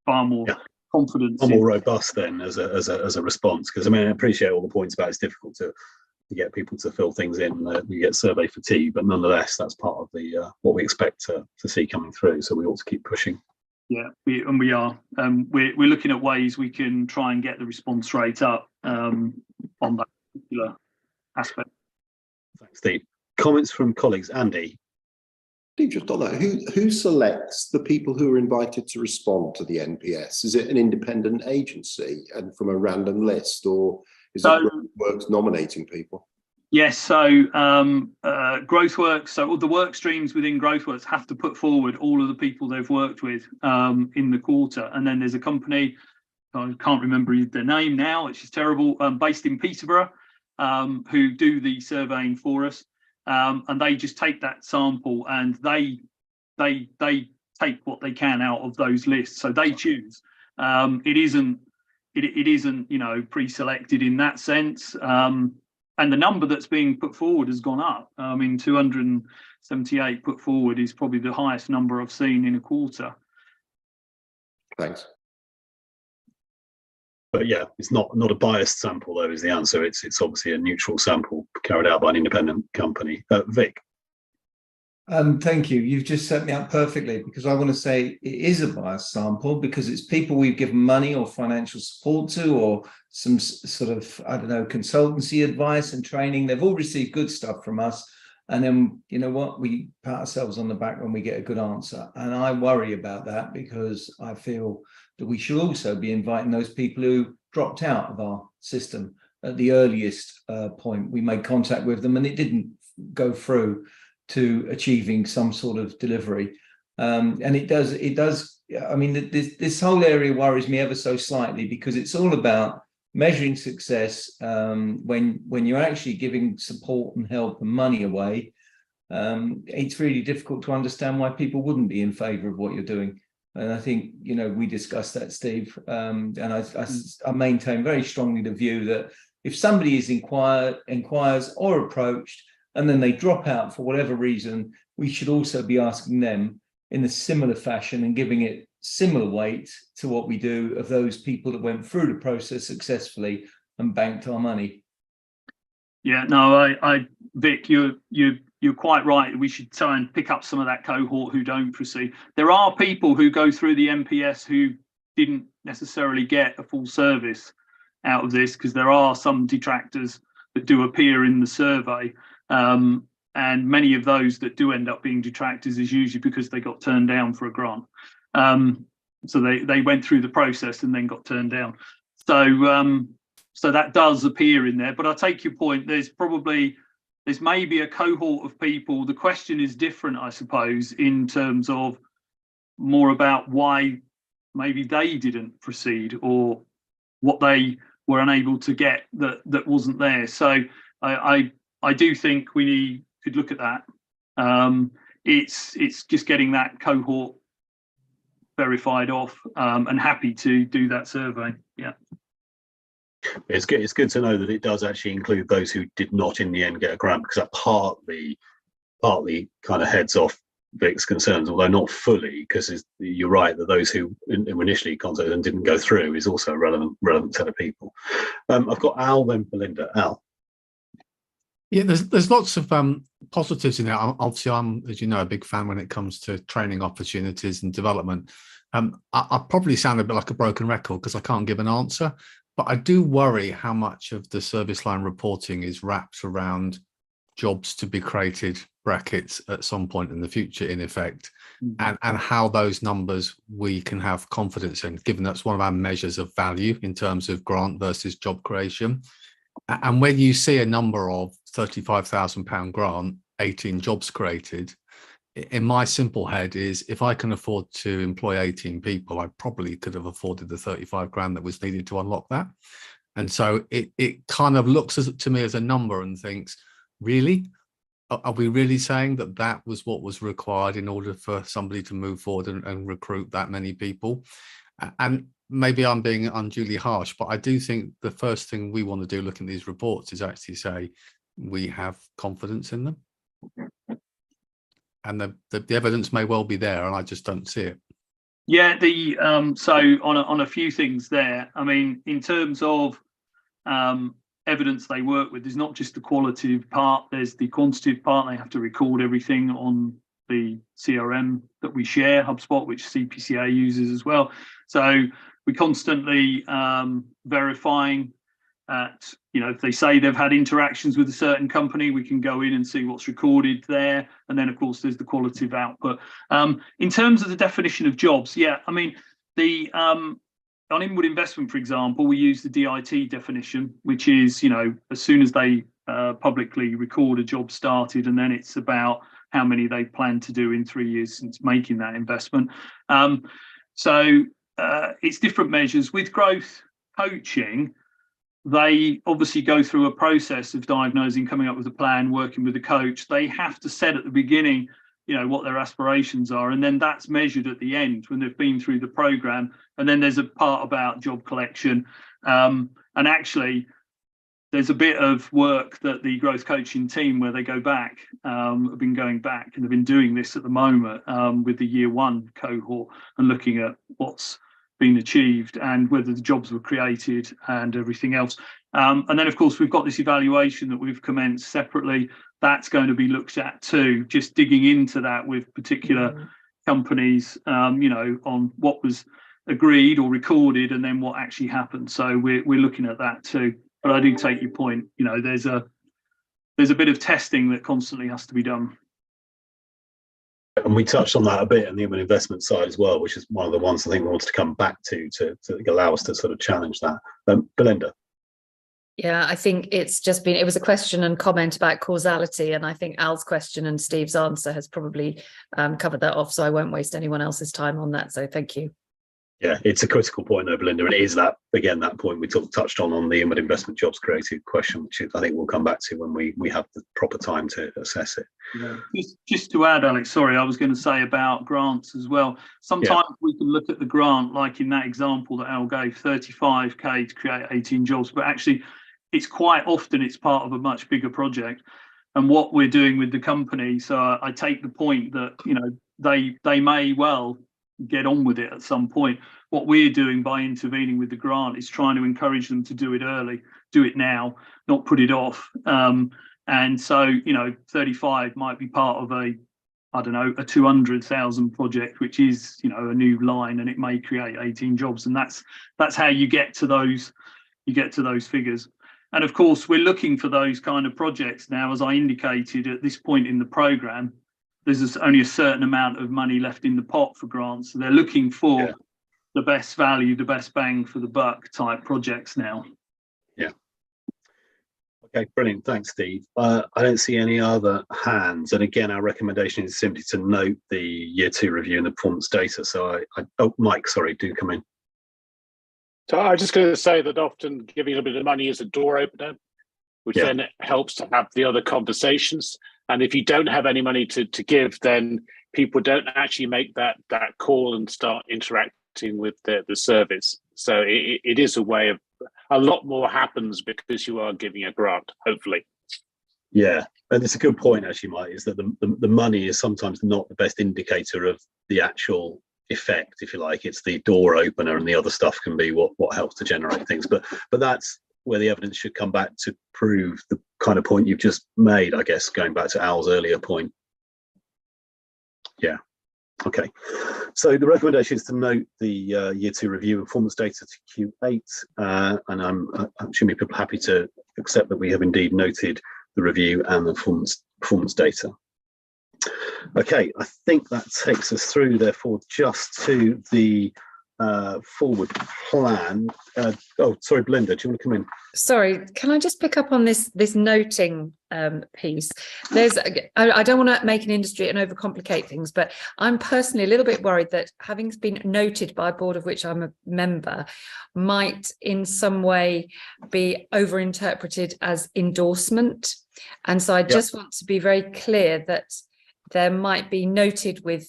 Far more confidence, far more robust then as a response. Because I mean, I appreciate all the points about it's difficult to get people to fill things in. You get survey fatigue, but nonetheless, that's part of the what we expect to see coming through. So we ought to keep pushing. Yeah, we are. We're looking at ways we can try and get the response rate up on that particular aspect. Thanks, Steve. Comments from colleagues. Andy. Steve, just on that, who selects the people who are invited to respond to the NPS? Is it an independent agency and from a random list, or is it Growthworks nominating people? Yes, so Growthworks, so all the work streams within Growthworks have to put forward all of the people they've worked with in the quarter. And then there's a company, I can't remember their name now, which is terrible, based in Peterborough, who do the surveying for us. And they just take that sample and they take what they can out of those lists. So they choose. It isn't, you know, pre-selected in that sense. And the number that's being put forward has gone up. I mean, 278 put forward is probably the highest number I've seen in a quarter. Thanks. But yeah, it's not a biased sample, though, is the answer. It's obviously a neutral sample carried out by an independent company. Vic. Thank you. You've just set me up perfectly, because I want to say it is a biased sample because it's people we've given money or financial support to, or some sort of, I don't know, consultancy advice and training. They've all received good stuff from us. And then, you know what, we pat ourselves on the back when we get a good answer. And I worry about that because I feel that we should also be inviting those people who dropped out of our system at the earliest point. We made contact with them and it didn't go through to achieving some sort of delivery. And it does, I mean, this whole area worries me ever so slightly, because it's all about measuring success when you're actually giving support and help and money away. It's really difficult to understand why people wouldn't be in favour of what you're doing. And I think, you know, we discussed that, Steve, and I maintain very strongly the view that if somebody is inquires or approached and then they drop out for whatever reason, we should also be asking them in a similar fashion and giving it similar weight to what we do of those people that went through the process successfully and banked our money. Yeah, no, Vic, you're quite right. We should try and pick up some of that cohort who don't proceed. There are people who go through the NPS who didn't necessarily get a full service out of this, because there are some detractors that do appear in the survey. And many of those that do end up being detractors is usually because they got turned down for a grant. So they went through the process and then got turned down. So that does appear in there. But I take your point. There's maybe a cohort of people. The question is different, I suppose, in terms of more about why maybe they didn't proceed or what they were unable to get that wasn't there. So I do think we could look at that. It's just getting that cohort verified off, and happy to do that survey. Yeah. It's good to know that it does actually include those who did not in the end get a grant, because that partly kind of heads off Vic's concerns, although not fully, because you're right that those who initially contacted and didn't go through is also a relevant set of people. I've got Al, then Belinda. Al. Yeah, there's lots of positives in it. Obviously, I'm, as you know, a big fan when it comes to training opportunities and development. I probably sound a bit like a broken record because I can't give an answer, but I do worry how much of the service line reporting is wrapped around jobs to be created brackets at some point in the future, in effect, and how those numbers we can have confidence in, given that's one of our measures of value in terms of grant versus job creation. And when you see a number of £35,000 grant, 18 jobs created, in my simple head is, if I can afford to employ 18 people, I probably could have afforded the 35 grand that was needed to unlock that. And so it kind of looks to me as a number and thinks, really? Are we really saying that that was what was required in order for somebody to move forward and recruit that many people? And maybe I'm being unduly harsh, but I do think the first thing we want to do looking at these reports is actually say we have confidence in them. And the evidence may well be there, and I just don't see it. Yeah, so on a few things there. I mean, in terms of evidence they work with, there's not just the qualitative part, there's the quantitative part. They have to record everything on the CRM that we share, HubSpot, which CPCA uses as well. So we're constantly verifying at, if they say they've had interactions with a certain company, we can go in and see what's recorded there. And then, of course, there's the qualitative output. In terms of the definition of jobs, on inward investment, for example, we use the DIT definition, which is, as soon as they publicly record a job started, and then it's about how many they plan to do in 3 years since making that investment. So it's different measures. With growth coaching, they obviously go through a process of diagnosing, coming up with a plan, working with the coach. They have to set at the beginning, what their aspirations are, and then that's measured at the end when they've been through the program. And then there's a part about job collection, and actually there's a bit of work that the growth coaching team, where they go back, have been going back, and they've been doing this at the moment with the year 1 cohort, and looking at what's been achieved and whether the jobs were created and everything else. And then, of course, we've got this evaluation that we've commenced separately. That's going to be looked at too, just digging into that with particular companies, on what was agreed or recorded and then what actually happened. So we're looking at that too. But I do take your point. There's a bit of testing that constantly has to be done. And we touched on that a bit on the human investment side as well, which is one of the ones I think we wanted to come back to allow us to sort of challenge that. Belinda. Yeah, I think it was a question and comment about causality, and I think Al's question and Steve's answer has probably covered that off, so I won't waste anyone else's time on that, so thank you. Yeah, it's a critical point though, Belinda, and it is that point we touched on the inward investment jobs created question, which I think we'll come back to when we have the proper time to assess it. Yeah. Just to add, Alex, sorry, I was going to say about grants as well. Sometimes we can look at the grant, like in that example that Al gave, 35k to create 18 jobs, but actually it's quite often it's part of a much bigger project. And what we're doing with the company, so I take the point that, they may well get on with it at some point. What we're doing by intervening with the grant is trying to encourage them to do it early, do it now, not put it off. And so, 35 might be part of a 200,000 project, which is, a new line, and it may create 18 jobs. And that's how you get to those figures. And of course, we're looking for those kind of projects now, as I indicated at this point in the programme. There's only a certain amount of money left in the pot for grants. So they're looking for the best value, the best bang for the buck type projects now. Yeah. Okay, brilliant. Thanks, Steve. I don't see any other hands. And again, our recommendation is simply to note the year 2 review and the performance data. So Mike, sorry, do come in. So I was just going to say that often giving a bit of money is a door opener, which then helps to have the other conversations. And if you don't have any money to give, then people don't actually make that call and start interacting with the service. So it is a way of, a lot more happens because you are giving a grant, hopefully. Yeah, and it's a good point actually, Mike, is that the money is sometimes not the best indicator of the actual effect, if you like. It's the door opener, and the other stuff can be what helps to generate things. But that's where the evidence should come back to prove the kind of point you've just made, I guess, going back to Al's earlier point. Yeah. Okay. So the recommendation is to note the year 2 review and performance data to Q8. And I'm assuming people are happy to accept that we have indeed noted the review and the performance data. Okay, I think that takes us through, therefore, just to the forward plan. Sorry, Belinda, do you want to come in? Sorry, can I just pick up on this noting piece? I don't want to make an industry and overcomplicate things, but I'm personally a little bit worried that having been noted by a board of which I'm a member might in some way be overinterpreted as endorsement. And so I just want to be very clear that there might be noted with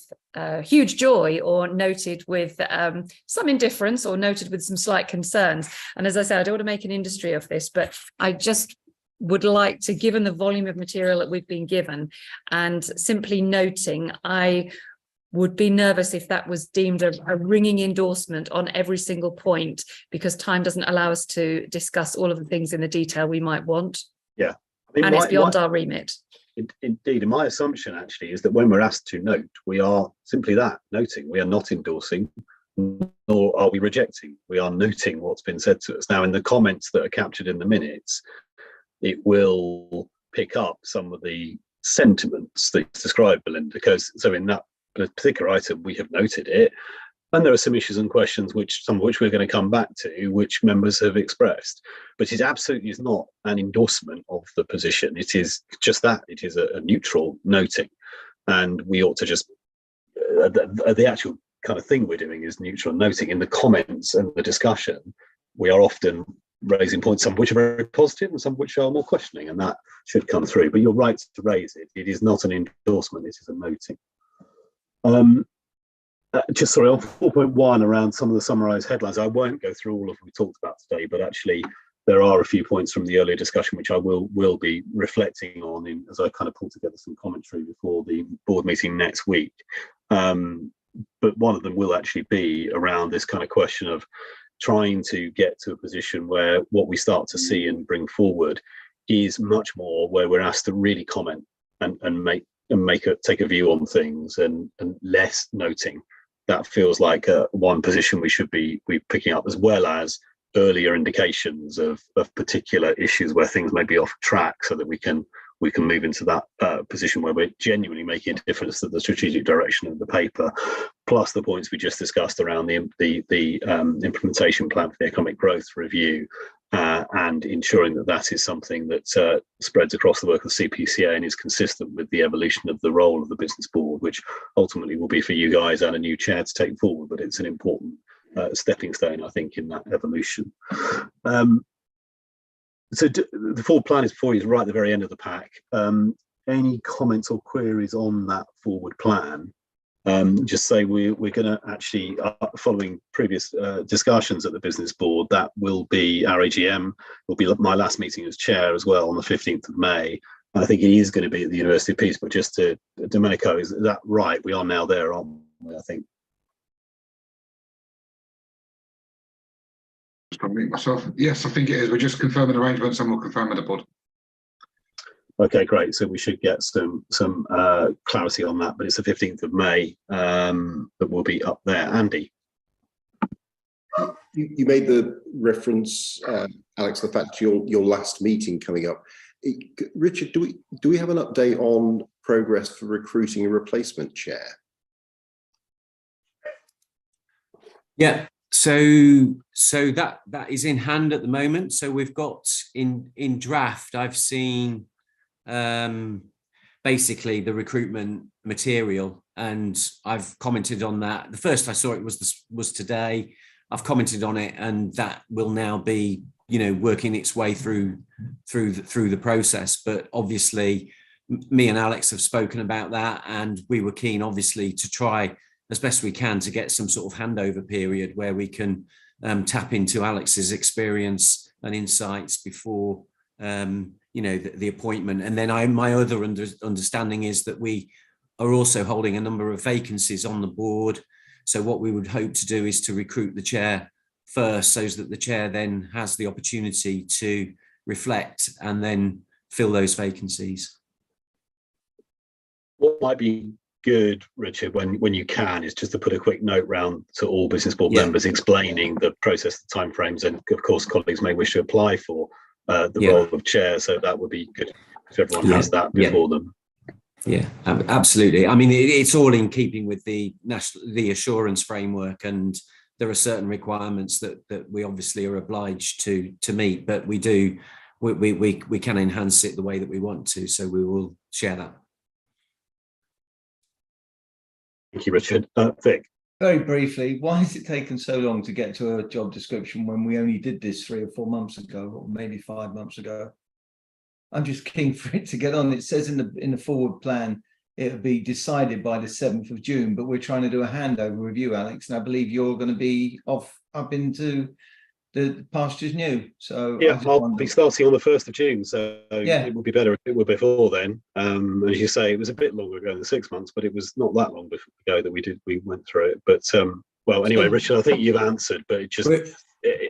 huge joy, or noted with some indifference, or noted with some slight concerns. And as I said, I don't want to make an industry of this, but I just would like to, given the volume of material that we've been given, and simply noting, I would be nervous if that was deemed a ringing endorsement on every single point, because time doesn't allow us to discuss all of the things in the detail we might want. Yeah. And it's beyond our remit. indeed, my assumption actually is that when we're asked to note, we are simply that, noting. We are not endorsing, nor are we rejecting. We are noting what's been said to us. Now, in the comments that are captured in the minutes, it will pick up some of the sentiments that you described, Belinda, because so in that particular item, we have noted it. And there are some issues and questions, some of which we're going to come back to, which members have expressed. But it absolutely is not an endorsement of the position. It is just that. It is a neutral noting. And we ought to just, the actual kind of thing we're doing is neutral noting. In the comments and the discussion, we are often raising points, some of which are very positive and some of which are more questioning, and that should come through. But you're right to raise it. It is not an endorsement, it is a noting. Just sorry, on 4.1 around some of the summarised headlines, I won't go through all of what we talked about today, but actually there are a few points from the earlier discussion which I will be reflecting on as I kind of pull together some commentary before the board meeting next week. But one of them will actually be around this kind of question of trying to get to a position where what we start to see and bring forward is much more where we're asked to really comment and take a view on things and less noting. That feels like one position we should be picking up, as well as earlier indications of particular issues where things may be off track, so that we can move into that position where we're genuinely making a difference to the strategic direction of the paper, plus the points we just discussed around the implementation plan for the economic growth review, and ensuring that is something that spreads across the work of the CPCA and is consistent with the evolution of the role of the business board, which ultimately will be for you guys and a new chair to take forward. But it's an important stepping stone, I think, in that evolution. So the forward plan is before you, right at the very end of the pack. Any comments or queries on that forward plan? Just say we're going to actually, following previous discussions at the business board, that will be our AGM, will be my last meeting as chair as well on the 15th of May. And I think it is going to be at the University of Peterborough. Just to Domenico, is that right? We are now there, aren't we, I think? Myself. Yes, I think it is. We're just confirming arrangements and we'll confirm with the board. Okay, great. So we should get some clarity on that, but it's the 15th of May that will be up there. Andy. You made the reference, Alex, the fact your last meeting coming up. Richard, do we have an update on progress for recruiting a replacement chair? Yeah. So that is in hand at the moment. So we've got in draft, I've seen basically the recruitment material, and I've commented on that. The first I saw it was today. I've commented on it, and that will now be, working its way through the process. But obviously, me and Alex have spoken about that, and we were keen, obviously, to try as best we can to get some sort of handover period where we can tap into Alex's experience and insights before the appointment. And then my other understanding is that we are also holding a number of vacancies on the board. So what we would hope to do is to recruit the chair first, so that the chair then has the opportunity to reflect and then fill those vacancies. What might be good, Richard, when you can, is just to put a quick note round to all business board members explaining the process, the timeframes, and of course colleagues may wish to apply for the role of chair, so that would be good if everyone has that before them. Yeah, absolutely. I mean, it's all in keeping with the assurance framework, and there are certain requirements that we obviously are obliged to meet, but we can enhance it the way that we want to, so we will share that. Thank you, Richard. Vic. Very briefly, why has it taken so long to get to a job description when we only did this 3 or 4 months ago, or maybe 5 months ago? I'm just keen for it to get on. It says in the forward plan it'll be decided by the 7th of June, but we're trying to do a handover review, Alex, and I believe you're going to be off up into the pastures new. So yeah, I'll be starting on the 1st of June, so it would be better if it were before then. As you say, it was a bit longer ago than 6 months, but it was not that long ago that we went through it. But well, anyway, Richard, I think you've answered, but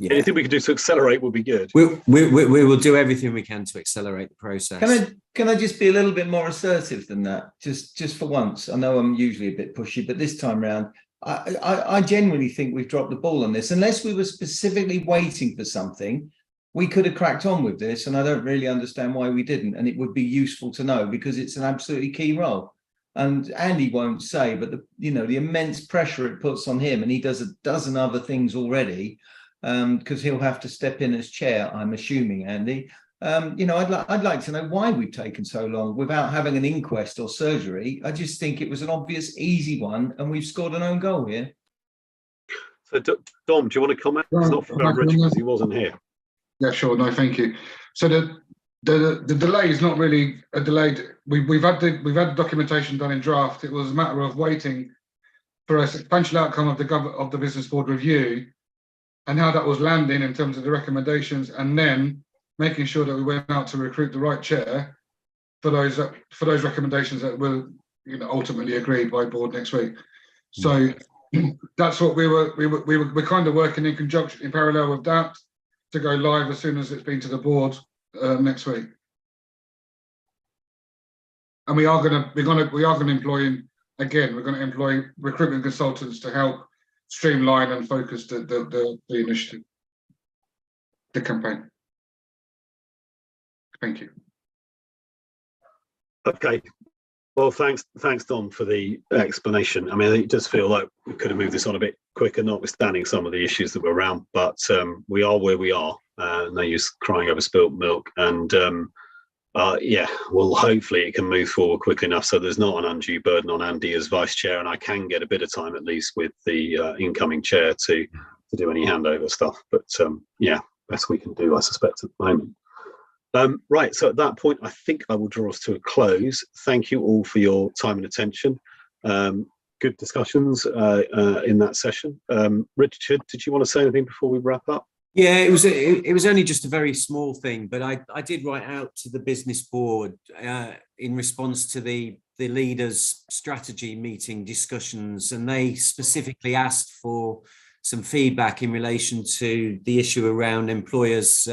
anything we can do to accelerate would be good. We will do everything we can to accelerate the process. Can I just be a little bit more assertive than that? Just for once. I know I'm usually a bit pushy, but this time round, I genuinely think we've dropped the ball on this. Unless we were specifically waiting for something, we could have cracked on with this, and I don't really understand why we didn't. And it would be useful to know because it's an absolutely key role. And Andy won't say, but the immense pressure it puts on him, and he does a dozen other things already, because he'll have to step in as chair, I'm assuming, Andy. I'd like to know why we've taken so long without having an inquest or surgery. I just think it was an obvious, easy one, and we've scored an own goal here. So, Dom, do you want to comment? It's not for Richard because he wasn't here. Yeah, sure. No, thank you. So the delay is not really a delay. We've had the documentation done in draft. It was a matter of waiting for a sequential outcome of the business board review and how that was landing in terms of the recommendations, and then making sure that we went out to recruit the right chair for those recommendations that will ultimately agreed by board next week. So that's what we're kind of working in conjunction, in parallel with that, to go live as soon as it's been to the board next week. And we are going to employ recruitment consultants to help streamline and focus the initiative, the campaign. Thank you. Okay. Well, thanks, Dom, for the explanation. I mean, it does feel like we could have moved this on a bit quicker, notwithstanding some of the issues that were around. But we are where we are. No use crying over spilt milk. And well, hopefully it can move forward quick enough so there's not an undue burden on Andy as vice chair, and I can get a bit of time at least with the incoming chair to do any handover stuff. But best we can do, I suspect, at the moment. Right, so at that point, I think I will draw us to a close. Thank you all for your time and attention. Good discussions in that session. Richard, did you want to say anything before we wrap up? Yeah, it was only just a very small thing, but I did write out to the business board in response to the leaders' strategy meeting discussions, and they specifically asked for some feedback in relation to the issue around employers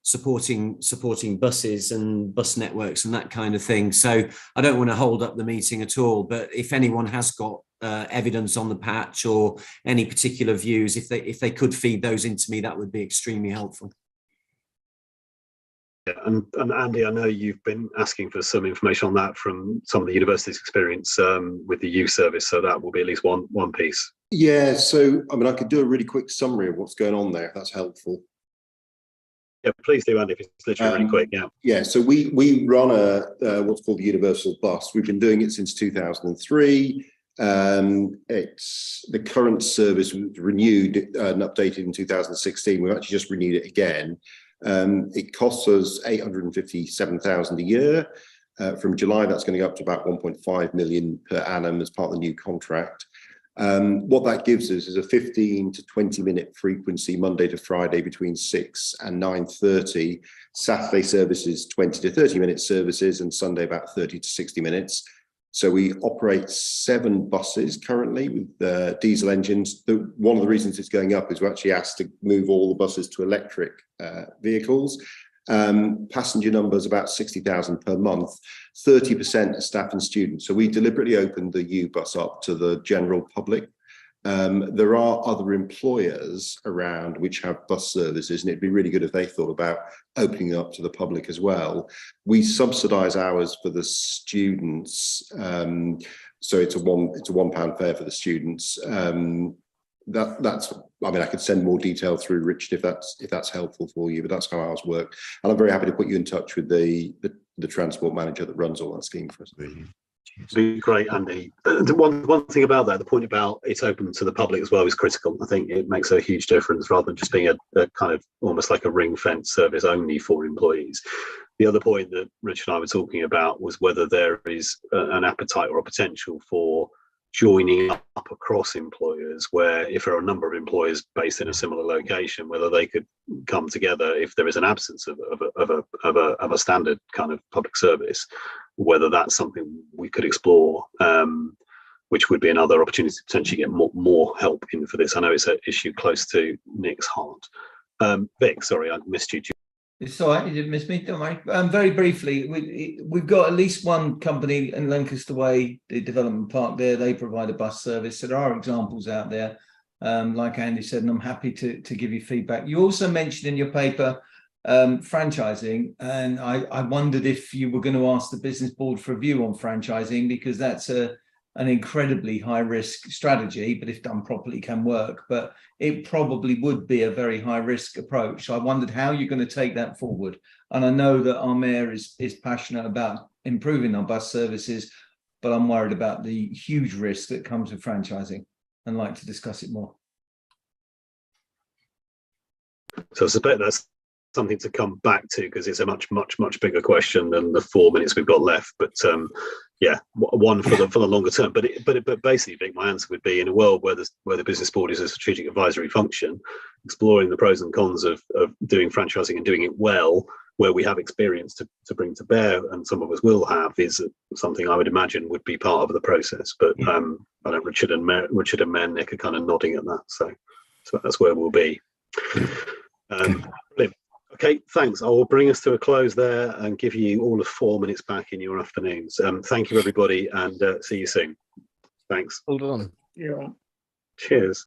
supporting buses and bus networks and that kind of thing. So I don't want to hold up the meeting at all, but if anyone has got evidence on the patch or any particular views, if they could feed those into me, that would be extremely helpful. Yeah, and Andy, I know you've been asking for some information on that from some of the university's experience with the youth service, so that will be at least one piece. Yeah, so I mean, I could do a really quick summary of what's going on there, if that's helpful. Yeah, please do, Andy, if it's literally really quick. Yeah, so we run a what's called the Universal Bus. We've been doing it since 2003. It's the current service was renewed and updated in 2016. We've actually just renewed it again. It costs us 857,000 a year. From July, that's going to go up to about 1.5 million per annum as part of the new contract. What that gives us is a 15 to 20 minute frequency Monday to Friday between 6 and 9:30. Saturday services 20 to 30 minute services, and Sunday about 30 to 60 minutes. So we operate 7 buses currently with diesel engines. One of the reasons it's going up is we're actually asked to move all the buses to electric vehicles. Passenger numbers about 60,000 per month, 30% are staff and students. So we deliberately opened the U bus up to the general public. There are other employers around which have bus services, and it'd be really good if they thought about opening up to the public as well. We subsidise hours for the students, so it's a £1 fare for the students. That's I mean, I could send more detail through Richard if that's helpful for you, but that's how ours work. And I'm very happy to put you in touch with the transport manager that runs all that scheme for us. Be great, Andy. The one thing about that, the point about it's open to the public as well, is critical. I think it makes a huge difference rather than just being a kind of almost like a ring fence service only for employees. The other point that Richard and I were talking about was whether there is an appetite or a potential for joining up across employers, where if there are a number of employers based in a similar location, whether they could come together if there is an absence of a standard kind of public service, whether that's something we could explore. which would be another opportunity to potentially get more help in for this. I know it's an issue close to Nick's heart. Vic, sorry, I missed you. It's all right, you didn't miss me, don't worry. Very briefly, we've got at least one company in Lancaster Way, the development park there, they provide a bus service. So there are examples out there, like Andy said, and I'm happy to give you feedback. You also mentioned in your paper franchising, and I wondered if you were going to ask the business board for a view on franchising, because that's an incredibly high risk strategy, but if done properly can work, but it probably would be a very high risk approach. So I wondered how you're going to take that forward. And I know that our mayor is passionate about improving our bus services, but I'm worried about the huge risk that comes with franchising and like to discuss it more. So I suspect that's something to come back to, because it's a much bigger question than the 4 minutes we've got left. But yeah, one for the longer term. But basically, Vic, my answer would be, in a world where the business board is a strategic advisory function, exploring the pros and cons of doing franchising and doing it well, where we have experience to bring to bear, and some of us will have, is something I would imagine would be part of the process. But I know Richard and Mayor Nick are kind of nodding at that, so that's where we'll be. Okay, thanks. I will bring us to a close there and give you all of 4 minutes back in your afternoons. Thank you, everybody, and see you soon. Thanks. Hold on. Yeah. Cheers.